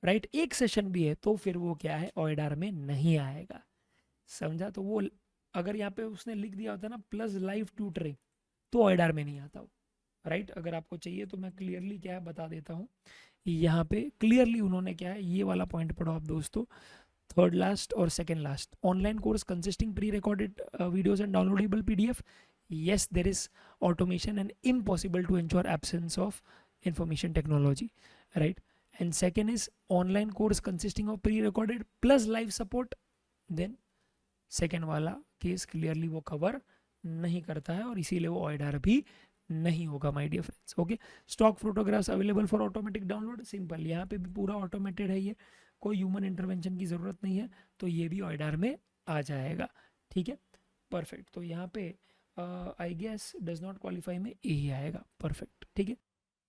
राइट, एक सेशन भी है, तो फिर वो क्या है ऑर्डर में नहीं आएगा. समझा? तो वो अगर यहाँ पे उसने लिख दिया होता है ना प्लस लाइव ट्यूटरिंग, तो ऑर्डर में नहीं आता हो. राइट, अगर आपको चाहिए तो मैं क्लियरली क्या है बता देता हूँ. यहाँ पे क्लियरली उन्होंने क्या है ये वाला पॉइंट पढ़ो आप दोस्तों, थर्ड लास्ट और second last. Online course consisting pre recorded videos and downloadable PDF. Yes, there is automation and impossible to ensure absence of information technology, right? And second is online course consisting of pre-recorded plus live support. Then second वाला case clearly वो cover नहीं करता है और इसीलिए वो order भी नहीं होगा my dear friends. Okay, stock photographs available for automatic download. Simple, यहाँ पे भी पूरा ऑटोमेटेड है, ये कोई ह्यूमन इंटरवेंशन की ज़रूरत नहीं है, तो ये भी ऑर्डर में आ जाएगा. ठीक है, परफेक्ट. तो यहाँ पे I guess does not qualify में यही आएगा. परफेक्ट, ठीक है.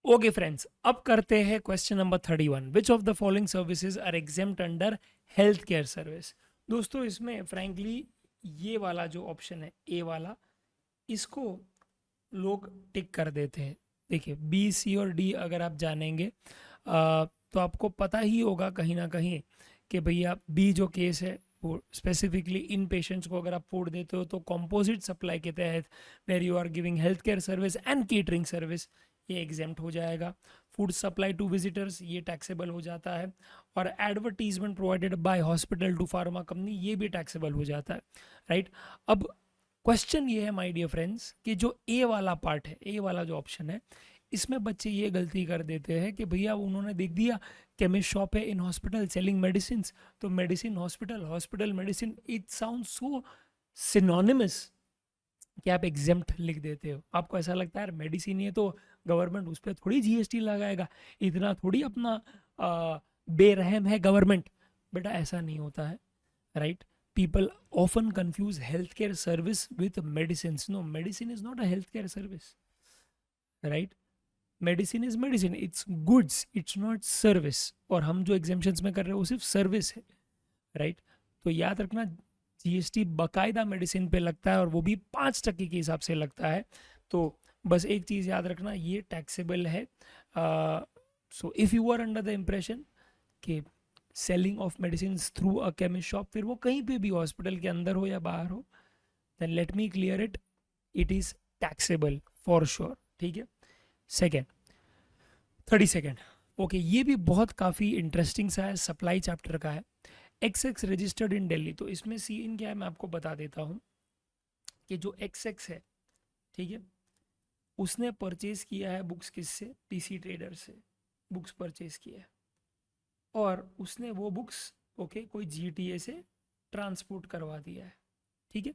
ओके फ्रेंड्स, अब करते हैं question number 31. Which of the following services are exempt under health care service. दोस्तों इसमें फ्रैंकली ये वाला जो ऑप्शन है ए वाला, इसको लोग टिक कर देते हैं. देखिए बी सी और डी अगर आप जानेंगे तो आपको पता ही होगा कहीं ना कहीं कि भैया बी जो केस है वो स्पेसिफिकली इन पेशेंट्स को अगर आप फूड देते हो तो कॉम्पोजिट सप्लाई के तहत where you are giving health care service and catering service, ये एग्जेम्प्ट हो जाएगा. फूड सप्लाई टू विजिटर्स ये टैक्सेबल हो जाता है, और advertisement provided by hospital to pharma company ये भी टैक्सेबल हो जाता है. राइट, अब क्वेश्चन ये है माय डियर फ्रेंड्स कि जो ए वाला पार्ट है, ए वाला जो ऑप्शन है, इसमें बच्चे ये गलती कर देते हैं कि भैया उन्होंने देख दिया केमिस्ट शॉप है इन हॉस्पिटल सेलिंग मेडिसिन, तो medicine hospital, hospital medicine, it sound so synonymous कि आप एग्जेम्प्ट लिख देते हो. आपको ऐसा लगता है मेडिसिन है तो गवर्नमेंट उस पर थोड़ी जीएसटी लगाएगा, इतना थोड़ी अपना बेरहम है गवर्नमेंट. बेटा ऐसा नहीं होता है. Right, people often confuse healthcare service with medicines. No, medicine is not a healthcare service, right? medicine is medicine, it's goods, it's not service. और हम जो exemptions में कर रहे हैं वो सिर्फ सर्विस है. राइट, तो याद रखना जीएसटी बाकायदा मेडिसिन पे लगता है और वो भी 5% के हिसाब से लगता है. तो बस एक चीज़ याद रखना, ये टैक्सेबल है. So if you are under the impression कि selling of medicine through a chemist shop, फिर वो कहीं पे भी हॉस्पिटल के अंदर हो या बाहर हो, then let me clear it, it is taxable for sure. ठीक है. सेकेंड 32nd, ओके, ये भी बहुत काफ़ी इंटरेस्टिंग सा है, सप्लाई चैप्टर का है. XX registered in Delhi. तो इसमें सीन क्या है मैं आपको बता देता हूँ कि जो XX है, ठीक है, उसने परचेज किया है बुक्स किससे, पीसी ट्रेडर से बुक्स परचेज किया है, और उसने वो बुक्स ओके कोई जीटीए से ट्रांसपोर्ट करवा दिया है. ठीक है,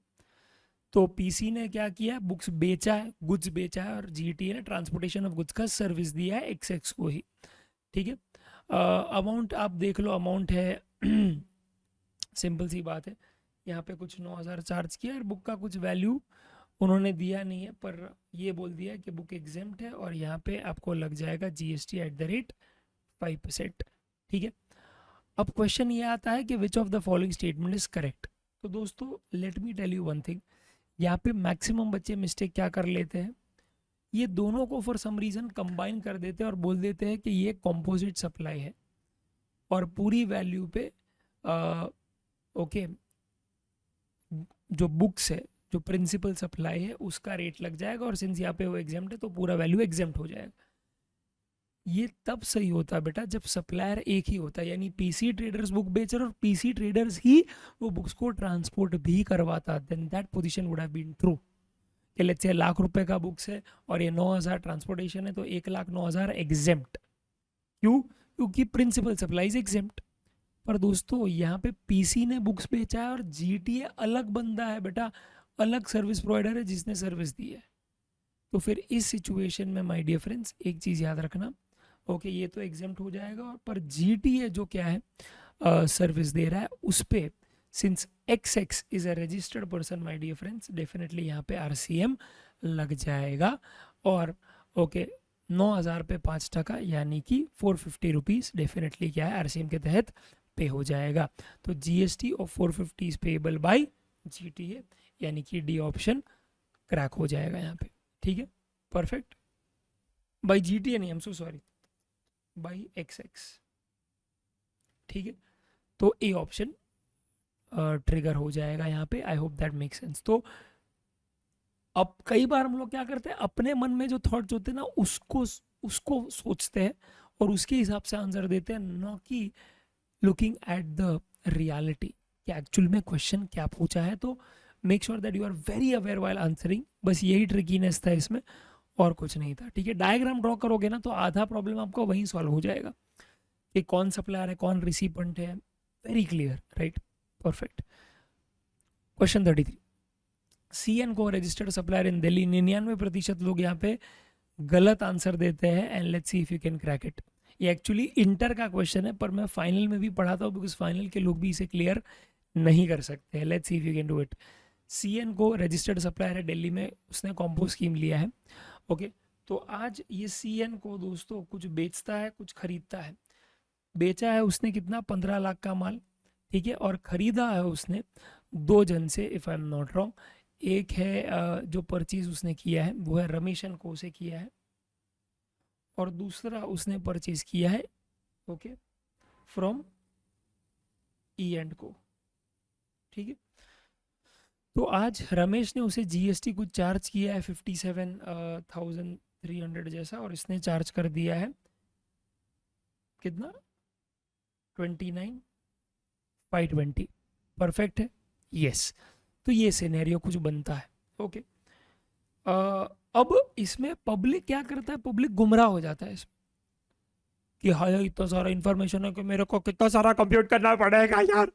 तो पीसी ने क्या किया, बुक्स बेचा है, गुड्स बेचा है, और जीटीए ने ट्रांसपोर्टेशन ऑफ गुड्स का सर्विस दिया है XX को ही. ठीक है, अमाउंट आप देख लो, अमाउंट है सिंपल सी बात है, यहाँ पे कुछ 9,000 चार्ज किया और बुक का कुछ वैल्यू उन्होंने दिया नहीं है, पर ये बोल दिया कि बुक एग्जेम्प्ट है और यहाँ पे आपको लग जाएगा जीएसटी @ 5%. ठीक है, अब क्वेश्चन ये आता है कि which of the following statement is correct. तो दोस्तों let me tell you one thing, यहाँ पे मैक्सिमम बच्चे मिस्टेक क्या कर लेते हैं, ये दोनों को फॉर सम रीज़न कंबाइन कर देते हैं और बोल देते हैं कि ये कॉम्पोजिट सप्लाई है, और पूरी वैल्यू पे ओके जो बुक्स है, जो प्रिंसिपल सप्लाई है उसका रेट लग जाएगा, और सिंस यहाँ पे वो एग्जाम्प्ट है तो पूरा वैल्यू एग्जाम्प्ट हो जाएगा। ये तब सही होता है बेटा जब सप्लायर एक ही होता है, यानी पीसी ट्रेडर्स बुक बेचर और पीसी ट्रेडर्स ही वो बुक्स को ट्रांसपोर्ट भी करवाता, then that position would have been true. कि लेट्स से ₹1,00,000 का बुक्स है और ये 9,000 ट्रांसपोर्टेशन है, तो 1,09,000 एग्जेम्प्ट। क्यों? क्योंकि प्रिंसिपल सप्लाई इज एग्जेम्प्ट। पर दोस्तों यहाँ पे पीसी ने बुक्स बेचा है और जीटीए अलग बंदा है बेटा, अलग सर्विस प्रोवाइडर है जिसने सर्विस दी है। तो फिर इस सिचुएशन में माय डियर फ्रेंड्स एक चीज़ याद रखना, ओके ये तो एग्जेम्प्ट हो जाएगा, और पर जीटीए जो क्या है सर्विस दे रहा है उस पे since XX is a registered person my dear friends, definitely यहाँ पे RCM लग जाएगा। और ओके 9,000 पे 5% यानी कि 450 रुपीज़ डेफिनेटली क्या है RCM के तहत पे हो जाएगा। तो GST of 450 is payable by GTA, यानी कि डी ऑप्शन क्रैक हो जाएगा यहाँ पे। ठीक है, परफेक्ट। बाय जीटीए नहीं, आई am so sorry, by XX। ठीक है, तो ए ऑप्शन ट्रिगर हो जाएगा यहाँ पे। आई होप दैट मेक सेंस। तो अब कई बार हम लोग क्या करते हैं, अपने मन में जो थॉट्स होते हैं ना उसको सोचते हैं और उसके हिसाब से आंसर देते हैं, न कि लुकिंग एट द रियलिटी कि एक्चुअल में क्वेश्चन क्या पूछा है। तो make sure that you are very aware while answering. बस यही ट्रिकीनेस था इसमें, और कुछ नहीं था। ठीक है, डायग्राम ड्रॉ करोगे ना तो आधा प्रॉब्लम आपका वहीं सॉल्व हो जाएगा कि कौन सप्लायर है कौन रिसिपेंट है। Very clear, right, perfect. Question 33, CN को रजिस्टर्ड सप्लायर इन दिल्ली। 99% लोग यहाँ पे गलत आंसर देते हैं, and let's see if you can crack it. ये एक्चुअली इंटर का क्वेश्चन है, पर मैं फाइनल में भी पढ़ाता हूँ बिकॉज फाइनल के लोग भी इसे क्लियर नहीं कर सकते हैं। Let's see if you can do it. CN को रजिस्टर्ड सप्लायर है दिल्ली में, उसने कॉम्बो स्कीम लिया है। ओके, तो आज ये CN को दोस्तों कुछ बेचता है कुछ खरीदता है। बेचा है उसने कितना, 15 लाख का माल। ठीक है, और खरीदा है उसने 2 जन से, if I am not wrong. एक है जो परचेज उसने किया है वो है रमेश एंड को से किया है, और दूसरा उसने परचेज किया है ओके फ्रॉम E&Co। ठीक है, तो आज रमेश ने उसे GST कुछ चार्ज किया है 57,300 जैसा, और इसने चार्ज कर दिया है कितना, 29,520। परफेक्ट है, यस। तो ये सिनेरियो कुछ बनता है। ओके, अब इसमें पब्लिक क्या करता है, पब्लिक गुमराह हो जाता है इसमें कि हाँ इतना सारा इंफॉर्मेशन है कि मेरे को कितना सारा कंप्यूट करना पड़ेगा यार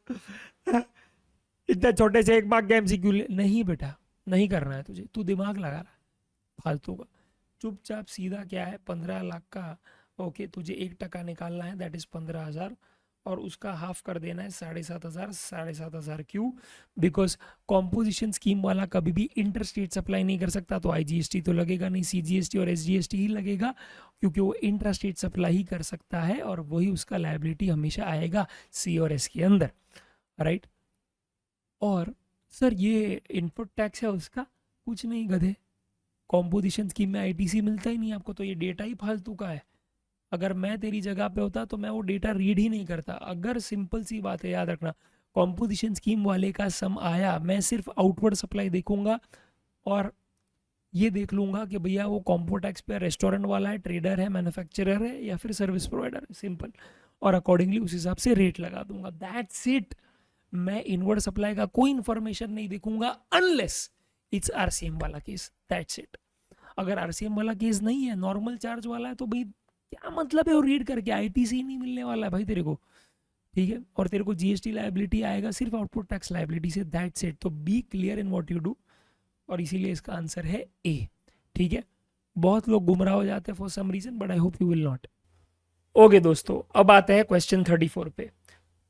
इतने छोटे से 1 मार्क के MCQ। नहीं बेटा, नहीं करना है तुझे, तू दिमाग लगा रहा है फालतू का। चुपचाप सीधा क्या है, 15 लाख का ओके तुझे 1% निकालना है, दैट इज 15,000, और उसका हाफ कर देना है 7,500। 7,500 क्यों? बिकॉज कॉम्पोजिशन स्कीम वाला कभी भी इंटर स्टेट सप्लाई नहीं कर सकता, तो IGST तो लगेगा नहीं, CGST और SGST ही लगेगा, क्योंकि वो इंट्रा स्टेट सप्लाई ही कर सकता है, और वही उसका लायबिलिटी हमेशा आएगा C और S के अंदर, राइट। और सर ये इनपुट टैक्स है उसका, कुछ नहीं गधे, कॉम्पोजिशन स्कीम में ITC मिलता ही नहीं आपको, तो ये डेटा ही फालतू का है। अगर मैं तेरी जगह पे होता तो मैं वो डेटा रीड ही नहीं करता। अगर सिंपल सी बात है, याद रखना, कॉम्पोजिशन स्कीम वाले का सम आया, मैं सिर्फ आउटवर्ड सप्लाई देखूंगा और ये देख लूंगा कि भैया वो कॉम्पो टैक्स पे रेस्टोरेंट वाला है, ट्रेडर है, मैन्युफैक्चरर है, या फिर सर्विस प्रोवाइडर है, सिंपल, और अकॉर्डिंगली उस हिसाब से रेट लगा दूंगा, दैट्स इट। मैं इनवर्ड सप्लाई का कोई इन्फॉर्मेशन नहीं देखूंगा अनलेस इट्स RCM वाला केस, दैट्स इट। अगर RCM वाला केस नहीं है, नॉर्मल चार्ज वाला है, तो भाई क्या मतलब है वो रीड करके, ITC नहीं मिलने वाला है भाई तेरे को। ठीक है, और तेरे को GST लायबिलिटी आएगा सिर्फ आउटपुट टैक्स लायबिलिटी से, दैट्स इट। तो be clear in what you do, और इसीलिए इसका आंसर है ए। ठीक है, बहुत लोग गुमराह हो जाते हैं for some reason, but I hope you will not. Okay दोस्तों, अब आते हैं क्वेश्चन 34 पे।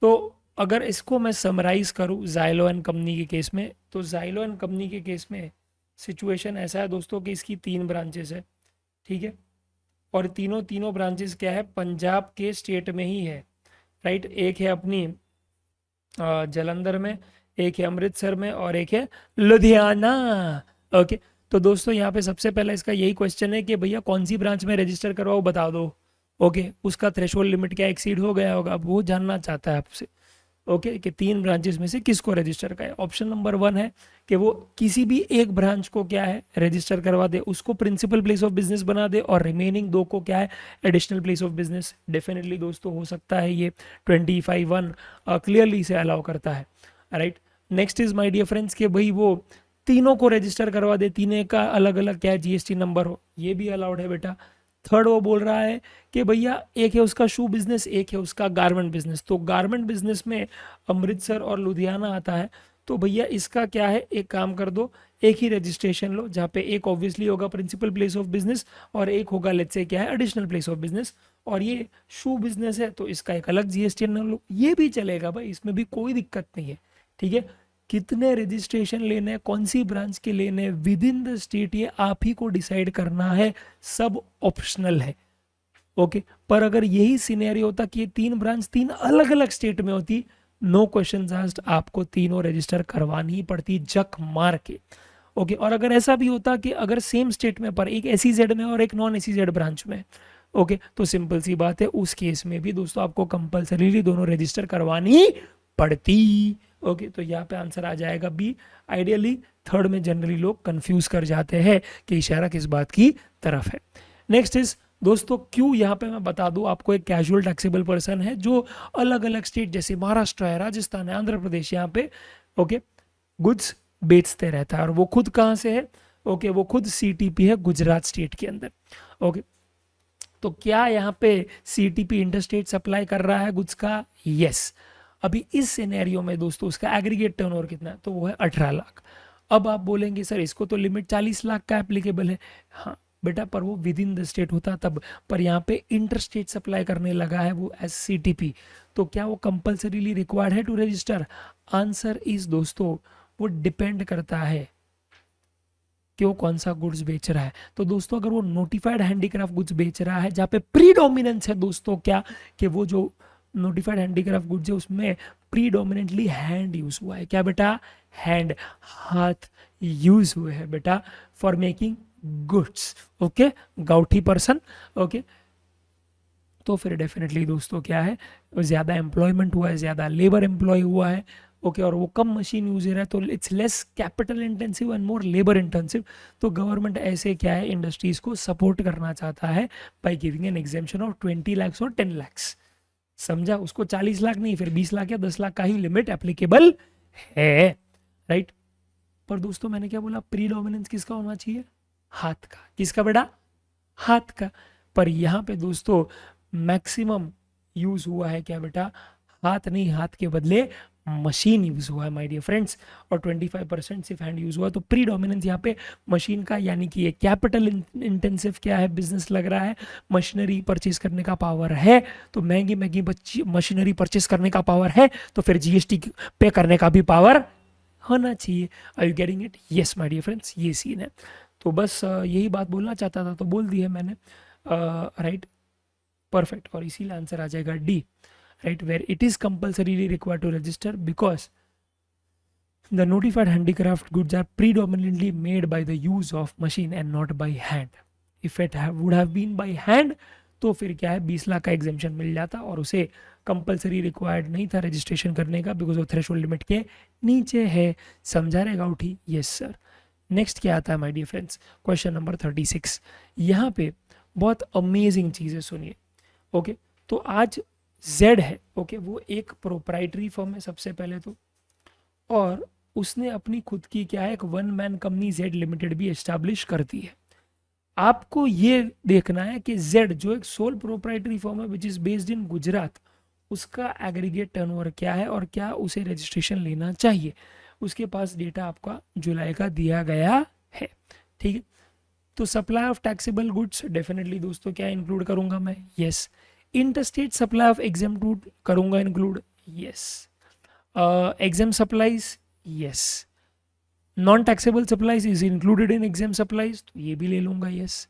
तो अगर इसको मैं समराइज करूँ ज़ाइलो एंड कंपनी के केस में, तो ज़ाइलो एंड कंपनी के केस में सिचुएशन ऐसा है दोस्तों कि इसकी 3 ब्रांचेस है। ठीक है, और तीनों ब्रांचेस क्या है, पंजाब के स्टेट में ही है, राइट। एक है अपनी जलंधर में, एक है अमृतसर में, और एक है लुधियाना। ओके, तो दोस्तों यहाँ पे सबसे पहला इसका यही क्वेश्चन है कि भैया कौन सी ब्रांच में रजिस्टर करवाओ, बता दो। ओके, उसका थ्रेशोल्ड लिमिट क्या एक्सीड हो गया होगा, अब वो जानना चाहता है आपसे। ओके कि 3 ब्रांचेस में से किसको रजिस्टर करें। ऑप्शन नंबर 1 है कि वो किसी भी एक ब्रांच को क्या है रजिस्टर करवा दे, उसको प्रिंसिपल प्लेस ऑफ बिजनेस बना दे, और रिमेनिंग 2 को क्या है additional place of business. Definitely दोस्तों हो सकता है ये 25(1) क्लियरली से अलाउ करता है, right. Next is my dear friends कि भाई वो तीनों को रजिस्टर करवा दे, तीनों का अलग अलग क्या है जीएसटी नंबर हो, ये भी अलाउड है बेटा। थर्ड वो बोल रहा है कि भैया एक है उसका शू बिजनेस, एक है उसका गारमेंट बिजनेस, तो गारमेंट बिजनेस में अमृतसर और लुधियाना आता है, तो भैया इसका क्या है एक काम कर दो, एक ही रजिस्ट्रेशन लो, जहाँ पे एक ऑब्वियसली होगा प्रिंसिपल प्लेस ऑफ बिजनेस और एक होगा लेट्स से क्या है एडिशनल प्लेस ऑफ बिजनेस। और ये शू बिजनेस है तो इसका एक अलग जीएसटी नंबर लो, ये भी चलेगा भाई, इसमें भी कोई दिक्कत नहीं है, ठीक है। कितने रजिस्ट्रेशन लेने हैं, कौन सी ब्रांच के लेने हैं विद इन द स्टेट, ये आप ही को डिसाइड करना है, सब ऑप्शनल है, ओके। पर अगर यही सिनेरियो होता कि ये 3 ब्रांच 3 अलग अलग स्टेट में होती, नो क्वेश्चन आस्क्ड, आपको तीनों रजिस्टर करवानी ही पड़ती जक मार के, ओके। और अगर ऐसा भी होता कि अगर सेम स्टेट में पर एक SEZ में और एक नॉन SEZ ब्रांच में, ओके, तो सिंपल सी बात है उस केस में भी दोस्तों आपको कंपल्सरीली दोनों रजिस्टर करवानी पड़ती, ओके। तो यहाँ पे आंसर आ जाएगा बी। आइडियली थर्ड में जनरली लोग कंफ्यूज कर जाते हैं कि इशारा किस बात की तरफ है। नेक्स्ट इज दोस्तों क्यों, यहाँ पे मैं बता दूं आपको, एक कैजुअल टैक्सेबल पर्सन है जो अलग अलग स्टेट जैसे महाराष्ट्र है, राजस्थान है, आंध्र प्रदेश, यहाँ पे ओके गुड्स बेचते रहता है, और वो खुद कहाँ से है, ओके वो खुद CTP है गुजरात स्टेट के अंदर, ओके। तो क्या यहाँ पे CTP इंटरस्टेट सप्लाई कर रहा है गुड्स का, यस। अभी इस सिनेरियो में दोस्तों उसका एग्रीगेट टर्नओवर कितना है, तो वो है 18 लाख। अब आप बोलेंगे सर इसको तो लिमिट 40 लाख का एप्लीकेबल है, हाँ बेटा पर वो विद इन द स्टेट होता तब, पर यहाँ पे इंटर स्टेट सप्लाई करने लगा है वो एज CTP, तो क्या वो कंपल्सरीली रिक्वायर्ड है टू रजिस्टर, आंसर इज दोस्तों वो डिपेंड करता है कि वो कौन सा गुड्स बेच रहा है। तो दोस्तों अगर वो नोटिफाइड हैंडीक्राफ्ट गुड्स बेच रहा है जहाँ पे प्रीडोमिनेंस है दोस्तों क्या, कि वो जो नोटिफाइड हैंडीक्राफ्ट गुड्स है उसमें प्रीडोमिनेंटली हैंड यूज हुआ है, क्या बेटा हैंड, हाथ यूज हुए हैं बेटा फॉर मेकिंग गुड्स, ओके गाउठी पर्सन, ओके। तो फिर डेफिनेटली दोस्तों क्या है ज्यादा एम्प्लॉयमेंट हुआ है, ज्यादा लेबर एम्प्लॉय हुआ है, ओके और वो कम मशीन यूजर है, तो it's less capital intensive and more labour intensive. तो गवर्नमेंट ऐसे क्या है इंडस्ट्रीज को सपोर्ट करना चाहता है by giving an exemption of 20 lakh और 10 लाख, समझा। उसको 40 लाख नहीं फिर 20 लाख या 10 लाख का ही लिमिट एप्लीकेबल है, राइट। पर दोस्तों मैंने क्या बोला, प्रीडोमिनेंस किसका होना चाहिए, हाथ का, किसका बेटा, हाथ का। पर यहाँ पे दोस्तों मैक्सिमम यूज हुआ है क्या बेटा, हाथ नहीं, हाथ के बदले मशीन यूज हुआ है माय डियर फ्रेंड्स, और 25% सिर्फ हैंड यूज हुआ। तो प्रीडोमिनेंस यहाँ पे मशीन का, यानी कि ये कैपिटल इंटेंसिव क्या है बिजनेस लग रहा है, मशीनरी परचेज करने का पावर है, तो महंगी महंगी मशीनरी परचेज करने का पावर है, तो फिर GST पे करने का भी पावर होना चाहिए। Are you getting it, yes my dear friends, ये सीन है। तो बस यही बात बोलना चाहता था तो बोल दी है मैंने, राइट परफेक्ट। और इसीलिए आंसर आ जाएगा D, right, where it is compulsorily required to register because the notified handicraft goods are predominantly made by the use of machine and not by hand. If it would have been by hand तो फिर क्या है 20 लाख का exemption मिल जाता और उसे compulsory required नहीं था रजिस्ट्रेशन करने का, बिकॉज वो थ्रेशोल्ड लिमिट के नीचे है, समझा रहेगा उठी, यस सर। नेक्स्ट क्या आता है my dear friends, question number 36। यहाँ पे बहुत अमेजिंग चीज़ें सुनिए, ओके। तो आज जेड है, ओके वो एक प्रोप्राइटरी फर्म है सबसे पहले तो, और उसने अपनी खुद की क्या है एक 1 मैन कंपनी जेड लिमिटेड भी एस्टैब्लिश करती है। आपको ये देखना है कि जेड जो एक सोल प्रोप्राइटरी फर्म है which is based in Gujarat, उसका एग्रीगेट टर्नओवर क्या है और क्या उसे रजिस्ट्रेशन लेना चाहिए। उसके पास डेटा आपका जुलाई का दिया गया है, ठीक है। तो supply of taxable goods definitely दोस्तों क्या इंक्लूड करूंगा मैं, yes. Interstate supply of exempt करूंगा include, yes. Exempt supplies, yes. Non taxable supplies is included in exempt supplies, तो ये भी ले लूंगा, yes.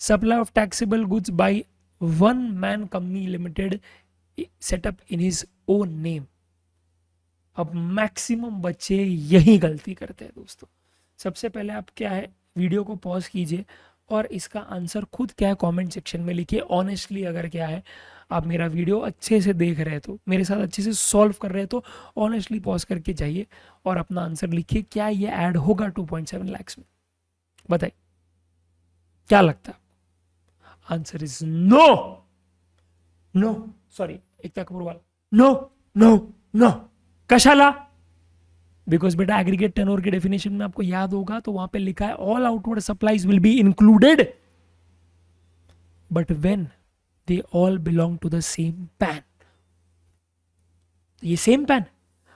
Supply of taxable goods by 1 man company limited setup in his own name. अब maximum बच्चे यही गलती करते हैं दोस्तों। सबसे पहले आप क्या है वीडियो को पॉज कीजिए और इसका आंसर खुद क्या है कमेंट सेक्शन में लिखिए। ऑनेस्टली अगर क्या है आप मेरा वीडियो अच्छे से देख रहे हैं तो, मेरे साथ अच्छे से सॉल्व कर रहे हैं तो ऑनेस्टली पॉज करके जाइए और अपना आंसर लिखिए। क्या ये ऐड होगा 2.7 लाख में? बताइए क्या लगता है? Answer is no, no, sorry Ekta Kapoor वाला, नो नो नो। कशाला? बिकॉज बेटा एग्रीगेट टर्नओवर के डेफिनेशन में आपको याद होगा तो वहां पे लिखा है all outward supplies will be included but when they all belong to the same PAN. ये सेम पैन,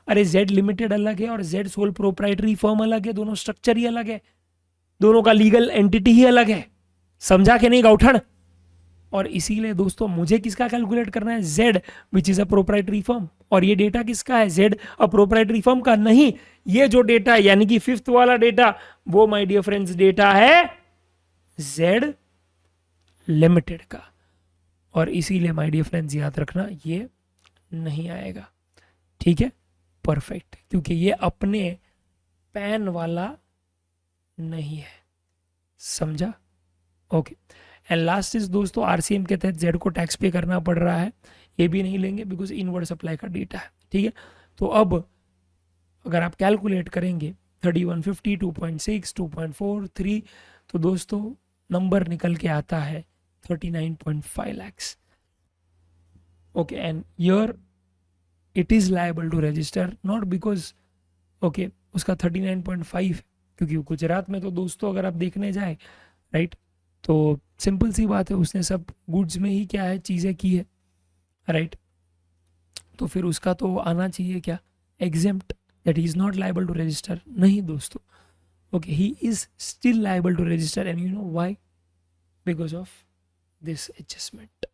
अरे जेड लिमिटेड अलग है और जेड सोल प्रोप्राइटरी फर्म अलग है, दोनों स्ट्रक्चर ही अलग है, दोनों का लीगल एंटिटी ही अलग है। समझा कि नहीं गौठन? और इसीलिए दोस्तों मुझे किसका कैलकुलेट करना है? Z which is a proprietary firm. और ये डेटा किसका है? जेड अ प्रोप्राइटरी फर्म का नहीं। ये जो डेटा है यानी कि फिफ्थ वाला डेटा, वो माय डियर फ्रेंड्स डेटा है जेड लिमिटेड का। और इसीलिए माय डियर फ्रेंड्स याद रखना ये नहीं आएगा, ठीक है? परफेक्ट, क्योंकि ये अपने पैन वाला नहीं है। समझा? ओके। एंड लास्ट इज दोस्तों आरसीएम के तहत जेड को टैक्स पे करना पड़ रहा है, ये भी नहीं लेंगे बिकॉज इनवर्ड सप्लाई का डेटा है, ठीक है? तो अब अगर आप कैलकुलेट करेंगे 3150, 2.6, 2.43, तो दोस्तों नंबर निकल के आता है 39.5 lakhs। Okay, and yeah it is liable to register not because okay उसका 39.5, क्योंकि गुजरात में तो दोस्तों अगर आप देखने जाए राइट तो सिंपल सी बात है, उसने सब गुड्स में ही क्या है चीज़ें की है राइट, तो फिर उसका तो आना चाहिए क्या exempt, that he is not liable to register. नहीं दोस्तों, okay he is still liable to register and you know why? Because of this adjustment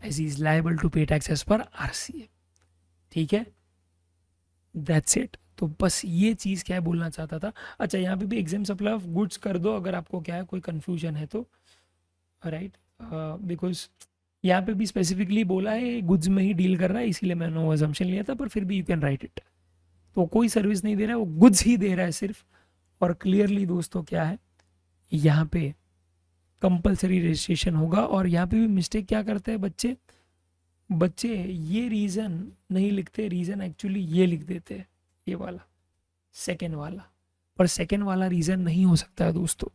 as he is liable to pay tax as per RCA, ठीक है? That's it. तो बस ये चीज़ क्या है बोलना चाहता था। अच्छा, यहाँ पे भी एग्जाम सप्लाई ऑफ गुड्स कर दो अगर आपको क्या है कोई कंफ्यूजन है तो, राइट? बिकॉज यहाँ पे भी स्पेसिफिकली बोला है गुड्स में ही डील कर रहा है, इसीलिए मैंने नो अजम्पशन लिया था, पर फिर भी यू कैन राइट इट। तो कोई सर्विस नहीं दे रहा है, वो गुड्स ही दे रहा है सिर्फ। और क्लियरली दोस्तों क्या है यहाँ पे कंपल्सरी रजिस्ट्रेशन होगा। और यहाँ पे भी मिस्टेक क्या करते हैं बच्चे, ये रीज़न नहीं लिखते, रीज़न एक्चुअली ये लिख देते हैं, ये वाला सेकेंड वाला, पर सेकेंड वाला रीज़न नहीं हो सकता है दोस्तों,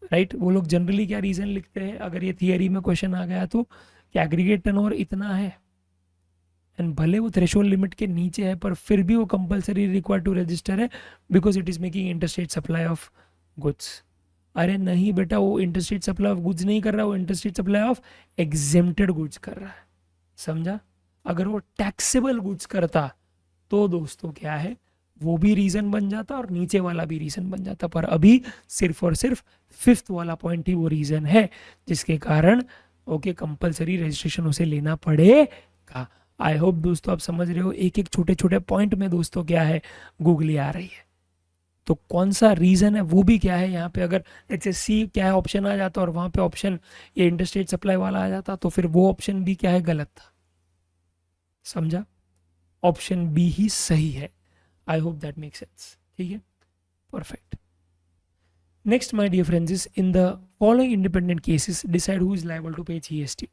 राइट? वो लोग जनरली क्या रीज़न लिखते हैं अगर ये थियरी में क्वेश्चन आ गया तो कि एग्रीगेट टर्नओवर इतना है एंड भले वो थ्रेशोल्ड लिमिट के नीचे है पर फिर भी वो कंपल्सरी रिक्वायर्ड टू रजिस्टर है because it is making interstate supply of goods. अरे नहीं बेटा, वो इंटरस्टेट सप्लाई ऑफ गुड्स नहीं कर रहा, वो interstate supply of exempted goods कर रहा है। समझा? अगर वो टैक्सेबल गुड्स करता तो दोस्तों क्या है वो भी रीजन बन जाता और नीचे वाला भी रीजन बन जाता, पर अभी सिर्फ और सिर्फ फिफ्थ वाला पॉइंट ही वो रीजन है जिसके कारण ओके कंपलसरी रजिस्ट्रेशन उसे लेना पड़ेगा। आई होप दोस्तों आप समझ रहे हो, एक एक छोटे छोटे पॉइंट में दोस्तों क्या है गूगली आ रही है, तो कौन सा रीजन है वो भी क्या है यहाँ पे। अगर जैसे सी क्या है ऑप्शन आ जाता और वहां पे ऑप्शन ये इंटरस्टेट सप्लाई वाला आ जाता तो फिर वो ऑप्शन भी क्या है गलत था। समझा? ऑप्शन बी ही सही है। I hope that make sense, ठीक है? Perfect. Next my dear friends is in the following independent cases decide who is liable to pay GST.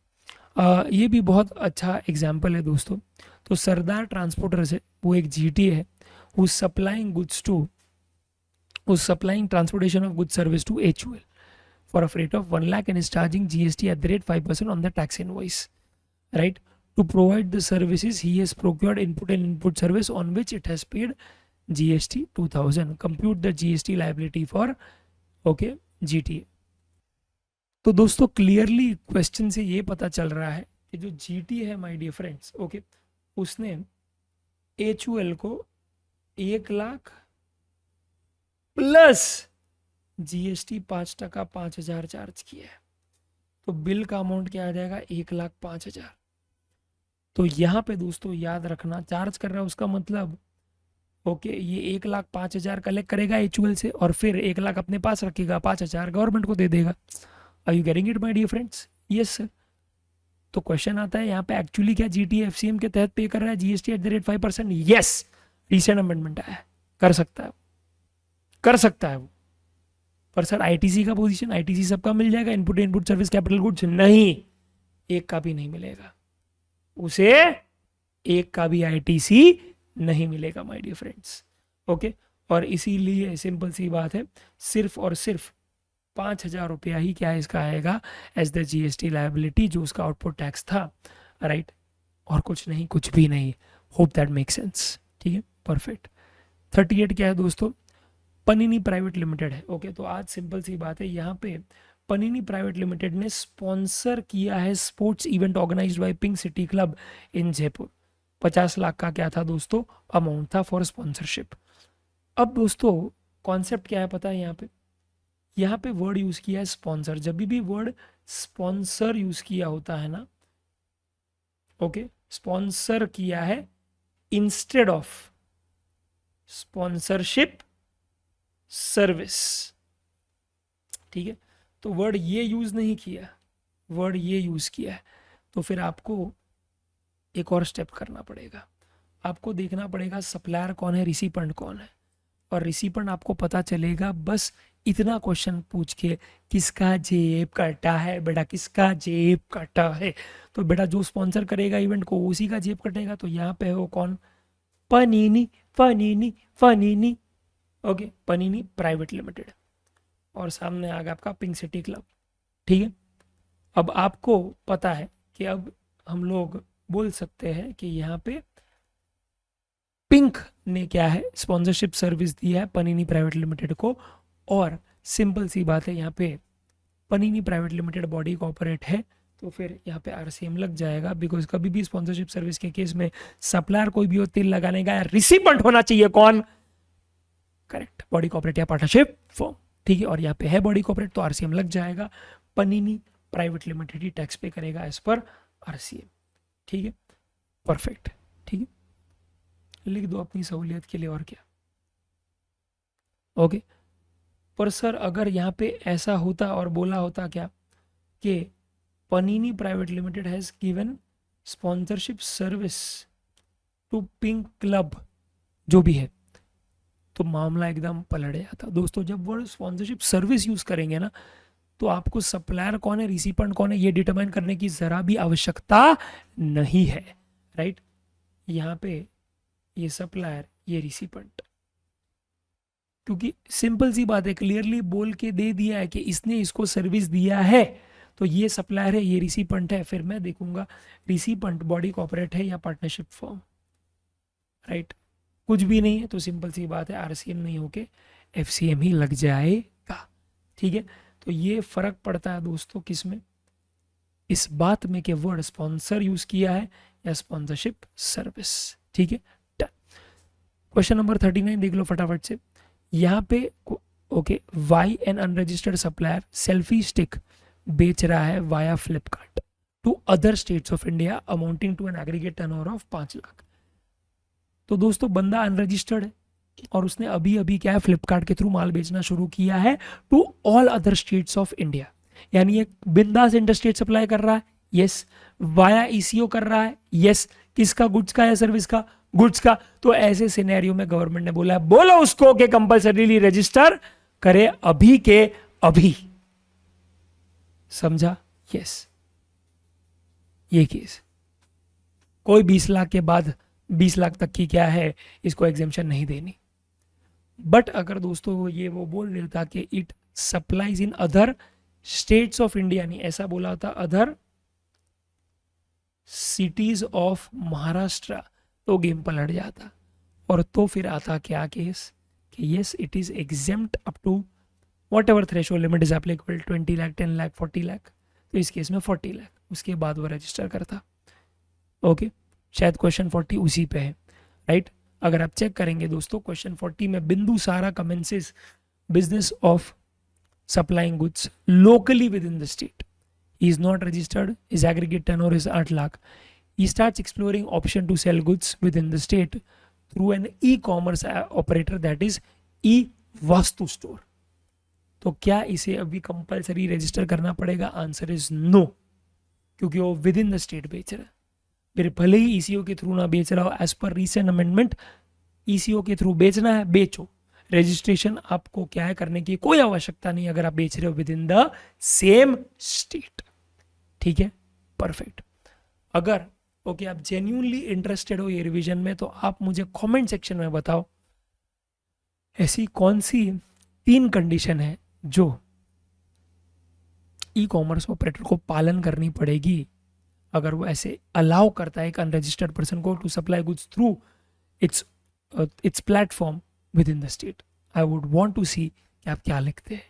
ये भी बहुत अच्छा एग्जाम्पल है दोस्तों। तो सरदार ट्रांसपोर्टर्स है, वो एक जीटी है who supplying goods to supplying transportation of goods service to HUL for a freight of 1 lakh and is charging GST at the rate 5% on the tax invoice, right? To provide the services he has procured input and input service on which it has paid GST 2000. Compute the GST liability for okay GTA. तो दोस्तों clearly question से ये पता चल रहा है कि जो GT है माय डियर फ्रेंड्स ओके उसने HUL को 1 लाख प्लस जीएसटी 5% 5,000 चार्ज किया है, तो बिल का अमाउंट क्या आ जाएगा 1,05,000। तो यहाँ पे दोस्तों याद रखना चार्ज कर रहा है उसका मतलब ओके ये 1,05,000 कलेक्ट करेगा एचयूएल से और फिर 1 लाख अपने पास रखेगा, 5,000 गवर्नमेंट को दे देगा। Are you getting it my dear friends? Yes sir. तो क्वेश्चन आता है यहाँ पे एक्चुअली क्या जीटी एफसीएम के तहत पे कर रहा है GST at the rate 5%? Yes, recent amendment आया है, कर सकता है वो। पर सर आईटीसी का पोजीशन, आईटीसी सबका मिल जाएगा, input input service capital goods नहीं, एक का भी नहीं मिलेगा उसे, एक का भी आईटीसी नहीं मिलेगा माय डियर फ्रेंड्स। ओके, और इसीलिए सिंपल सी बात है, सिर्फ और सिर्फ 5,000 रुपया ही क्या इसका आएगा एज द जीएसटी लायबिलिटी, जो उसका आउटपुट टैक्स था, राइट, और कुछ नहीं, कुछ भी नहीं। होप दैट मेक सेंस, ठीक है, परफेक्ट। 38 क्या है दोस्तों, पनीनी प्राइवेट लिमिटेड है। ओके, तो आज सिंपल सी बात है, यहाँ पे पनीनी प्राइवेट लिमिटेड ने स्पॉन्सर किया है sports event organised by Pink City club in Jaipur. 50 lakh का क्या था दोस्तों, अमाउंट था फॉर स्पॉन्सरशिप। अब दोस्तों कॉन्सेप्ट क्या है पता है, यहाँ पे वर्ड यूज किया है स्पॉन्सर। जब भी वर्ड स्पॉन्सर यूज किया होता है ना, ओके, स्पॉन्सर किया है इंस्टेड ऑफ स्पॉन्सरशिप सर्विस, ठीक है, तो वर्ड ये यूज नहीं किया, वर्ड ये यूज किया है, तो फिर आपको एक और स्टेप करना पड़ेगा, आपको देखना पड़ेगा सप्लायर कौन है, रिसिपेंट कौन है, और रिसिपेंट आपको पता चलेगा बस इतना क्वेश्चन पूछ के, किसका जेब कटा है बेटा, किसका जेब कटा है, तो बेटा जो स्पॉन्सर करेगा इवेंट को उसी का जेब कटेगा। तो यहाँ पे है वो कौन, पनीनी पनीनी पनीनी, ओके, पनीनी प्राइवेट लिमिटेड, और सामने आ गया आपका पिंक सिटी क्लब, ठीक है। अब आपको पता है कि अब हम लोग बोल सकते हैं कि यहाँ पे पिंक ने क्या है, स्पॉन्सरशिप सर्विस दी है पनीनी प्राइवेट लिमिटेड को, और सिंपल सी बात है यहाँ पे Panini private limited body corporate है, तो फिर यहाँ पे आरसीएम लग जाएगा, बिकॉज कभी भी स्पॉन्सरशिप सर्विस के केस में सप्लायर कोई भी हो, तिल लगाने का, रिसिपेंट होना चाहिए कौन, करेक्ट, बॉडी कॉर्पोरेट या पार्टनरशिप फर्म, ठीक है, और यहाँ पे है बॉडी कॉर्पोरेट तो आरसीएम लग जाएगा, पनीनी प्राइवेट लिमिटेड ही टैक्स पे करेगा एज पर आरसीएम, ठीक है, परफेक्ट, ठीक है, लिख दो अपनी सहूलियत के लिए, और क्या, ओके। पर सर अगर यहाँ पे ऐसा होता और बोला होता क्या कि Panini private limited has given sponsorship service to pink club, जो भी है, तो मामला एकदम पलट जाता दोस्तों। जब वो स्पॉन्सरशिप सर्विस यूज करेंगे ना, तो आपको सप्लायर कौन है, रिसिपेंट कौन है, ये डिटरमाइन करने की जरा भी आवश्यकता नहीं है, राइट। यहाँ पे ये सप्लायर, ये रिसिपेंट, क्योंकि सिंपल सी बात है, क्लियरली बोल के दे दिया है कि इसने इसको सर्विस दिया है, तो ये सप्लायर है, ये रिसिपेंट है, फिर मैं देखूंगा रिसिपेंट बॉडी कॉर्पोरेट है या पार्टनरशिप फर्म, राइट। कुछ भी नहीं है तो सिंपल सी बात है, आरसीएम नहीं होके एफसीएम ही लग जाएगा, ठीक है। तो ये फर्क पड़ता है दोस्तों किसमें, इस बात में कि वर्ड स्पॉन्सर यूज किया है या स्पॉन्सरशिप सर्विस, ठीक है। क्वेश्चन नंबर 39 देख लो फटाफट से, यहाँ पे okay, Y an unregistered supplier selfie stick बेच रहा है via Flipkart to other states of India amounting to an aggregate turnover of 5 lakh. तो दोस्तों बंदा अनरजिस्टर्ड है और उसने अभी अभी क्या है, फ्लिपकार्ट के थ्रू माल बेचना शुरू किया है to all other states of India, यानी ये बिंदास इंटरस्टेट सप्लाई कर रहा है, यस, वाया ईसीओ कर रहा है, यस, किसका, गुड्स का या सर्विस का, गुड्स का। तो ऐसे सिनेरियो में गवर्नमेंट ने बोला है, बोलो उसको कि कंपल्सरीली रजिस्टर करे अभी के अभी, समझा, यस। ये केस कोई 20 लाख के बाद 20 लाख तक की क्या है, इसको एग्जेम्पशन नहीं देनी। बट अगर दोस्तों ये वो बोल देता कि it supplies in other states of India, नहीं ऐसा बोला था, अदर सिटीज ऑफ महाराष्ट्र, तो गेम पलट जाता, और तो फिर आता क्या केस कि yes it is exempt up to whatever threshold limit is applicable, 20 lakh, 10 lakh, 40 lakh, तो इस केस में 40 लाख, उसके बाद वो रजिस्टर करता, ओके। शायद क्वेश्चन 40 उसी पे है, राइट। अगर आप चेक करेंगे दोस्तों, क्वेश्चन 40 में बिंदु सारा commences business of supplying goods locally with in the state, he is not registered, his aggregate turnover is 8 lakh, he starts exploring option to sell goods within the state through an e-commerce operator, that is e-vastu store। तो क्या इसे अभी compulsory register करना पड़ेगा, answer is no, क्योंकि वो with in the state बेच रहा है, फिर भले ही ईसीओ के थ्रू ना बेच रहा हो, as per recent amendment ECO के थ्रू बेचना है बेचो, रजिस्ट्रेशन आपको क्या है करने की कोई आवश्यकता नहीं अगर आप बेच रहे हो with in the same state. ठीक है, परफेक्ट। अगर ओके आप जेन्युइनली इंटरेस्टेड हो ये रिवीजन में तो आप मुझे कमेंट सेक्शन में बताओ ऐसी कौन सी 3 कंडीशन है जो ई कॉमर्स ऑपरेटर को पालन करनी पड़ेगी अगर वो ऐसे अलाउ करता है एक अनरजिस्टर्ड पर्सन को to supply goods through its platform within the state. I would want to see कि आप क्या लिखते हैं।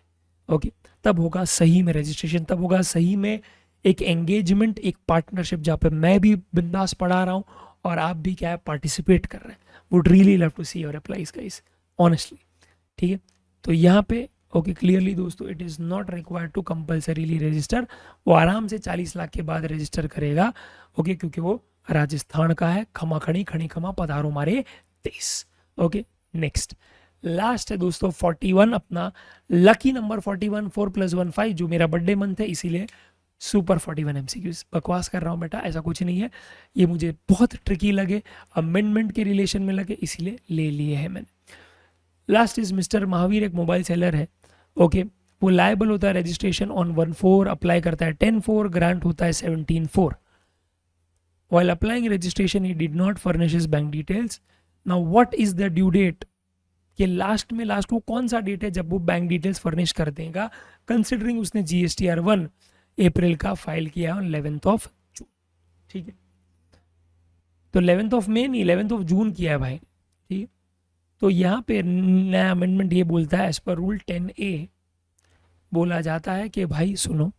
ओके, तब होगा सही में रजिस्ट्रेशन, तब होगा सही में एक एंगेजमेंट, एक पार्टनरशिप जहाँ पे मैं भी बिंदास पढ़ा रहा हूँ और आप भी क्या है पार्टिसिपेट कर रहे हैं। Would really love to see your replies guys, honestly. ठीक है, तो यहाँ पे ओके क्लियरली दोस्तों it is not required to compulsorily register. वो आराम से 40 लाख के बाद रजिस्टर करेगा ओके, क्योंकि वो राजस्थान का है। खमा खड़ी खड़ी खमा पधारो मारे देश। ओके, नेक्स्ट लास्ट है दोस्तों 41, अपना लकी नंबर 41 4 + 1 5 जो मेरा बर्थडे मंथ है, इसीलिए सुपर 41 एमसीक्यूज। बकवास कर रहा हूँ बेटा, ऐसा कुछ नहीं है, ये मुझे बहुत ट्रिकी लगे, अमेंडमेंट के रिलेशन में लगे, इसीलिए ले लिए हैं मैंने। लास्ट इज मिस्टर महावीर, एक मोबाइल सेलर है। ओके, वो लायबल होता है रजिस्ट्रेशन ऑन 1/4, अप्लाई करता है 10/4, ग्रांट होता है 17/4। While applying registration, he did not furnish his bank details. Now, what is the due date? कि लास्ट वो कौन सा डेट है जब वो बैंक डिटेल्स फर्निश कर देगा, कंसिडरिंग उसने GSTR1 अप्रैल का फाइल किया ऑन 11 जून। ठीक है, तो 11 मई नहीं 11 जून किया है भाई। ठीक है, तो यहाँ पे नया अमेंडमेंट ये बोलता है एज पर रूल 10A बोला जाता है कि भाई सुनो,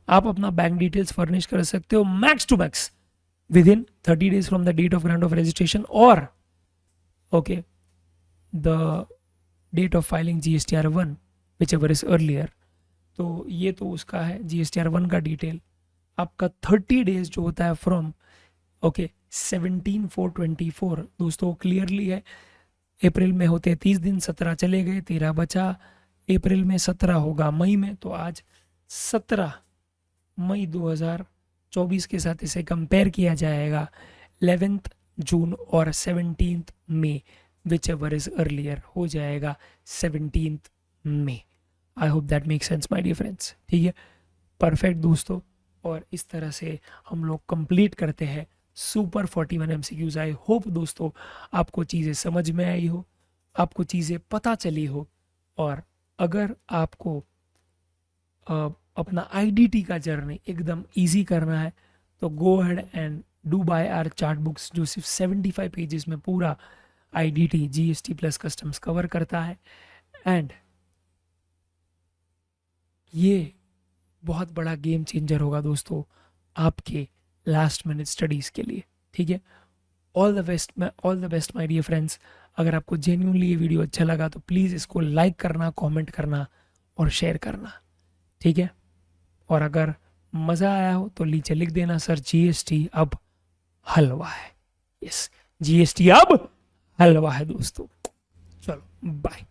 आप अपना बैंक डिटेल्स फर्निश कर सकते हो max to max within 30 days from the date of grant of registration और okay the date of filing GSTR1 whichever is earlier। तो ये तो उसका है GSTR1 का डिटेल। आपका 30 days जो होता है फ्रॉम ओके 17/4/24 दोस्तों क्लियरली है। अप्रैल में होते 30 दिन, 17 चले गए, 13 बचा। अप्रैल में 17 होगा मई में, तो आज 17 मई 2024 के साथ इसे कंपेयर किया जाएगा 11 जून और 17 मई विच एवर इज अर्लियर हो जाएगा 17 मई। I hope that make sense my dear friends. ठीक है, परफेक्ट दोस्तों, और इस तरह से हम लोग कंप्लीट करते हैं सुपर 41 एमसीक्यूज। आई होप दोस्तों आपको चीज़ें समझ में आई हो, आपको चीज़ें पता चली हो, और अगर आपको अपना IDT का जर्नी एकदम इजी करना है तो go ahead and do by our chart books जो सिर्फ 75 पेजेस में पूरा IDT GST plus customs cover करता है। एंड ये बहुत बड़ा गेम चेंजर होगा दोस्तों आपके लास्ट मिनट स्टडीज़ के लिए। ठीक है, all the best my dear friends. अगर आपको जेन्युइनली ये वीडियो अच्छा लगा तो प्लीज़ इसको लाइक करना, कमेंट करना और शेयर करना। ठीक है, और अगर मज़ा आया हो तो नीचे लिख देना सर GST अब हलवा है। यस, GST अब हलवा है दोस्तों। चलो बाय।